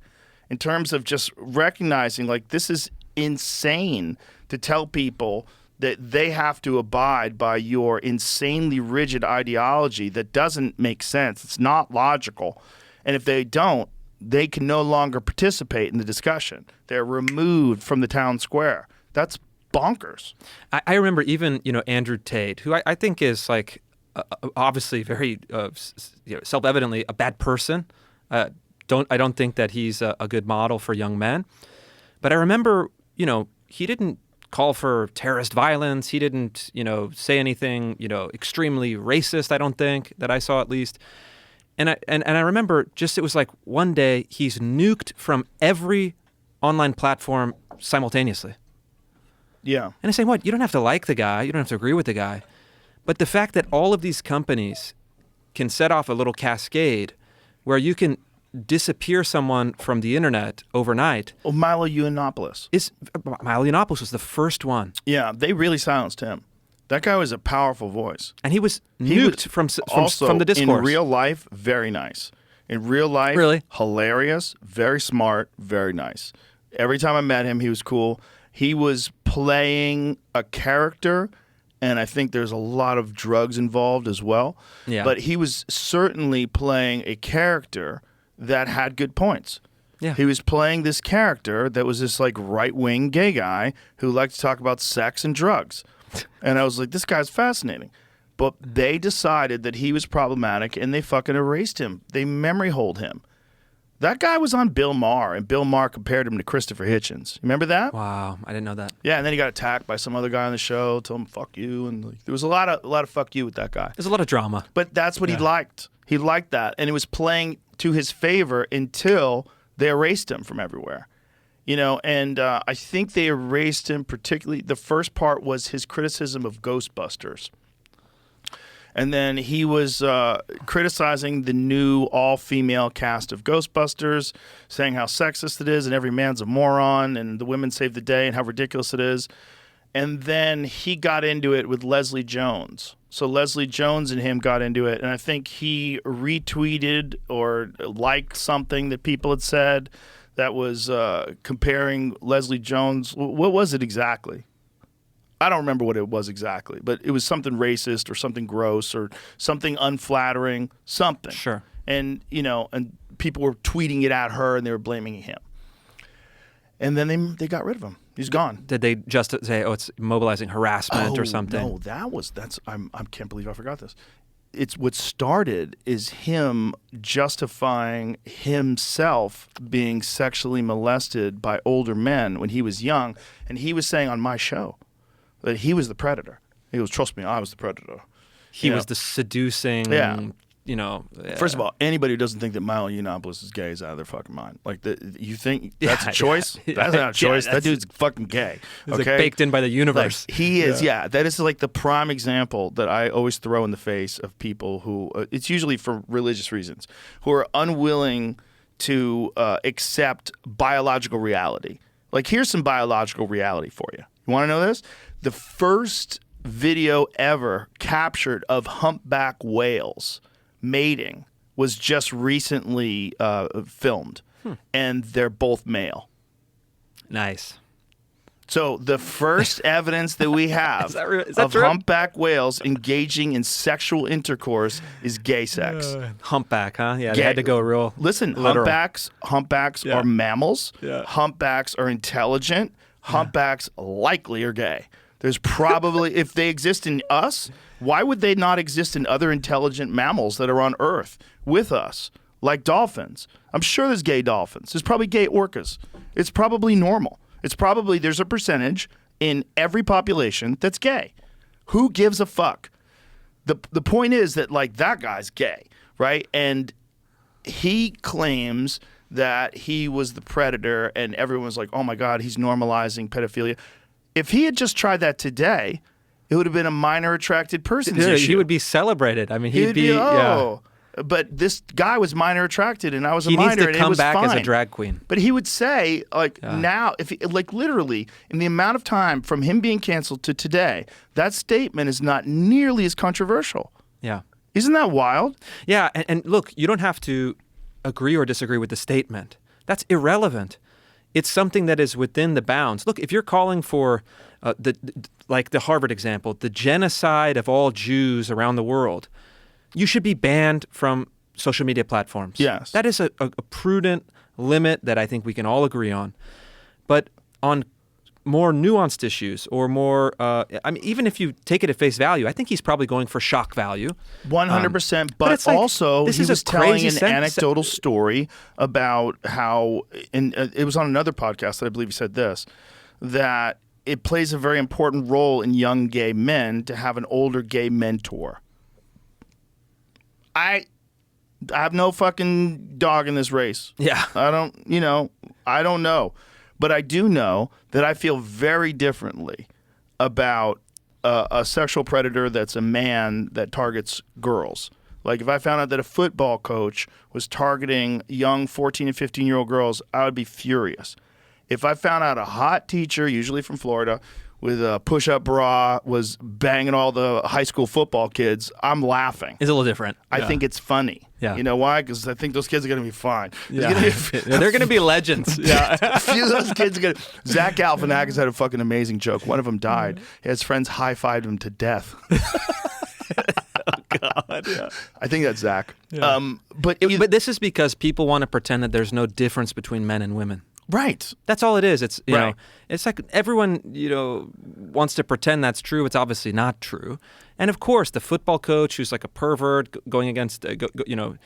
in terms of just recognizing, like, this is insane to tell people that they have to abide by your insanely rigid ideology that doesn't make sense. It's not logical. And if they don't, they can no longer participate in the discussion. They're removed from the town square. That's bonkers. I remember even, Andrew Tate, who I think is like obviously very self-evidently a bad person. I don't think that he's a good model for young men. But I remember, he didn't call for terrorist violence. He didn't, say anything, extremely racist, I don't think, that I saw at least. And I remember it was like one day he's nuked from every online platform simultaneously. Yeah. And I'm saying, what? You don't have to like the guy. You don't have to agree with the guy. But the fact that all of these companies can set off a little cascade where you can disappear someone from the internet overnight. Oh, Milo Yiannopoulos. Milo Yiannopoulos was the first one. Yeah, they really silenced him. That guy was a powerful voice. And he was nuked from the discourse. In real life, very nice. In real life, really hilarious, very smart, very nice. Every time I met him, he was cool. He was playing a character, and I think there's a lot of drugs involved as well. Yeah. But he was certainly playing a character that had good points. Yeah. He was playing this character that was this like right-wing gay guy who liked to talk about sex and drugs. And I was like, this guy's fascinating. But they decided that he was problematic and they fucking erased him. They memory hold him. That guy was on Bill Maher, and Bill Maher compared him to Christopher Hitchens. Remember that? Wow, I didn't know that. Yeah, and then he got attacked by some other guy on the show, told him fuck you, and like, there was a lot of fuck you with that guy. There's a lot of drama. But that's what he liked. He liked that, and it was playing to his favor until they erased him from everywhere. And I think they erased him particularly. The first part was his criticism of Ghostbusters. And then he was criticizing the new all-female cast of Ghostbusters, saying how sexist it is and every man's a moron and the women save the day and how ridiculous it is. And then he got into it with Leslie Jones. So Leslie Jones and him got into it, and I think he retweeted or liked something that people had said that was comparing Leslie Jones. What was it exactly? I don't remember what it was exactly, but it was something racist or something gross or something unflattering, something. Sure. And, and people were tweeting it at her and they were blaming him. And then they got rid of him. He's gone. Did they just say, it's mobilizing harassment or something? No, I can't believe I forgot this. It's what started is him justifying himself being sexually molested by older men when he was young. And he was saying on my show that he was the predator. He goes, trust me, I was the predator. He was the seducing, First of all, anybody who doesn't think that Milo Yiannopoulos is gay is out of their fucking mind. Like, you think that's a choice? That's not a choice. That dude's fucking gay. He's okay? like baked in by the universe. Like, he is, that is like the prime example that I always throw in the face of people who, it's usually for religious reasons, who are unwilling to accept biological reality. Like, here's some biological reality for you. You want to know this? The first video ever captured of humpback whales mating was just recently filmed, and they're both male. Nice. So the first evidence that we have of true? humpback whales engaging in sexual intercourse is gay sex. Humpback, huh? Yeah, they had to go real Listen, literal. humpbacks are mammals. Yeah. Humpbacks are intelligent. Humpbacks likely are gay. There's probably, if they exist in us, why would they not exist in other intelligent mammals that are on Earth with us, like dolphins? I'm sure there's gay dolphins. There's probably gay orcas. It's probably normal. It's probably, there's a percentage in every population that's gay. Who gives a fuck? The point is that, like, that guy's gay, right? And he claims that he was the predator and everyone's like, oh my God, he's normalizing pedophilia. If he had just tried that today, it would have been a minor attracted persons issue. He would be celebrated. I mean, he'd be But this guy was minor attracted, and I was a he minor, needs to and come it was back fine. as a drag queen. But he would say, like, now, if he, like, literally, in the amount of time from him being canceled to today, that statement is not nearly as controversial. Yeah. Isn't that wild? Yeah, and look, you don't have to agree or disagree with the statement. That's irrelevant. It's something that is within the bounds. Look, if you're calling for like the Harvard example, the genocide of all Jews around the world, you should be banned from social media platforms. Yes. That is a prudent limit that I think we can all agree on. But on more nuanced issues or more, I mean, even if you take it at face value, I think he's probably going for shock value. 100%. but it's like, also, this he is was a telling crazy an anecdotal story about how, and it was on another podcast that I believe he said this, that it plays a very important role in young gay men to have an older gay mentor. I have no fucking dog in this race. Yeah. I don't know. But I do know that I feel very differently about a sexual predator that's a man that targets girls. Like if I found out that a football coach was targeting young 14 and 15-year-old girls, I would be furious. If I found out a hot teacher, usually from Florida, with a push-up bra was banging all the high school football kids, I'm laughing. It's a little different. I think it's funny. Yeah. You know why? Because I think those kids are going to be fine. Yeah. They're going to be legends. Yeah. A few of those kids are going to... Zach Galifianakis had a fucking amazing joke. One of them died. His friends high-fived him to death. God, yeah. I think that's Zach. Yeah. But this is because people want to pretend that there's no difference between men and women. Right. That's all it is. It's you Right. know, it's like everyone wants to pretend that's true. It's obviously not true. And of course, the football coach who's like a pervert going against with the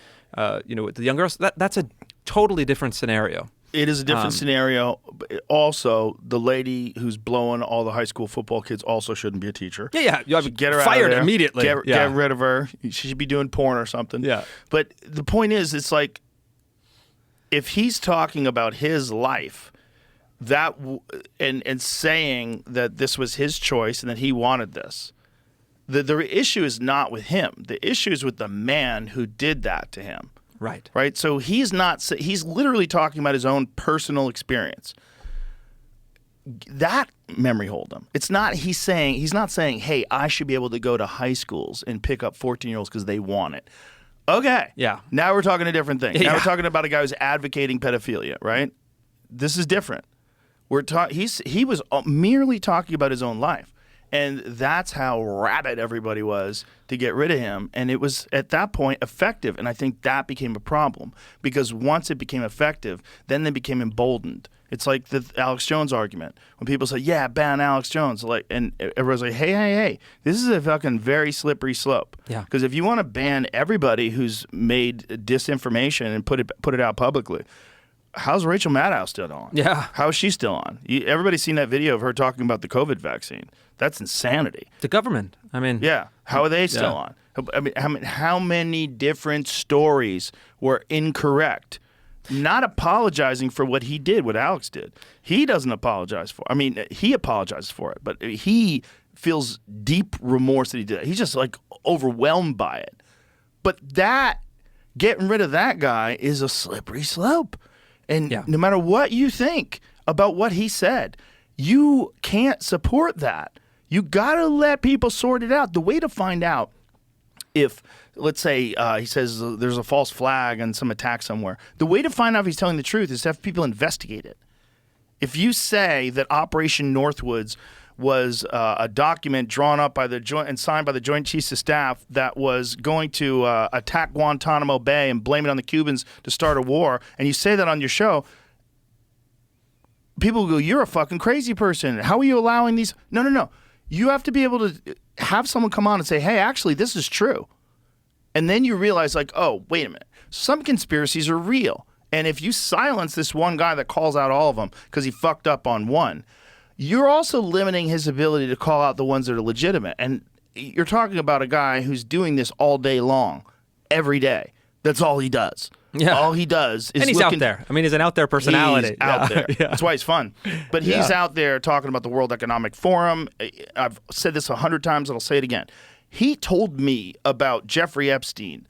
young girls. That's a totally different scenario. It is a different scenario. But also, the lady who's blowing all the high school football kids also shouldn't be a teacher. Yeah. You Should get her fired out of there. immediately. Get rid of her. She should be doing porn or something. Yeah. But the point is, it's like, if he's talking about his life, and saying that this was his choice and that he wanted this, the issue is not with him. The issue is with the man who did that to him. Right. Right. So he's literally talking about his own personal experience. That memory hold him. It's not. He's not saying, "Hey, I should be able to go to high schools and pick up 14-year-olds because they want it." Okay. Yeah. Now we're talking a different thing. Now Yeah. we're talking about a guy who's advocating pedophilia, right? This is different. He was merely talking about his own life. And that's how rabid everybody was to get rid of him. And it was, at that point, effective. And I think that became a problem. Because once it became effective, then they became emboldened. It's like the Alex Jones argument. When people say, yeah, ban Alex Jones. And everyone's like, hey, this is a fucking very slippery slope. Yeah. Because if you want to ban everybody who's made disinformation and put it out publicly, how's Rachel Maddow still on? Yeah. How is she still on? Everybody's seen that video of her talking about the COVID vaccine. That's insanity. The government. I mean. Yeah. How are they still on? I mean, how many different stories were incorrect? Not apologizing for what he did, what Alex did. He doesn't apologize for it. I mean, he apologizes for it, but he feels deep remorse that he did it. He's just like overwhelmed by it. But getting rid of that guy is a slippery slope. And no matter what you think about what he said, you can't support that. You got to let people sort it out. The way to find out if, let's say, he says there's a false flag and some attack somewhere, the way to find out if he's telling the truth is to have people investigate it. If you say that Operation Northwoods was a document drawn up by the joint and signed by the Joint Chiefs of Staff that was going to attack Guantanamo Bay and blame it on the Cubans to start a war, and you say that on your show, people will go, you're a fucking crazy person. How are you allowing these? No. You have to be able to have someone come on and say, hey, actually, this is true. And then you realize, like, oh, wait a minute. Some conspiracies are real. And if you silence this one guy that calls out all of them because he fucked up on one, you're also limiting his ability to call out the ones that are legitimate. And you're talking about a guy who's doing this all day long, every day. That's all he does. Yeah. All he does is And he's out there. I mean, he's an out there personality. He's out there. Yeah. That's why he's fun. But he's out there talking about the World Economic Forum. I've said this 100 times and I'll say it again. He told me about Jeffrey Epstein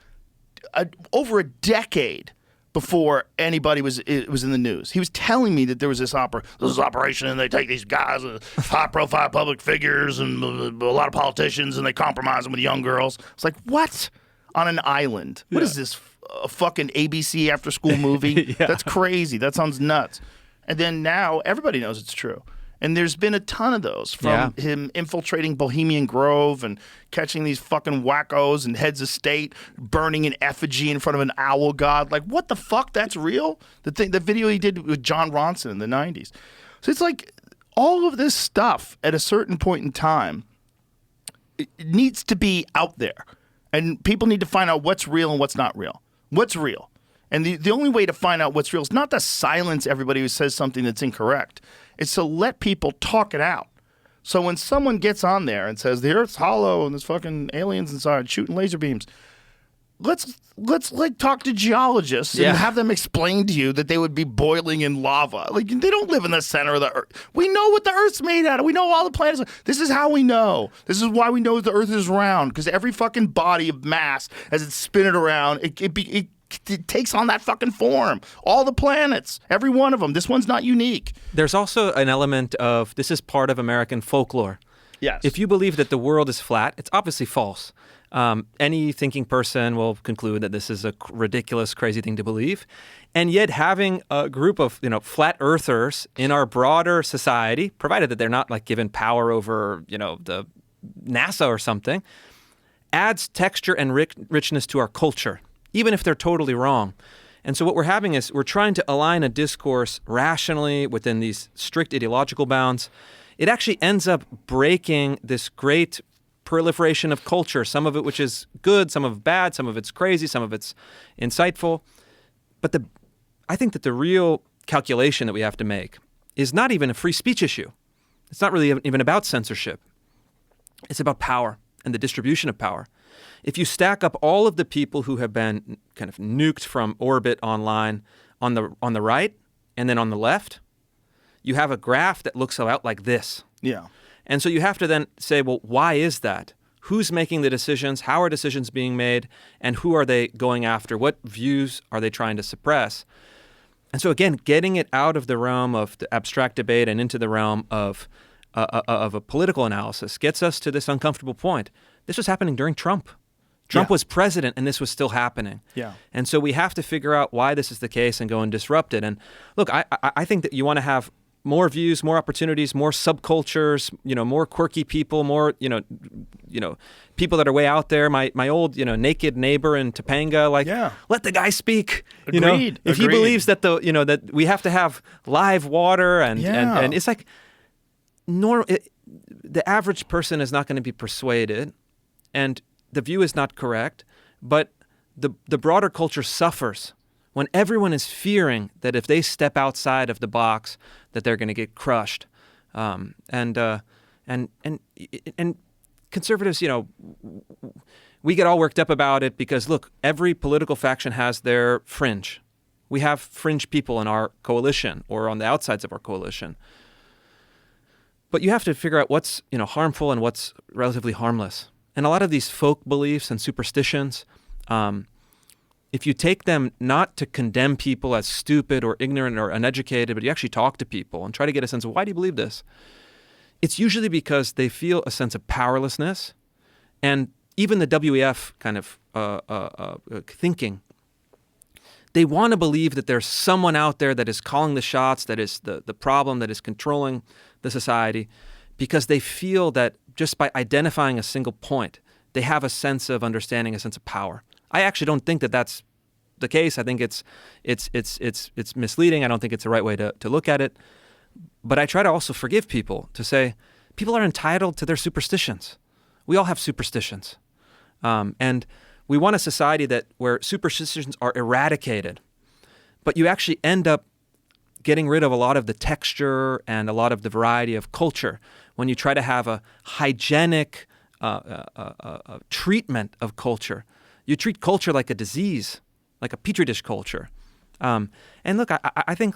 over a decade before anybody was in the news. He was telling me that there was this operation and they take these guys, high-profile public figures and a lot of politicians, and they compromise them with young girls. It's like, what? On an island? What is this, a fucking ABC after-school movie? That's crazy. That sounds nuts. And then now everybody knows it's true. And there's been a ton of those from him infiltrating Bohemian Grove and catching these fucking wackos and heads of state, burning an effigy in front of an owl god. Like, what the fuck? That's real? The video he did with John Ronson in the 90s. So it's like all of this stuff at a certain point in time, it needs to be out there. And people need to find out what's real and what's not real. What's real? And the only way to find out what's real is not to silence everybody who says something that's incorrect. It's to let people talk it out. So when someone gets on there and says the Earth's hollow and there's fucking aliens inside shooting laser beams, let's like talk to geologists and have them explain to you that they would be boiling in lava. Like, they don't live in the center of the Earth. We know what the Earth's made out of. We know all the planets. This is how we know. This is why we know the Earth is round, because every fucking body of mass, as it's spinning around, it takes on that fucking form. All the planets, every one of them. This one's not unique. There's also an element of, this is part of American folklore. Yes. If you believe that the world is flat, it's obviously false. Any thinking person will conclude that this is a ridiculous, crazy thing to believe. And yet having a group of, flat earthers in our broader society, provided that they're not like given power over, the NASA or something, adds texture and richness to our culture, even if they're totally wrong. And so what we're having is we're trying to align a discourse rationally within these strict ideological bounds. It actually ends up breaking this great proliferation of culture, some of it which is good, some of it bad, some of it's crazy, some of it's insightful. But I think that the real calculation that we have to make is not even a free speech issue. It's not really even about censorship. It's about power and the distribution of power. If you stack up all of the people who have been kind of nuked from orbit online on the right and then on the left, you have a graph that looks out like this. Yeah. And so you have to then say, well, why is that? Who's making the decisions? How are decisions being made? And who are they going after? What views are they trying to suppress? And so again, getting it out of the realm of the abstract debate and into the realm of a political analysis gets us to this uncomfortable point. This was happening during Trump. Trump was president and this was still happening. Yeah. And so we have to figure out why this is the case and go and disrupt it. And look, I think that you want to have more views, more opportunities, more subcultures, more quirky people, more, people that are way out there. My old, naked neighbor in Topanga, let the guy speak. Agreed. If he believes that that we have to have live water and it's like the average person is not going to be persuaded, and the view is not correct, but the broader culture suffers when everyone is fearing that if they step outside of the box, that they're going to get crushed. And conservatives, we get all worked up about it because, look, every political faction has their fringe. We have fringe people in our coalition or on the outsides of our coalition. But you have to figure out what's, harmful and what's relatively harmless. And a lot of these folk beliefs and superstitions, if you take them not to condemn people as stupid or ignorant or uneducated, but you actually talk to people and try to get a sense of why do you believe this? It's usually because they feel a sense of powerlessness. And even the WEF kind of thinking, they want to believe that there's someone out there that is calling the shots, that is the problem, that is controlling the society, because they feel that just by identifying a single point, they have a sense of understanding, a sense of power. I actually don't think that that's the case. I think it's misleading. I don't think it's the right way to look at it. But I try to also forgive people, to say people are entitled to their superstitions. We all have superstitions. And we want a society where superstitions are eradicated. But you actually end up getting rid of a lot of the texture and a lot of the variety of culture when you try to have a hygienic treatment of culture. You treat culture like a disease, like a petri dish culture. And look, I think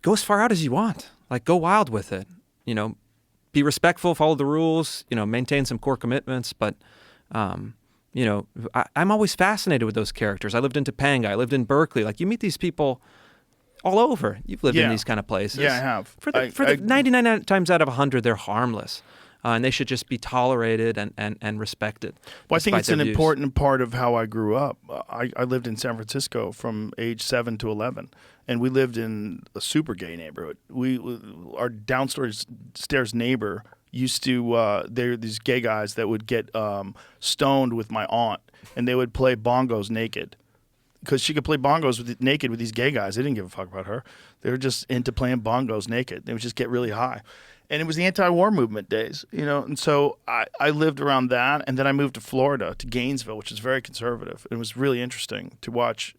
go as far out as you want. Go wild with it. Be respectful, follow the rules. Maintain some core commitments. But I'm always fascinated with those characters. I lived in Topanga. I lived in Berkeley. You meet these people all over. You've lived in these kind of places. Yeah, I have. For the 99 times out of 100, they're harmless. And they should just be tolerated and respected. Well, I think it's an important part of how I grew up. I lived in San Francisco from age 7 to 11, and we lived in a super gay neighborhood. Our downstairs neighbor used to, they're these gay guys that would get stoned with my aunt, and they would play bongos naked. Because she could play bongos naked with these gay guys. They didn't give a fuck about her. They were just into playing bongos naked. They would just get really high. And it was the anti-war movement days, and so I lived around that, and then I moved to Florida, to Gainesville, which is very conservative. It was really interesting to watch.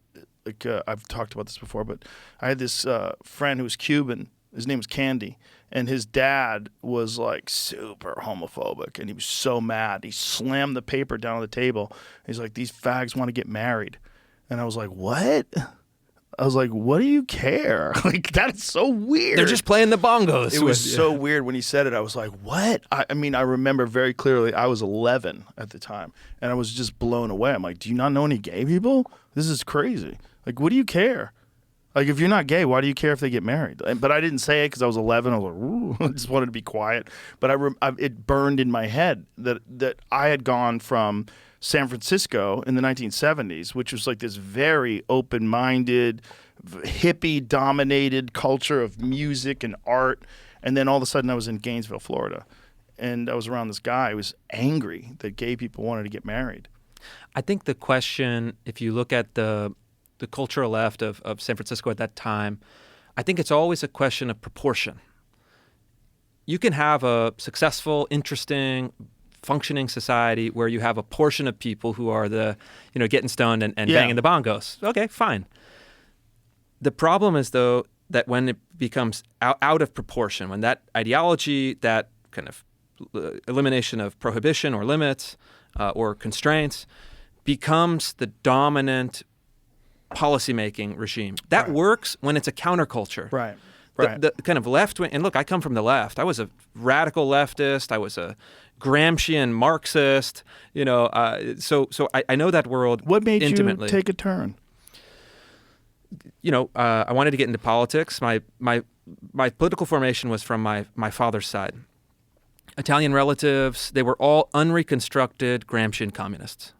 I've talked about this before, but I had this friend who was Cuban. His name was Candy, And his dad was like super homophobic, and he was so mad. He slammed the paper down on the table. He's like, "These fags want to get married." And I was like, "What?" I was like, "What do you care?" Like, that is so weird. They're just playing the bongos. It was so weird when he said it. I was like, "What?" I mean, I remember very clearly. I was 11 at the time, and I was just blown away. I'm like, "Do you not know any gay people? This is crazy. Like, what do you care? Like, if you're not gay, why do you care if they get married?" But I didn't say it because I was 11. I was like, "Ooh," I just wanted to be quiet. But it burned in my head that I had gone from San Francisco in the 1970s, which was like this very open-minded, hippie-dominated culture of music and art. And then all of a sudden I was in Gainesville, Florida. And I was around this guy who was angry that gay people wanted to get married. I think the question, if you look at the cultural left of San Francisco at that time, I think it's always a question of proportion. You can have a successful, interesting, functioning society where you have a portion of people who are getting stoned and banging the bongos. Okay, fine. The problem is, though, that when it becomes out of proportion, when that ideology, that kind of elimination of prohibition or limits or constraints becomes the dominant policymaking regime. That works when it's a counterculture. Right. The kind of left wing, and look, I come from the left. I was a radical leftist. I was a Gramscian Marxist. So I know that world What made intimately. you take a turn? I wanted to get into politics. My political formation was from my father's side. Italian relatives, they were all unreconstructed Gramscian communists.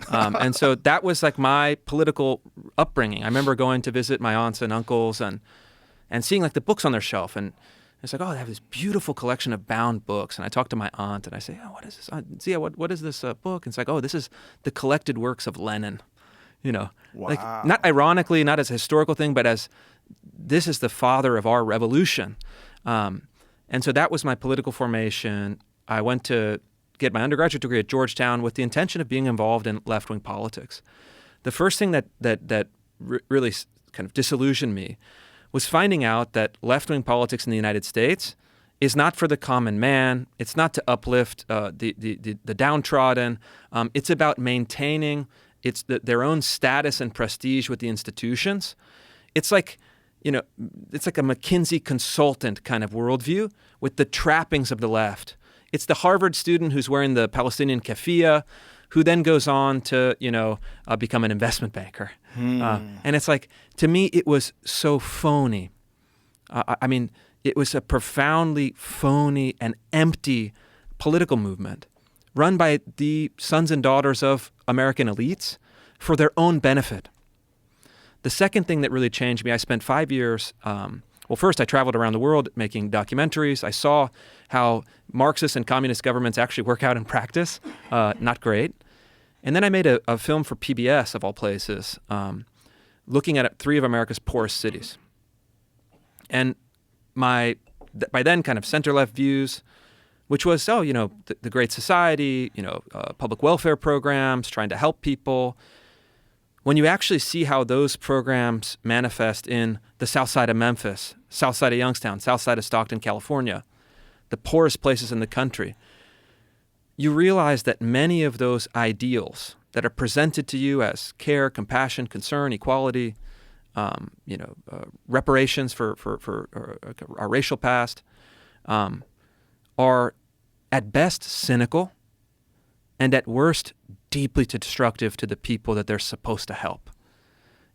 And so that was like my political upbringing. I remember going to visit my aunts and uncles and seeing like the books on their shelf. And it's like, oh, they have this beautiful collection of bound books. And I talk to my aunt and I say, "Oh, what is this? Zia, what is this book?" And it's like, "Oh, this is the collected works of Lenin." Like not ironically, not as a historical thing, but as this is the father of our revolution. And so that was my political formation. I went to get my undergraduate degree at Georgetown with the intention of being involved in left-wing politics. The first thing that really kind of disillusioned me was finding out that left-wing politics in the United States is not for the common man. It's not to uplift the downtrodden. It's about maintaining their own status and prestige with the institutions. It's like it's like a McKinsey consultant kind of worldview with the trappings of the left. It's the Harvard student who's wearing the Palestinian keffiyeh, who then goes on to, become an investment banker. And it's like, to me, it was so phony. It was a profoundly phony and empty political movement run by the sons and daughters of American elites for their own benefit. The second thing that really changed me, I spent 5 years, first I traveled around the world making documentaries. I saw how Marxist and communist governments actually work out in practice. Not great. And then I made a film for PBS, of all places, looking at 3 of America's poorest cities. And by then kind of center-left views, which was, the Great Society, public welfare programs, trying to help people. When you actually see how those programs manifest in the south side of Memphis, south side of Youngstown, south side of Stockton, California, the poorest places in the country, you realize that many of those ideals that are presented to you as care, compassion, concern, equality, reparations for our racial past, are at best cynical and at worst deeply destructive to the people that they're supposed to help.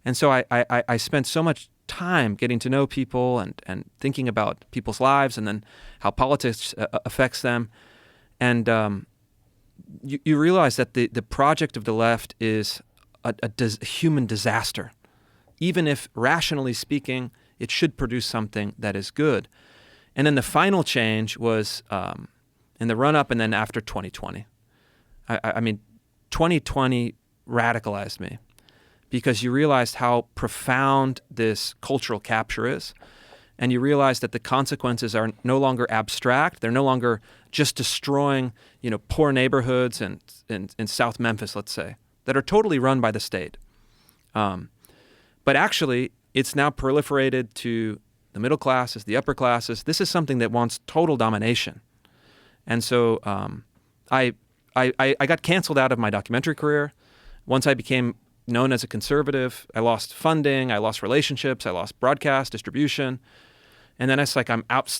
And so I spent so much time getting to know people and thinking about people's lives and then how politics affects them. And you realize that the project of the left is a human disaster. Even if, rationally speaking, it should produce something that is good. And then the final change was in the run-up and then after 2020. I mean, 2020 radicalized me because you realized how profound this cultural capture is. And you realize that the consequences are no longer abstract. They're no longer just destroying, poor neighborhoods in South Memphis, let's say, that are totally run by the state. But actually, it's now proliferated to the middle classes, the upper classes. This is something that wants total domination. And so I got canceled out of my documentary career. Once I became known as a conservative, I lost funding, I lost relationships, I lost broadcast distribution. And then it's like I'm out,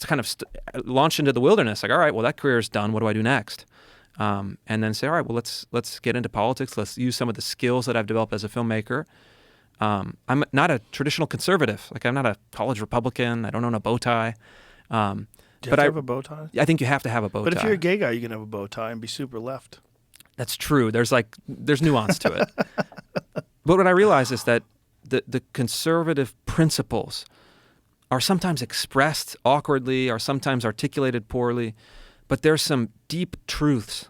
launched into the wilderness. Like, all right, well, that career is done. What do I do next? And then say, all right, well, let's get into politics. Let's use some of the skills that I've developed as a filmmaker. I'm not a traditional conservative. Like, I'm not a college Republican. I don't own a bow tie. Do you have to have a bow tie? I think you have to have a bow tie. But if you're a gay guy, you can have a bow tie and be super left. That's true. There's nuance to it. But what I realize is that the conservative principles are sometimes expressed awkwardly, are sometimes articulated poorly, but there's some deep truths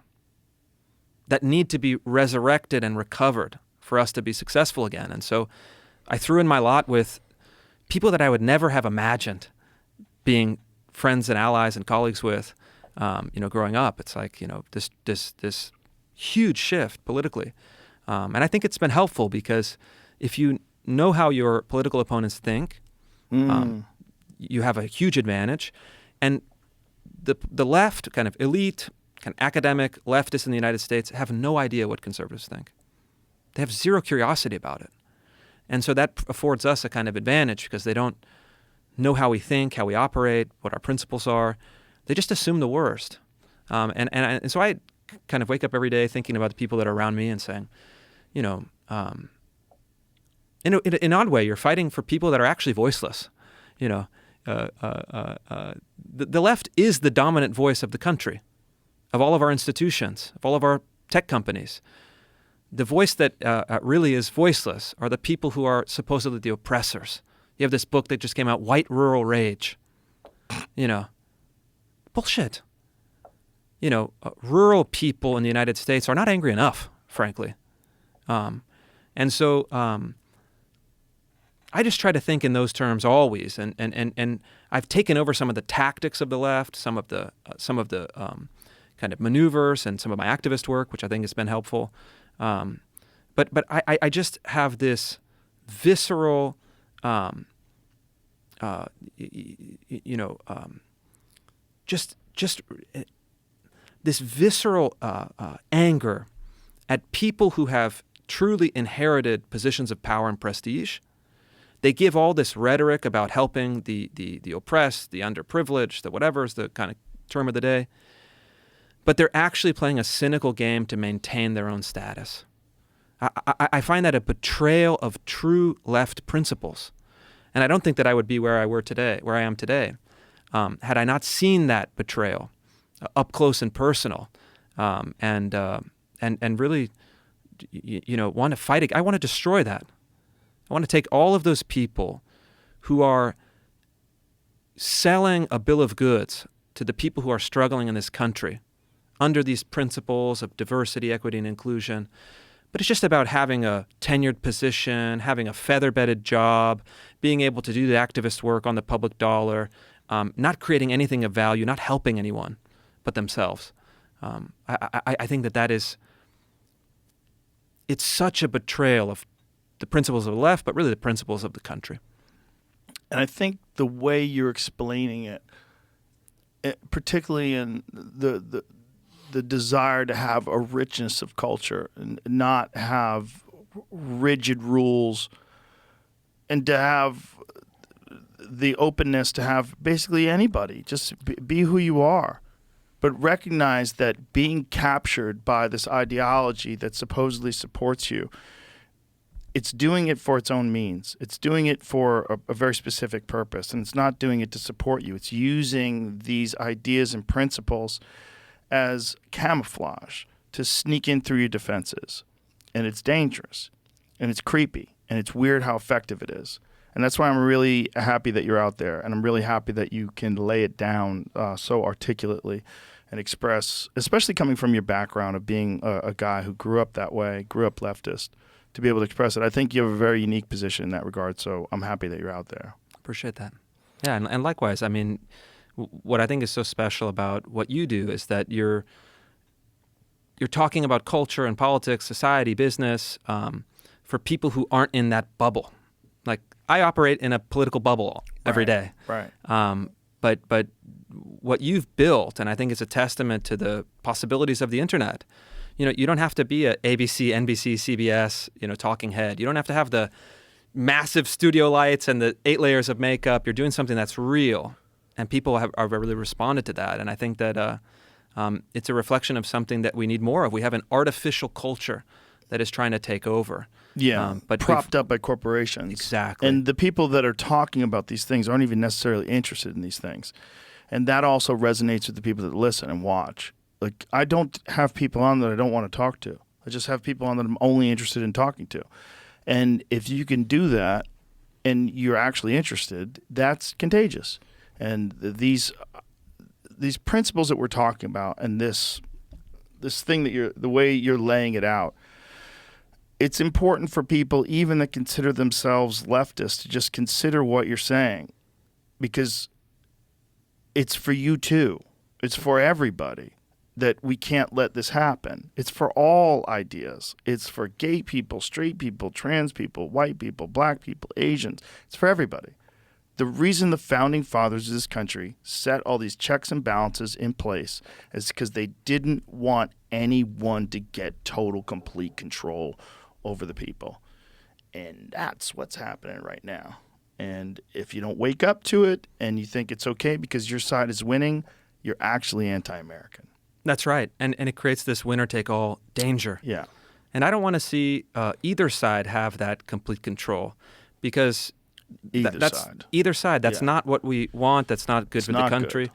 that need to be resurrected and recovered for us to be successful again. And so I threw in my lot with people that I would never have imagined being friends and allies and colleagues with, growing up. It's like, this huge shift politically. And I think it's been helpful because if you know how your political opponents think, you have a huge advantage. And the left, kind of elite, kind of academic leftists in the United States have no idea what conservatives think. They have zero curiosity about it. And so that affords us a kind of advantage because they don't know how we think, how we operate, what our principles are. They just assume the worst. And so I kind of wake up every day thinking about the people that are around me and saying, in an odd way, you're fighting for people that are actually voiceless. The left is the dominant voice of the country, of all of our institutions, of all of our tech companies. The voice that really is voiceless are the people who are supposedly the oppressors. You have this book that just came out, White Rural Rage. Bullshit. Rural people in the United States are not angry enough, frankly. And so I just try to think in those terms always. And I've taken over some of the tactics of the left, some of the kind of maneuvers and some of my activist work, which I think has been helpful. But I just have this visceral, this visceral anger at people who have truly inherited positions of power and prestige. They give all this rhetoric about helping the oppressed, the underprivileged, the whatever is the kind of term of the day. But they're actually playing a cynical game to maintain their own status. I find that a betrayal of true left principles. And I don't think that I would be where I am today, had I not seen that betrayal up close and personal, and really, want to fight it. I want to destroy that. I want to take all of those people who are selling a bill of goods to the people who are struggling in this country under these principles of diversity, equity, and inclusion. But it's just about having a tenured position, having a feather-bedded job, being able to do the activist work on the public dollar, not creating anything of value, not helping anyone but themselves. I think that is, it's such a betrayal of the principles of the left, but really the principles of the country. And I think the way you're explaining it particularly in the desire to have a richness of culture and not have rigid rules, and to have the openness to have basically anybody just be who you are, but recognize that being captured by this ideology that supposedly supports you, it's doing it for its own means. It's doing it for a very specific purpose, and it's not doing it to support you. It's using these ideas and principles as camouflage to sneak in through your defenses. And it's dangerous, and it's creepy, and it's weird how effective it is. And that's why I'm really happy that you're out there, and I'm really happy that you can lay it down so articulately and express, especially coming from your background of being a guy who grew up that way, grew up leftist, to be able to express it. I think you have a very unique position in that regard, so I'm happy that you're out there. Appreciate that. Yeah, and likewise, I mean, what I think is so special about what you do is that you're talking about culture and politics, society, business, for people who aren't in that bubble, Like, I operate in a political bubble every day. Right. But what you've built, and I think it's a testament to the possibilities of the internet. You know, you don't have to be a ABC, NBC, CBS, talking head. You don't have to have the massive studio lights and the 8 layers of makeup. You're doing something that's real, and people have really responded to that. And I think that it's a reflection of something that we need more of. We have an artificial culture that is trying to take over. Yeah, but propped up by corporations. Exactly. And the people that are talking about these things aren't even necessarily interested in these things. And that also resonates with the people that listen and watch. Like, I don't have people on that I don't want to talk to. I just have people on that I'm only interested in talking to. And if you can do that and you're actually interested, that's contagious. And these principles that we're talking about and this thing that the way you're laying it out, it's important for people even that consider themselves leftists to just consider what you're saying, because it's for you too. It's for everybody that we can't let this happen. It's for all ideas. It's for gay people, straight people, trans people, white people, black people, Asians. It's for everybody. The reason the founding fathers of this country set all these checks and balances in place is because they didn't want anyone to get total, complete control over the people. And that's what's happening right now. And if you don't wake up to it and you think it's okay because your side is winning, you're actually anti-American. That's right. And it creates this winner-take-all danger. Yeah. And I don't want to see either side have that complete control, because either side. That's not what we want. That's not good for the country.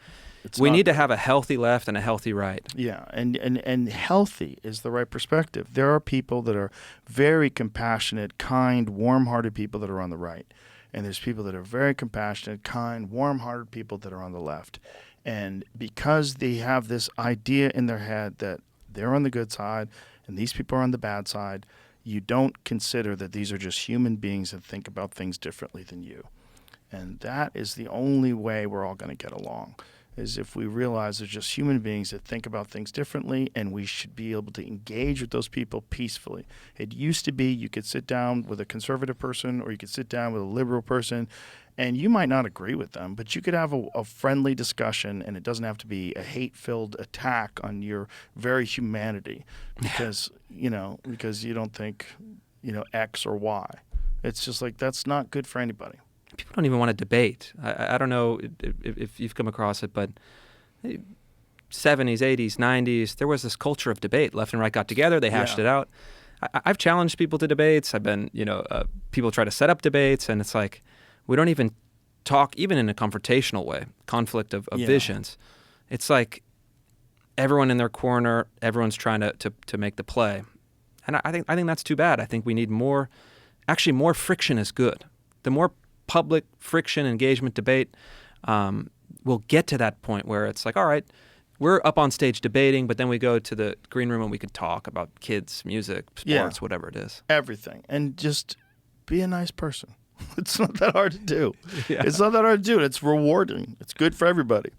We need to have a healthy left and a healthy right. Yeah, and healthy is the right perspective. There are people that are very compassionate, kind, warm-hearted people that are on the right. And there's people that are very compassionate, kind, warm-hearted people that are on the left. And because they have this idea in their head that they're on the good side and these people are on the bad side, you don't consider that these are just human beings that think about things differently than you. And that is the only way we're all going to get along, is if we realize they're just human beings that think about things differently, and we should be able to engage with those people peacefully. It used to be you could sit down with a conservative person or you could sit down with a liberal person, and you might not agree with them, but you could have a friendly discussion, and it doesn't have to be a hate-filled attack on your very humanity because you don't think, X or Y. It's just like, that's not good for anybody. People don't even want to debate. I don't know if you've come across it, but 70s, 80s, 90s, there was this culture of debate. Left and right got together. They hashed it out. I've challenged people to debates. I've been, people try to set up debates, and it's like we don't even talk, even in a confrontational way, conflict of visions. It's like everyone in their corner, everyone's trying to make the play. And I think that's too bad. I think we need more friction is good. The more public friction, engagement, debate, we'll get to that point where it's like, all right, we're up on stage debating, but then we go to the green room and we can talk about kids, music, sports, whatever it is. Everything. And just be a nice person. It's not that hard to do. Yeah. It's not that hard to do. It's rewarding. It's good for everybody.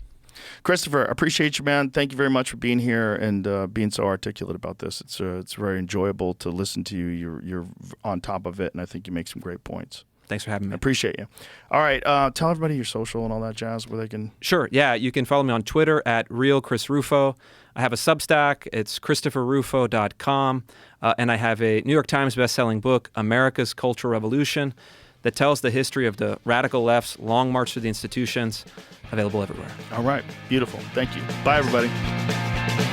Christopher, I appreciate you, man. Thank you very much for being here and being so articulate about this. It's very enjoyable to listen to you. You're on top of it, and I think you make some great points. Thanks for having me. I appreciate you. All right. Tell everybody your social and all that jazz where they can... Sure. Yeah. You can follow me on Twitter at RealChrisRufo. I have a Substack. It's ChristopherRufo.com. And I have a New York Times bestselling book, America's Cultural Revolution, that tells the history of the radical left's long march through the institutions, available everywhere. All right. Beautiful. Thank you. Bye, everybody.